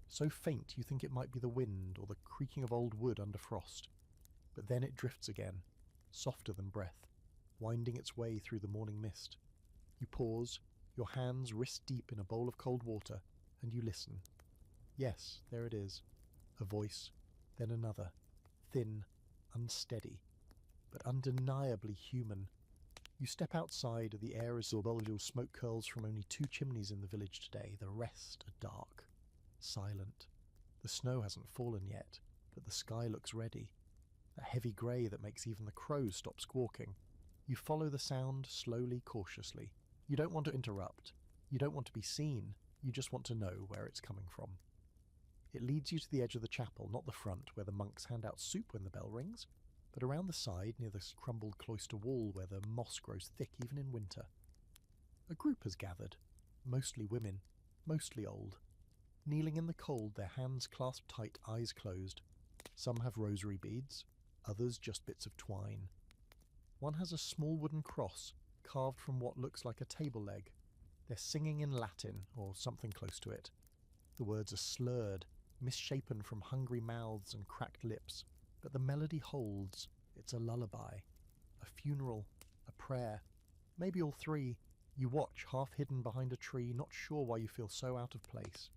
so faint you think it might be the wind or the creaking of old wood under frost. But then it drifts again, softer than breath, winding its way through the morning mist. You pause, your hands wrist deep in a bowl of cold water, and you listen. Yes, there it is. A voice, then another, thin, unsteady, but undeniably human. You step outside, the air is zolbulbul smoke curls from only 2 chimneys in the village today, the rest are dark, silent. The snow hasn't fallen yet, but the sky looks ready, a heavy grey that makes even the crows stop squawking. You follow the sound slowly, cautiously. You don't want to interrupt, you don't want to be seen, you just want to know where it's coming from. It leads you to the edge of the chapel, not the front, where the monks hand out soup when the bell rings, but around the side, near the crumbled cloister wall where the moss grows thick even in winter. A group has gathered, mostly women, mostly old. Kneeling in the cold, their hands clasped tight, eyes closed. Some have rosary beads, others just bits of twine. One has a small wooden cross, carved from what looks like a table leg. They're singing in Latin, or something close to it. The words are slurred, misshapen from hungry mouths and cracked lips, but the melody holds. It's a lullaby, a funeral, a prayer, maybe all 3. You watch, half hidden behind a tree, not sure why you feel so out of place.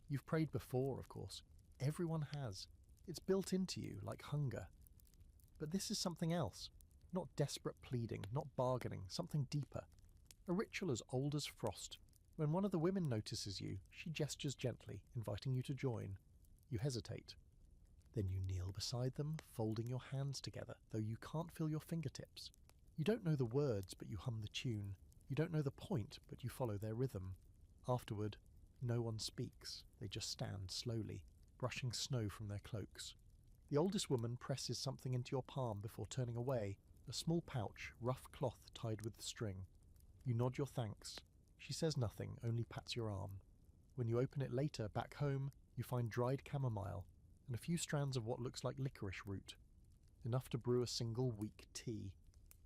You've prayed before, of course. Everyone has. It's built into you, like hunger. But this is something else. Not desperate pleading, not bargaining, something deeper. A ritual as old as frost. When one of the women notices you, she gestures gently, inviting you to join. You hesitate. Then you kneel beside them, folding your hands together, though you can't feel your fingertips. You don't know the words, but you hum the tune. You don't know the point, but you follow their rhythm. Afterward, no one speaks. They just stand slowly, brushing snow from their cloaks. The oldest woman presses something into your palm before turning away, a small pouch, rough cloth tied with string. You nod your thanks. She says nothing, only pats your arm. When you open it later, back home, you find dried chamomile and a few strands of what looks like licorice root, enough to brew a single weak tea.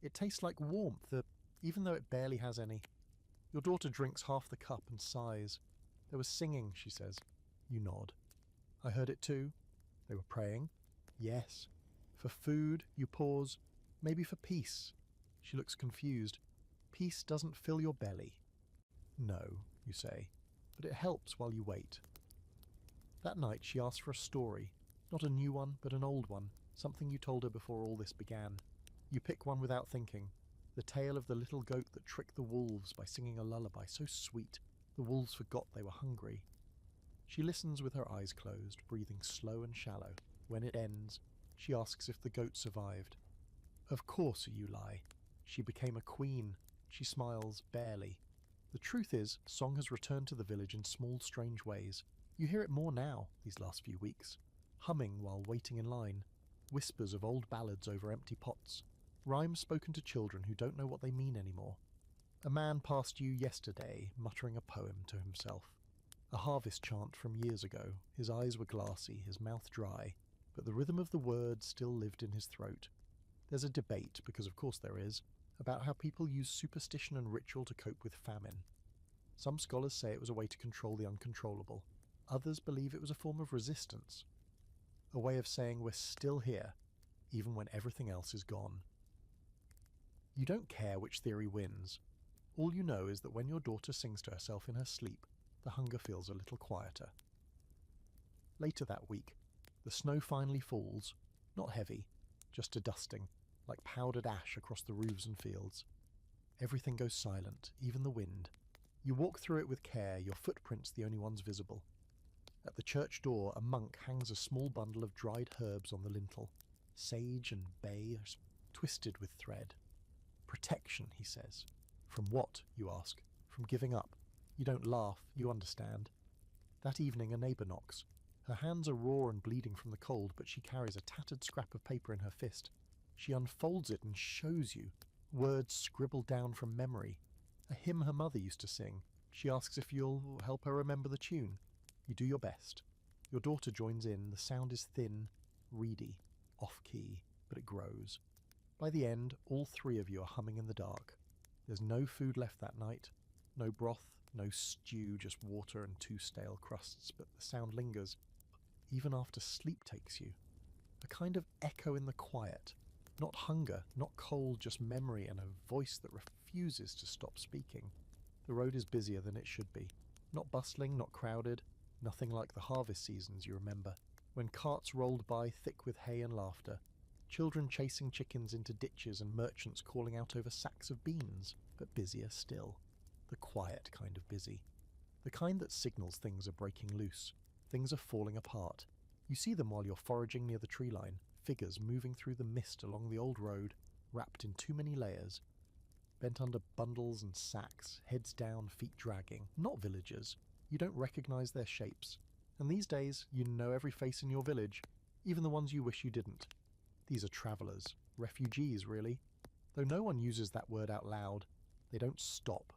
It tastes like warmth, even though it barely has any. Your daughter drinks half the cup and sighs. There was singing, she says. You nod. I heard it too. They were praying. Yes. For food, you pause. Maybe for peace. She looks confused. Peace doesn't fill your belly. No, you say, but it helps while you wait. That night she asks for a story. Not a new one, but an old one. Something you told her before all this began. You pick one without thinking. The tale of the little goat that tricked the wolves by singing a lullaby so sweet. The wolves forgot they were hungry. She listens with her eyes closed, breathing slow and shallow. When it ends, she asks if the goat survived. Of course, you lie. She became a queen. She smiles barely. The truth is, song has returned to the village in small, strange ways. You hear it more now, these last few weeks. Humming while waiting in line. Whispers of old ballads over empty pots. Rhymes spoken to children who don't know what they mean anymore. A man passed you yesterday, muttering a poem to himself. A harvest chant from years ago. His eyes were glassy, his mouth dry, but the rhythm of the words still lived in his throat. There's a debate, because of course there is, about how people use superstition and ritual to cope with famine. Some scholars say it was a way to control the uncontrollable. Others believe it was a form of resistance. A way of saying we're still here, even when everything else is gone. You don't care which theory wins. All you know is that when your daughter sings to herself in her sleep, the hunger feels a little quieter. Later that week, the snow finally falls, not heavy, just a dusting, like powdered ash across the roofs and fields. Everything goes silent, even the wind. You walk through it with care, your footprints the only ones visible. At the church door, a monk hangs a small bundle of dried herbs on the lintel. Sage and bay are twisted with thread. Protection, he says. From what, you ask? From giving up. You don't laugh, you understand. That evening a neighbour knocks. Her hands are raw and bleeding from the cold, but she carries a tattered scrap of paper in her fist. She unfolds it and shows you, words scribbled down from memory. A hymn her mother used to sing. She asks if you'll help her remember the tune. You do your best. Your daughter joins in. The sound is thin, reedy, off-key, but it grows. By the end, all three of you are humming in the dark. There's no food left that night. No broth, no stew, just water and 2 stale crusts, but the sound lingers, even after sleep takes you. A kind of echo in the quiet. Not hunger, not cold, just memory and a voice that refuses to stop speaking. The road is busier than it should be. Not bustling, not crowded, nothing like the harvest seasons you remember, when carts rolled by thick with hay and laughter, children chasing chickens into ditches and merchants calling out over sacks of beans, but busier still. The quiet kind of busy. The kind that signals things are breaking loose. Things are falling apart. You see them while you're foraging near the tree line, figures moving through the mist along the old road, wrapped in too many layers, bent under bundles and sacks, heads down, feet dragging. Not villagers. You don't recognize their shapes. And these days, you know every face in your village, even the ones you wish you didn't. These are travellers. Refugees, really. Though no one uses that word out loud, they don't stop.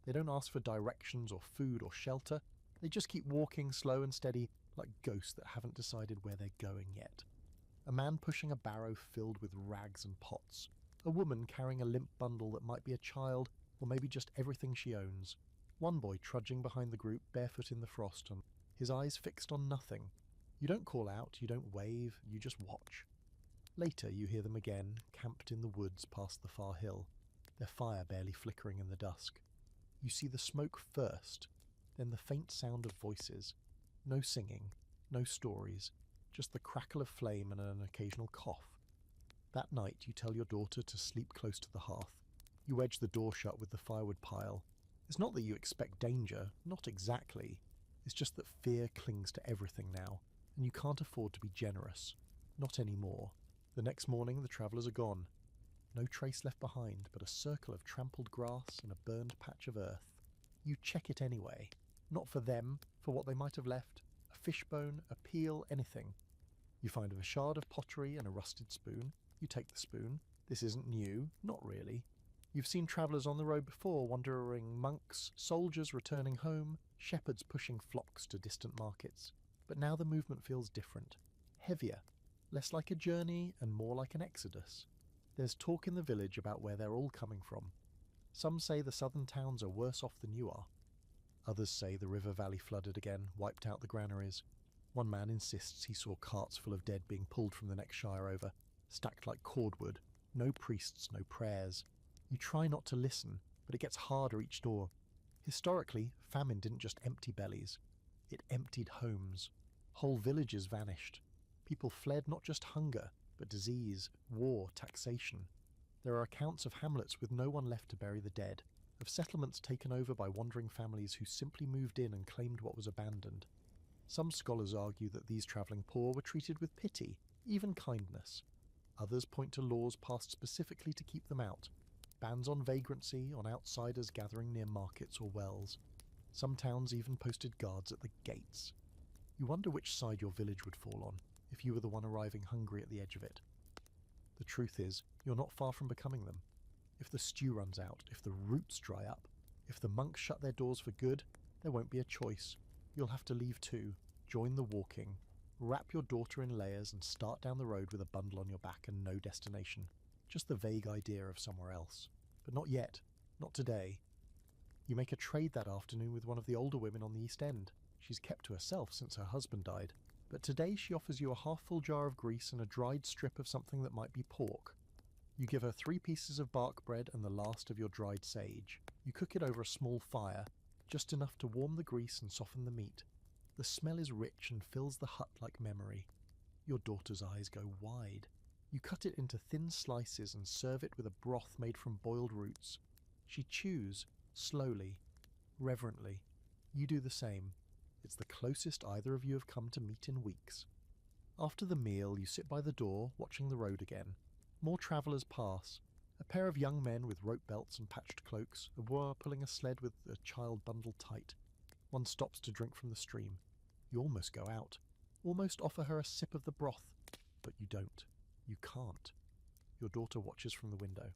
They don't ask for directions or food or shelter. They just keep walking slow and steady, like ghosts that haven't decided where they're going yet. A man pushing a barrow filled with rags and pots. A woman carrying a limp bundle that might be a child, or maybe just everything she owns. One boy trudging behind the group, barefoot in the frost, and his eyes fixed on nothing. You don't call out, you don't wave, you just watch. Later you hear them again, camped in the woods past the far hill, their fire barely flickering in the dusk. You see the smoke first, then the faint sound of voices. No singing, no stories, just the crackle of flame and an occasional cough. That night you tell your daughter to sleep close to the hearth. You wedge the door shut with the firewood pile. It's not that you expect danger, not exactly. It's just that fear clings to everything now, and you can't afford to be generous. Not anymore. The next morning the travellers are gone. No trace left behind, but a circle of trampled grass and a burned patch of earth. You check it anyway. Not for them, for what they might have left. A fishbone, a peel, anything. You find a shard of pottery and a rusted spoon. You take the spoon. This isn't new, not really. You've seen travellers on the road before, wandering monks, soldiers returning home, shepherds pushing flocks to distant markets. But now the movement feels different. Heavier. Less like a journey and more like an exodus. There's talk in the village about where they're all coming from. Some say the southern towns are worse off than you are. Others say the river valley flooded again, wiped out the granaries. One man insists he saw carts full of dead being pulled from the next shire over, stacked like cordwood. No priests, no prayers. You try not to listen, but it gets harder each door. Historically, famine didn't just empty bellies. It emptied homes. Whole villages vanished. People fled not just hunger, but disease, war, taxation. There are accounts of hamlets with no one left to bury the dead, of settlements taken over by wandering families who simply moved in and claimed what was abandoned. Some scholars argue that these travelling poor were treated with pity, even kindness. Others point to laws passed specifically to keep them out, bans on vagrancy, on outsiders gathering near markets or wells. Some towns even posted guards at the gates. You wonder which side your village would fall on, if you were the one arriving hungry at the edge of it. The truth is, you're not far from becoming them. If the stew runs out, if the roots dry up, if the monks shut their doors for good, there won't be a choice. You'll have to leave too, join the walking, wrap your daughter in layers and start down the road with a bundle on your back and no destination. Just the vague idea of somewhere else. But not yet. Not today. You make a trade that afternoon with one of the older women on the East End. She's kept to herself since her husband died. But today she offers you a half-full jar of grease and a dried strip of something that might be pork. You give her 3 pieces of bark bread and the last of your dried sage. You cook it over a small fire, just enough to warm the grease and soften the meat. The smell is rich and fills the hut like memory. Your daughter's eyes go wide. You cut it into thin slices and serve it with a broth made from boiled roots. She chews, slowly, reverently. You do the same. It's the closest either of you have come to meet in weeks. After the meal, you sit by the door, watching the road again. More travellers pass. A pair of young men with rope belts and patched cloaks, a boy pulling a sled with a child bundled tight. One stops to drink from the stream. You almost go out. almost offer her a sip of the broth, but you don't. You can't. Your daughter watches from the window.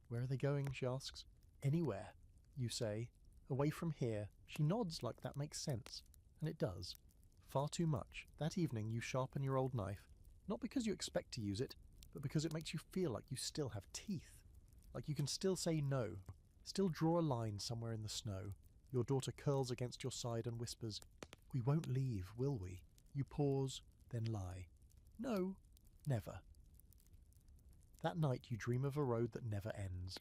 Where are they going? She asks. Anywhere, you say. Away from here. She nods like that makes sense. And it does. Far too much. That evening you sharpen your old knife, not because you expect to use it, but because it makes you feel like you still have teeth. Like you can still say no. Still draw a line somewhere in the snow. Your daughter curls against your side and whispers, "We won't leave, will we?" You pause, then lie. No, never. That night you dream of a road that never ends.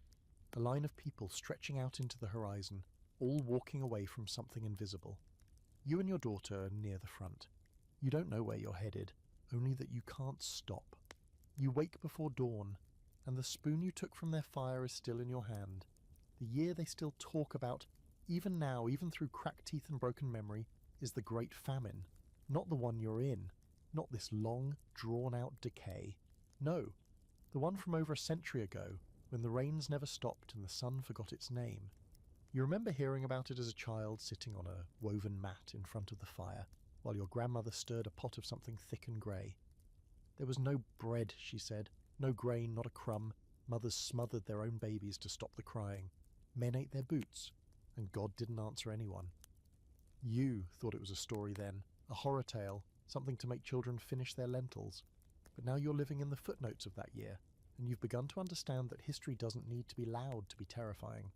A line of people stretching out into the horizon, all walking away from something invisible. You and your daughter are near the front. You don't know where you're headed, only that you can't stop. You wake before dawn, and the spoon you took from their fire is still in your hand. The year they still talk about, even now, even through cracked teeth and broken memory, is the Great Famine. Not the one you're in. Not this long, drawn-out decay. No, the one from over a century ago, when the rains never stopped and the sun forgot its name. You remember hearing about it as a child, sitting on a woven mat in front of the fire, while your grandmother stirred a pot of something thick and grey. There was no bread, she said, no grain, not a crumb. Mothers smothered their own babies to stop the crying. Men ate their boots, and God didn't answer anyone. You thought it was a story then, a horror tale, something to make children finish their lentils. But now you're living in the footnotes of that year, and you've begun to understand that history doesn't need to be loud to be terrifying.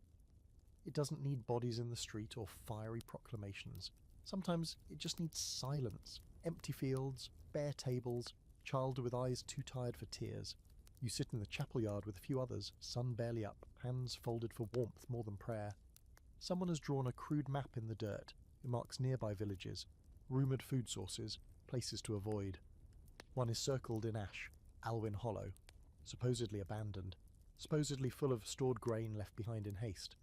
It doesn't need bodies in the street or fiery proclamations. Sometimes it just needs silence, empty fields, bare tables, child with eyes too tired for tears. You sit in the chapel yard with a few others, sun barely up, hands folded for warmth more than prayer. Someone has drawn a crude map in the dirt. It marks nearby villages, rumoured food sources, places to avoid. One is circled in ash, Alwyn Hollow, supposedly abandoned, supposedly full of stored grain left behind in haste.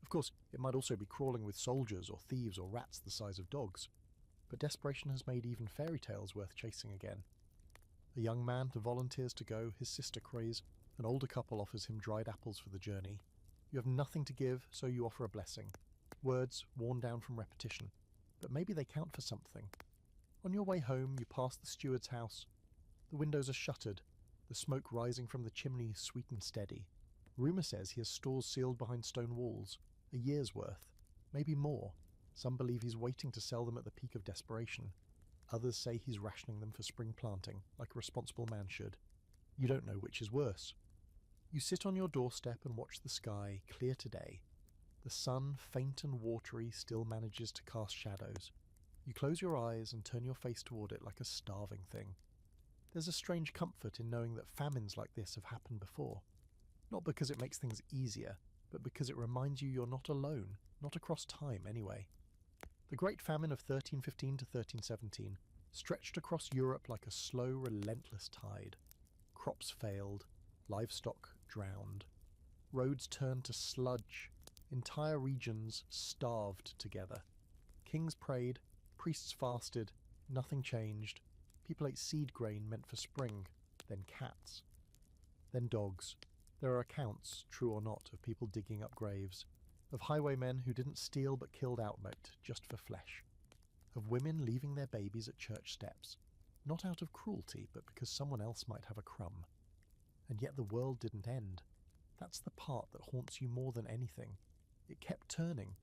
Of course, it might also be crawling with soldiers or thieves or rats the size of dogs. But desperation has made even fairy tales worth chasing again. A young man volunteers to go, his sister crays. An older couple offers him dried apples for the journey. You have nothing to give, so you offer a blessing. Words worn down from repetition, but maybe they count for something. On your way home, you pass the steward's house. The windows are shuttered, the smoke rising from the chimney sweet and steady. Rumour says he has stores sealed behind stone walls, a year's worth, maybe more. Some believe he's waiting to sell them at the peak of desperation. Others say he's rationing them for spring planting, like a responsible man should. You don't know which is worse. You sit on your doorstep and watch the sky, clear today. The sun, faint and watery, still manages to cast shadows. You close your eyes and turn your face toward it like a starving thing. There's a strange comfort in knowing that famines like this have happened before. Not because it makes things easier, but because it reminds you you're not alone, not across time anyway. The Great Famine of 1315 to 1317 stretched across Europe like a slow, relentless tide. Crops failed, livestock drowned. Roads turned to sludge. Entire regions starved together. Kings prayed, priests fasted, nothing changed. People ate seed grain meant for spring, then cats, then dogs. There are accounts, true or not, of people digging up graves, of highwaymen who didn't steal but killed outright, just for flesh, of women leaving their babies at church steps, not out of cruelty, but because someone else might have a crumb. And yet the world didn't end. That's the part that haunts you more than anything. It kept turning.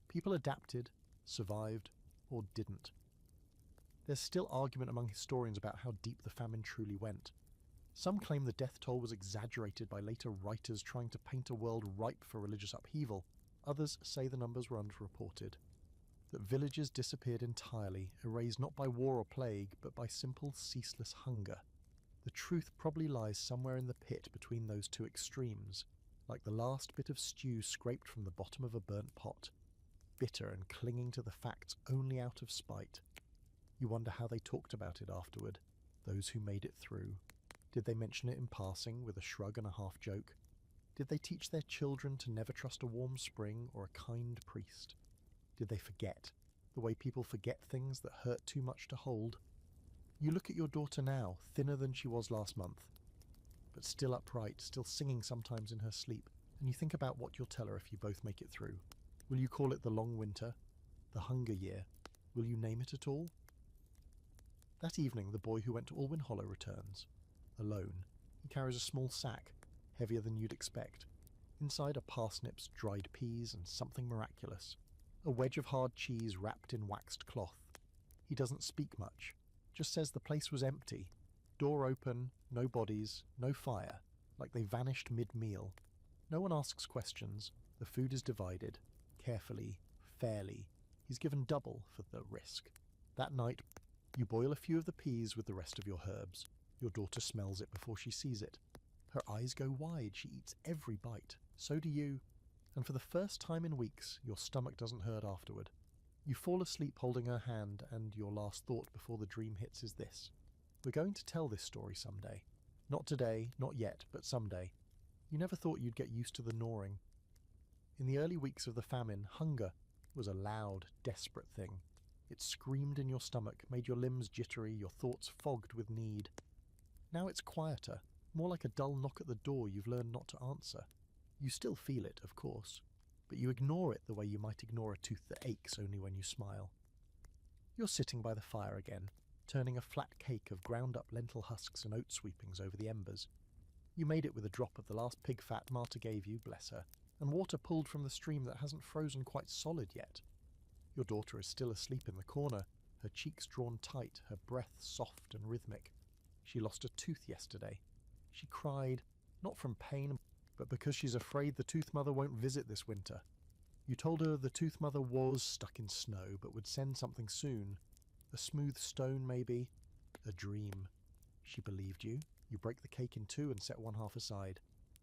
People adapted, survived, or didn't. There's still argument among historians about how deep the famine truly went. Some claim the death toll was exaggerated by later writers trying to paint a world ripe for religious upheaval. Others say the numbers were underreported. That villages disappeared entirely, erased not by war or plague, but by simple, ceaseless hunger. The truth probably lies somewhere in the pit between those two extremes, like the last bit of stew scraped from the bottom of a burnt pot, bitter and clinging to the facts only out of spite. You wonder how they talked about it afterward, those who made it through. Did they mention it in passing with a shrug and a half-joke? Did they teach their children to never trust a warm spring or a kind priest? Did they forget, the way people forget things that hurt too much to hold? You look at your daughter now, thinner than she was last month, but still upright, still singing sometimes in her sleep, and you think about what you'll tell her if you both make it through. Will you call it the long winter? The hunger year? Will you name it at all? That evening, the boy who went to Alwyn Hollow returns. Alone. He carries a small sack, heavier than you'd expect. Inside are parsnips, dried peas, and something miraculous. A wedge of hard cheese wrapped in waxed cloth. He doesn't speak much, just says the place was empty. Door open, no bodies, no fire, like they vanished mid-meal. No one asks questions. The food is divided, carefully, fairly. He's given double for the risk. That night, you boil a few of the peas with the rest of your herbs. Your daughter smells it before she sees it. Her eyes go wide. She eats every bite. So do you. And for the first time in weeks, your stomach doesn't hurt afterward. You fall asleep holding her hand, and your last thought before the dream hits is this: we're going to tell this story someday. Not today, not yet, but someday. You never thought you'd get used to the gnawing. In the early weeks of the famine, hunger was a loud, desperate thing. It screamed in your stomach, made your limbs jittery, your thoughts fogged with need. Now it's quieter, more like a dull knock at the door you've learned not to answer. You still feel it, of course, but you ignore it the way you might ignore a tooth that aches only when you smile. You're sitting by the fire again, turning a flat cake of ground-up lentil husks and oat sweepings over the embers. You made it with a drop of the last pig fat Marta gave you, bless her, and water pulled from the stream that hasn't frozen quite solid yet. Your daughter is still asleep in the corner, her cheeks drawn tight, her breath soft and rhythmic. She lost a tooth yesterday. She cried, not from pain, but because she's afraid the tooth mother won't visit this winter. You told her the tooth mother was stuck in snow, but would send something soon. A smooth stone, maybe. A dream. She believed you. You break the cake in two and set one half aside.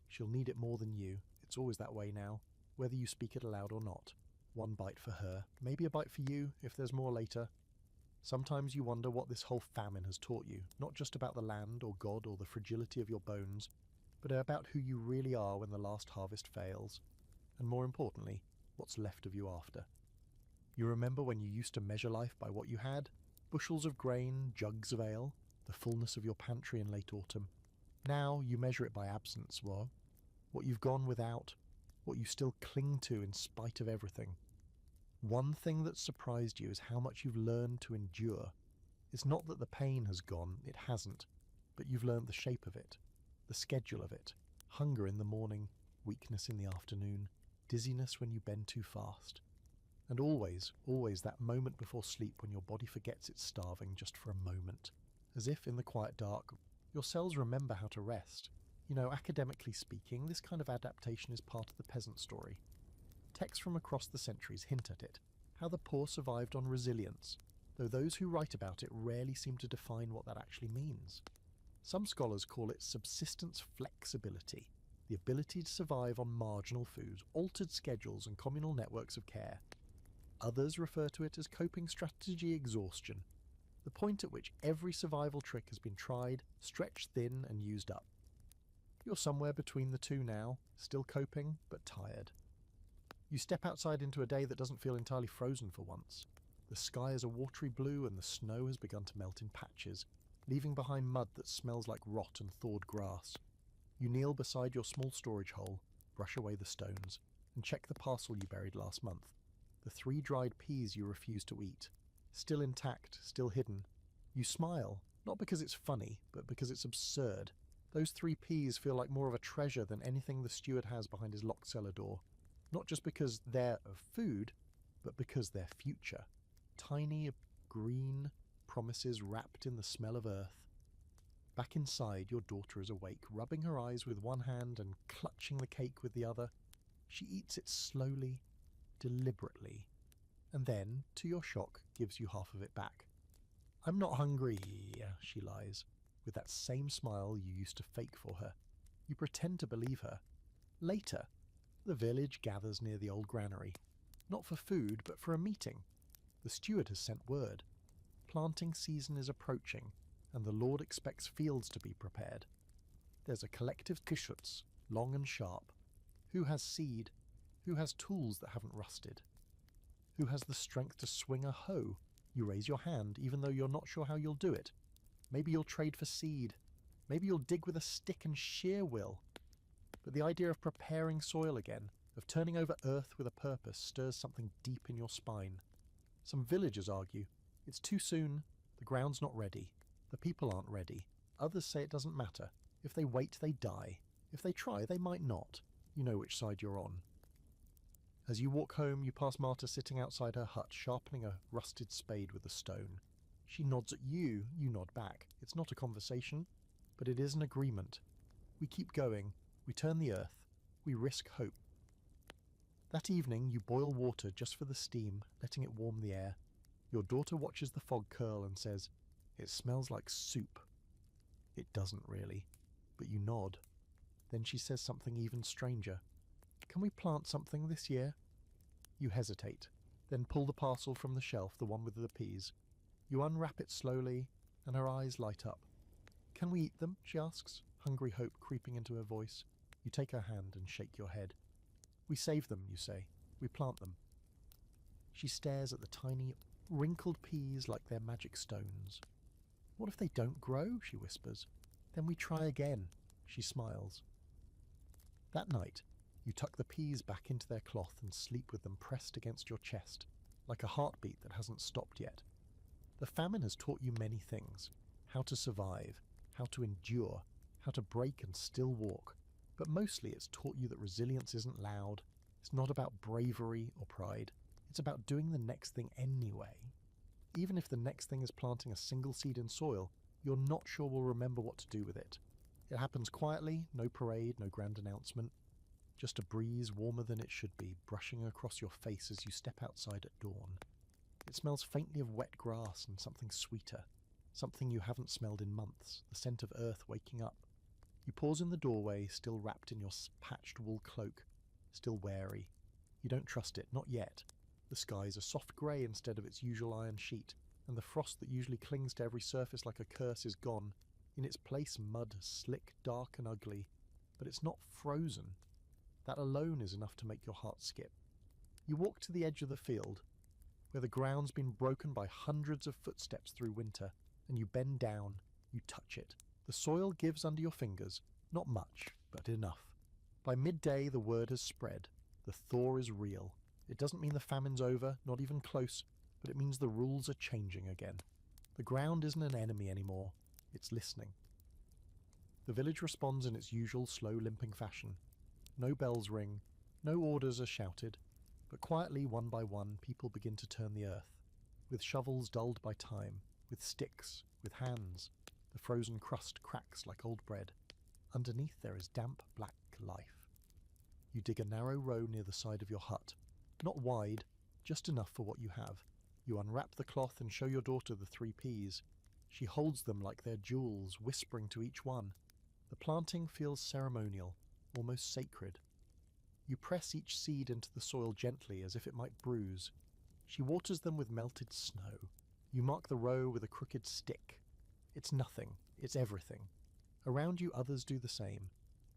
She'll need it more than you. It's always that way now, whether you speak it aloud or not. One bite for her, maybe a bite for you, if there's more later. Sometimes you wonder what this whole famine has taught you, not just about the land or God or the fragility of your bones, but about who you really are when the last harvest fails, and more importantly, what's left of you after. You remember when you used to measure life by what you had? Bushels of grain, jugs of ale, the fullness of your pantry in late autumn. Now you measure it by absence, what you've gone without, what you still cling to in spite of everything. One thing that surprised you is how much you've learned to endure. It's not that the pain has gone, it hasn't, but you've learned the shape of it, the schedule of it, hunger in the morning, weakness in the afternoon, dizziness when you bend too fast. And always, always that moment before sleep when your body forgets it's starving just for a moment. As if in the quiet dark, your cells remember how to rest. You know, academically speaking, this kind of adaptation is part of the peasant story. Texts from across the centuries hint at it, how the poor survived on resilience, though those who write about it rarely seem to define what that actually means. Some scholars call it subsistence flexibility, the ability to survive on marginal foods, altered schedules and communal networks of care. Others refer to it as coping strategy exhaustion, the point at which every survival trick has been tried, stretched thin and used up. You're somewhere between the two now, still coping, but tired. You step outside into a day that doesn't feel entirely frozen for once. The sky is a watery blue and the snow has begun to melt in patches, leaving behind mud that smells like rot and thawed grass. You kneel beside your small storage hole, brush away the stones, and check the parcel you buried last month. The 3 dried peas you refuse to eat. Still intact, still hidden. You smile, not because it's funny, but because it's absurd. Those 3 peas feel like more of a treasure than anything the steward has behind his locked cellar door. Not just because they're of food, but because they're future. Tiny, green promises wrapped in the smell of earth. Back inside, your daughter is awake, rubbing her eyes with one hand and clutching the cake with the other. She eats it slowly, deliberately, and then, to your shock, gives you half of it back. "I'm not hungry," she lies, with that same smile you used to fake for her. You pretend to believe her. Later, the village gathers near the old granary, not for food, but for a meeting. The steward has sent word. Planting season is approaching, and the Lord expects fields to be prepared. There's a collective kishutz, long and sharp. Who has seed? Who has tools that haven't rusted? Who has the strength to swing a hoe? You raise your hand, even though you're not sure how you'll do it. Maybe you'll trade for seed. Maybe you'll dig with a stick and sheer will. But the idea of preparing soil again, of turning over earth with a purpose, stirs something deep in your spine. Some villagers argue, it's too soon, The ground's not ready. The people aren't ready. Others say it doesn't matter. If they wait, they die. If they try, they might not. You know which side you're on. As you walk home, you pass Marta sitting outside her hut, sharpening a rusted spade with a stone. She nods at you, you nod back. It's not a conversation, but it is an agreement. We keep going. We turn the earth. We risk hope. That evening, you boil water just for the steam, letting it warm the air. Your daughter watches the fog curl and says, "It smells like soup." It doesn't really, but you nod. Then she says something even stranger. "Can we plant something this year?" You hesitate, then pull the parcel from the shelf, the one with the peas. You unwrap it slowly, and her eyes light up. "Can we eat them?" she asks, hungry hope creeping into her voice. You take her hand and shake your head. "We save them," you say. "We plant them." She stares at the tiny, wrinkled peas like they're magic stones. "What if they don't grow?" she whispers. "Then we try again." She smiles. That night, you tuck the peas back into their cloth and sleep with them pressed against your chest, like a heartbeat that hasn't stopped yet. The famine has taught you many things: how to survive, how to endure, how to break and still walk. But mostly it's taught you that resilience isn't loud. It's not about bravery or pride. It's about doing the next thing anyway. Even if the next thing is planting a single seed in soil, you're not sure we'll remember what to do with it. It happens quietly, no parade, no grand announcement. Just a breeze warmer than it should be, brushing across your face as you step outside at dawn. It smells faintly of wet grass and something sweeter, something you haven't smelled in months, the scent of earth waking up. You pause in the doorway, still wrapped in your patched wool cloak, still wary. You don't trust it, not yet. The sky's a soft grey instead of its usual iron sheet, and the frost that usually clings to every surface like a curse is gone. In its place, mud, slick, dark and ugly. But it's not frozen. That alone is enough to make your heart skip. You walk to the edge of the field, where the ground's been broken by hundreds of footsteps through winter, and you bend down, you touch it. The soil gives under your fingers, not much, but enough. By midday, the word has spread. The thaw is real. It doesn't mean the famine's over, not even close, but it means the rules are changing again. The ground isn't an enemy anymore. It's listening. The village responds in its usual slow limping fashion. No bells ring, no orders are shouted, but quietly, one by one, people begin to turn the earth. With shovels dulled by time, with sticks, with hands, the frozen crust cracks like old bread. Underneath there is damp black life. You dig a narrow row near the side of your hut. Not wide, just enough for what you have. You unwrap the cloth and show your daughter the 3 peas. She holds them like they're jewels, whispering to each one. The planting feels ceremonial, almost sacred. You press each seed into the soil gently as if it might bruise. She waters them with melted snow. You mark the row with a crooked stick. It's nothing, it's everything. Around you others do the same.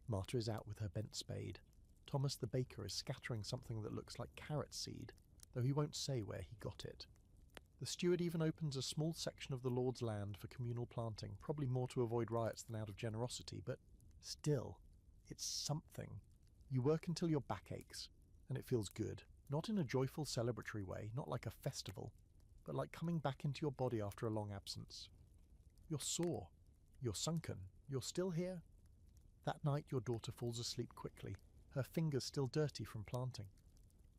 Marta is out with her bent spade. Thomas the baker is scattering something that looks like carrot seed, though he won't say where he got it. The steward even opens a small section of the Lord's land for communal planting, probably more to avoid riots than out of generosity, but still, it's something. You work until your back aches, and it feels good. Not in a joyful celebratory way, not like a festival, but like coming back into your body after a long absence. You're sore. You're sunken. You're still here. That night your daughter falls asleep quickly, her fingers still dirty from planting.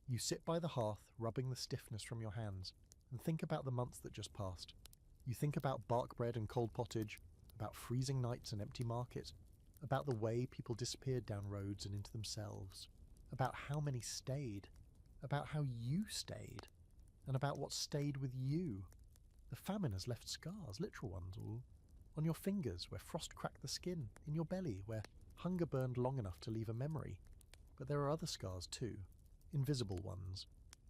You sit by the hearth, rubbing the stiffness from your hands, and think about the months that just passed. You think about bark bread and cold pottage, about freezing nights and empty market, about the way people disappeared down roads and into themselves, about how many stayed, about how you stayed, and about what stayed with you. The famine has left scars, literal ones, on your fingers where frost cracked the skin, in your belly where hunger burned long enough to leave a memory. But there are other scars too, invisible ones.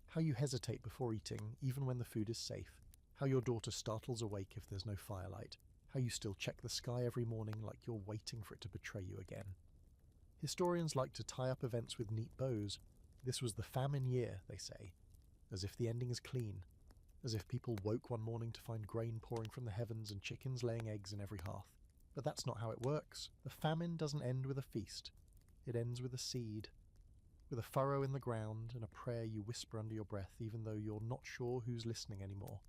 How you hesitate before eating, even when the food is safe. How your daughter startles awake if there's no firelight. How you still check the sky every morning like you're waiting for it to betray you again. Historians like to tie up events with neat bows. This was the famine year, they say, as if the ending is clean, as if people woke one morning to find grain pouring from the heavens and chickens laying eggs in every hearth. But that's not how it works. The famine doesn't end with a feast. It ends with a seed, with a furrow in the ground and a prayer you whisper under your breath even though you're not sure who's listening anymore.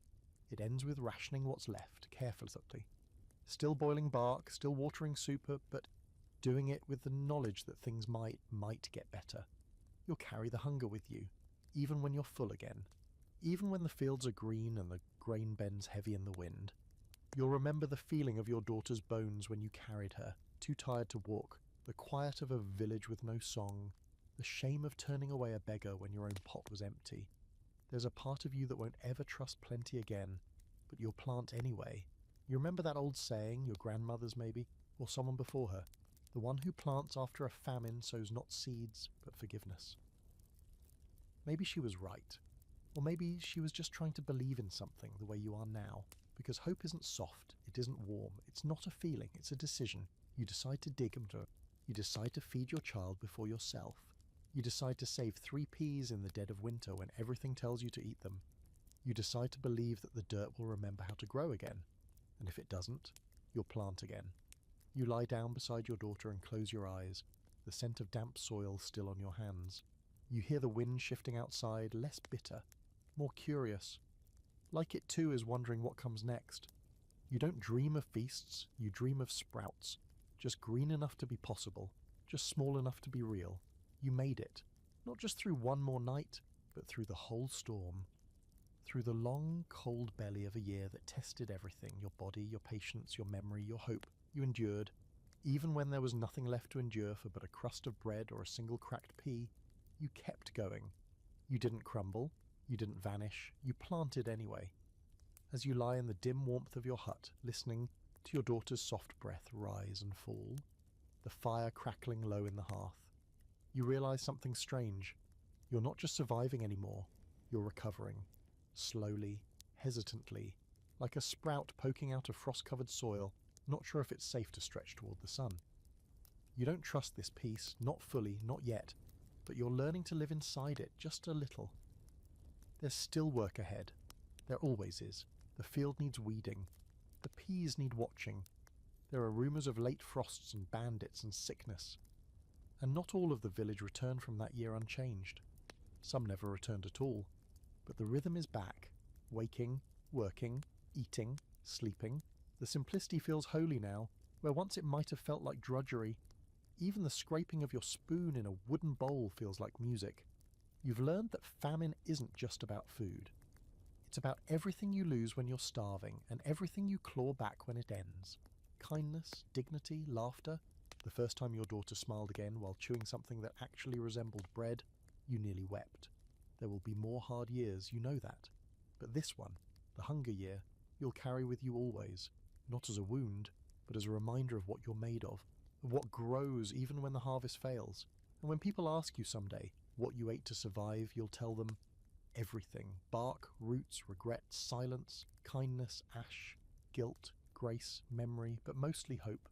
It ends with rationing what's left, carefully. Still boiling bark, still watering super, but doing it with the knowledge that things might get better. You'll carry the hunger with you, even when you're full again. Even when the fields are green and the grain bends heavy in the wind. You'll remember the feeling of your daughter's bones when you carried her, too tired to walk, the quiet of a village with no song, the shame of turning away a beggar when your own pot was empty. There's a part of you that won't ever trust plenty again, but you'll plant anyway. You remember that old saying, your grandmother's maybe, or someone before her? The one who plants after a famine sows not seeds, but forgiveness. Maybe she was right. Or maybe she was just trying to believe in something the way you are now. Because hope isn't soft, it isn't warm, it's not a feeling, it's a decision. You decide to dig into it. You decide to feed your child before yourself. You decide to save 3 peas in the dead of winter when everything tells you to eat them. You decide to believe that the dirt will remember how to grow again. And if it doesn't, you'll plant again. You lie down beside your daughter and close your eyes, the scent of damp soil still on your hands. You hear the wind shifting outside, less bitter, more curious. Like it too is wondering what comes next. You don't dream of feasts, you dream of sprouts, just green enough to be possible, just small enough to be real. You made it, not just through one more night, but through the whole storm. Through the long, cold belly of a year that tested everything, your body, your patience, your memory, your hope. You endured. Even when there was nothing left to endure for but a crust of bread or a single cracked pea, you kept going. You didn't crumble, you didn't vanish, you planted anyway. As you lie in the dim warmth of your hut, listening to your daughter's soft breath rise and fall, the fire crackling low in the hearth, you realize something strange. You're not just surviving anymore, you're recovering. Slowly, hesitantly, like a sprout poking out of frost-covered soil, not sure if it's safe to stretch toward the sun. You don't trust this peace, not fully, not yet, but you're learning to live inside it just a little. There's still work ahead. There always is. The field needs weeding. The peas need watching. There are rumours of late frosts and bandits and sickness. And not all of the village returned from that year unchanged. Some never returned at all. But the rhythm is back. Waking, working, eating, sleeping. The simplicity feels holy now, where once it might have felt like drudgery. Even the scraping of your spoon in a wooden bowl feels like music. You've learned that famine isn't just about food. It's about everything you lose when you're starving and everything you claw back when it ends. Kindness, dignity, laughter. The first time your daughter smiled again while chewing something that actually resembled bread, you nearly wept. There will be more hard years, you know that. But this one, the hunger year, you'll carry with you always, not as a wound, but as a reminder of what you're made of what grows even when the harvest fails. And when people ask you someday what you ate to survive, you'll tell them everything. Bark, roots, regret, silence, kindness, ash, guilt, grace, memory, but mostly hope.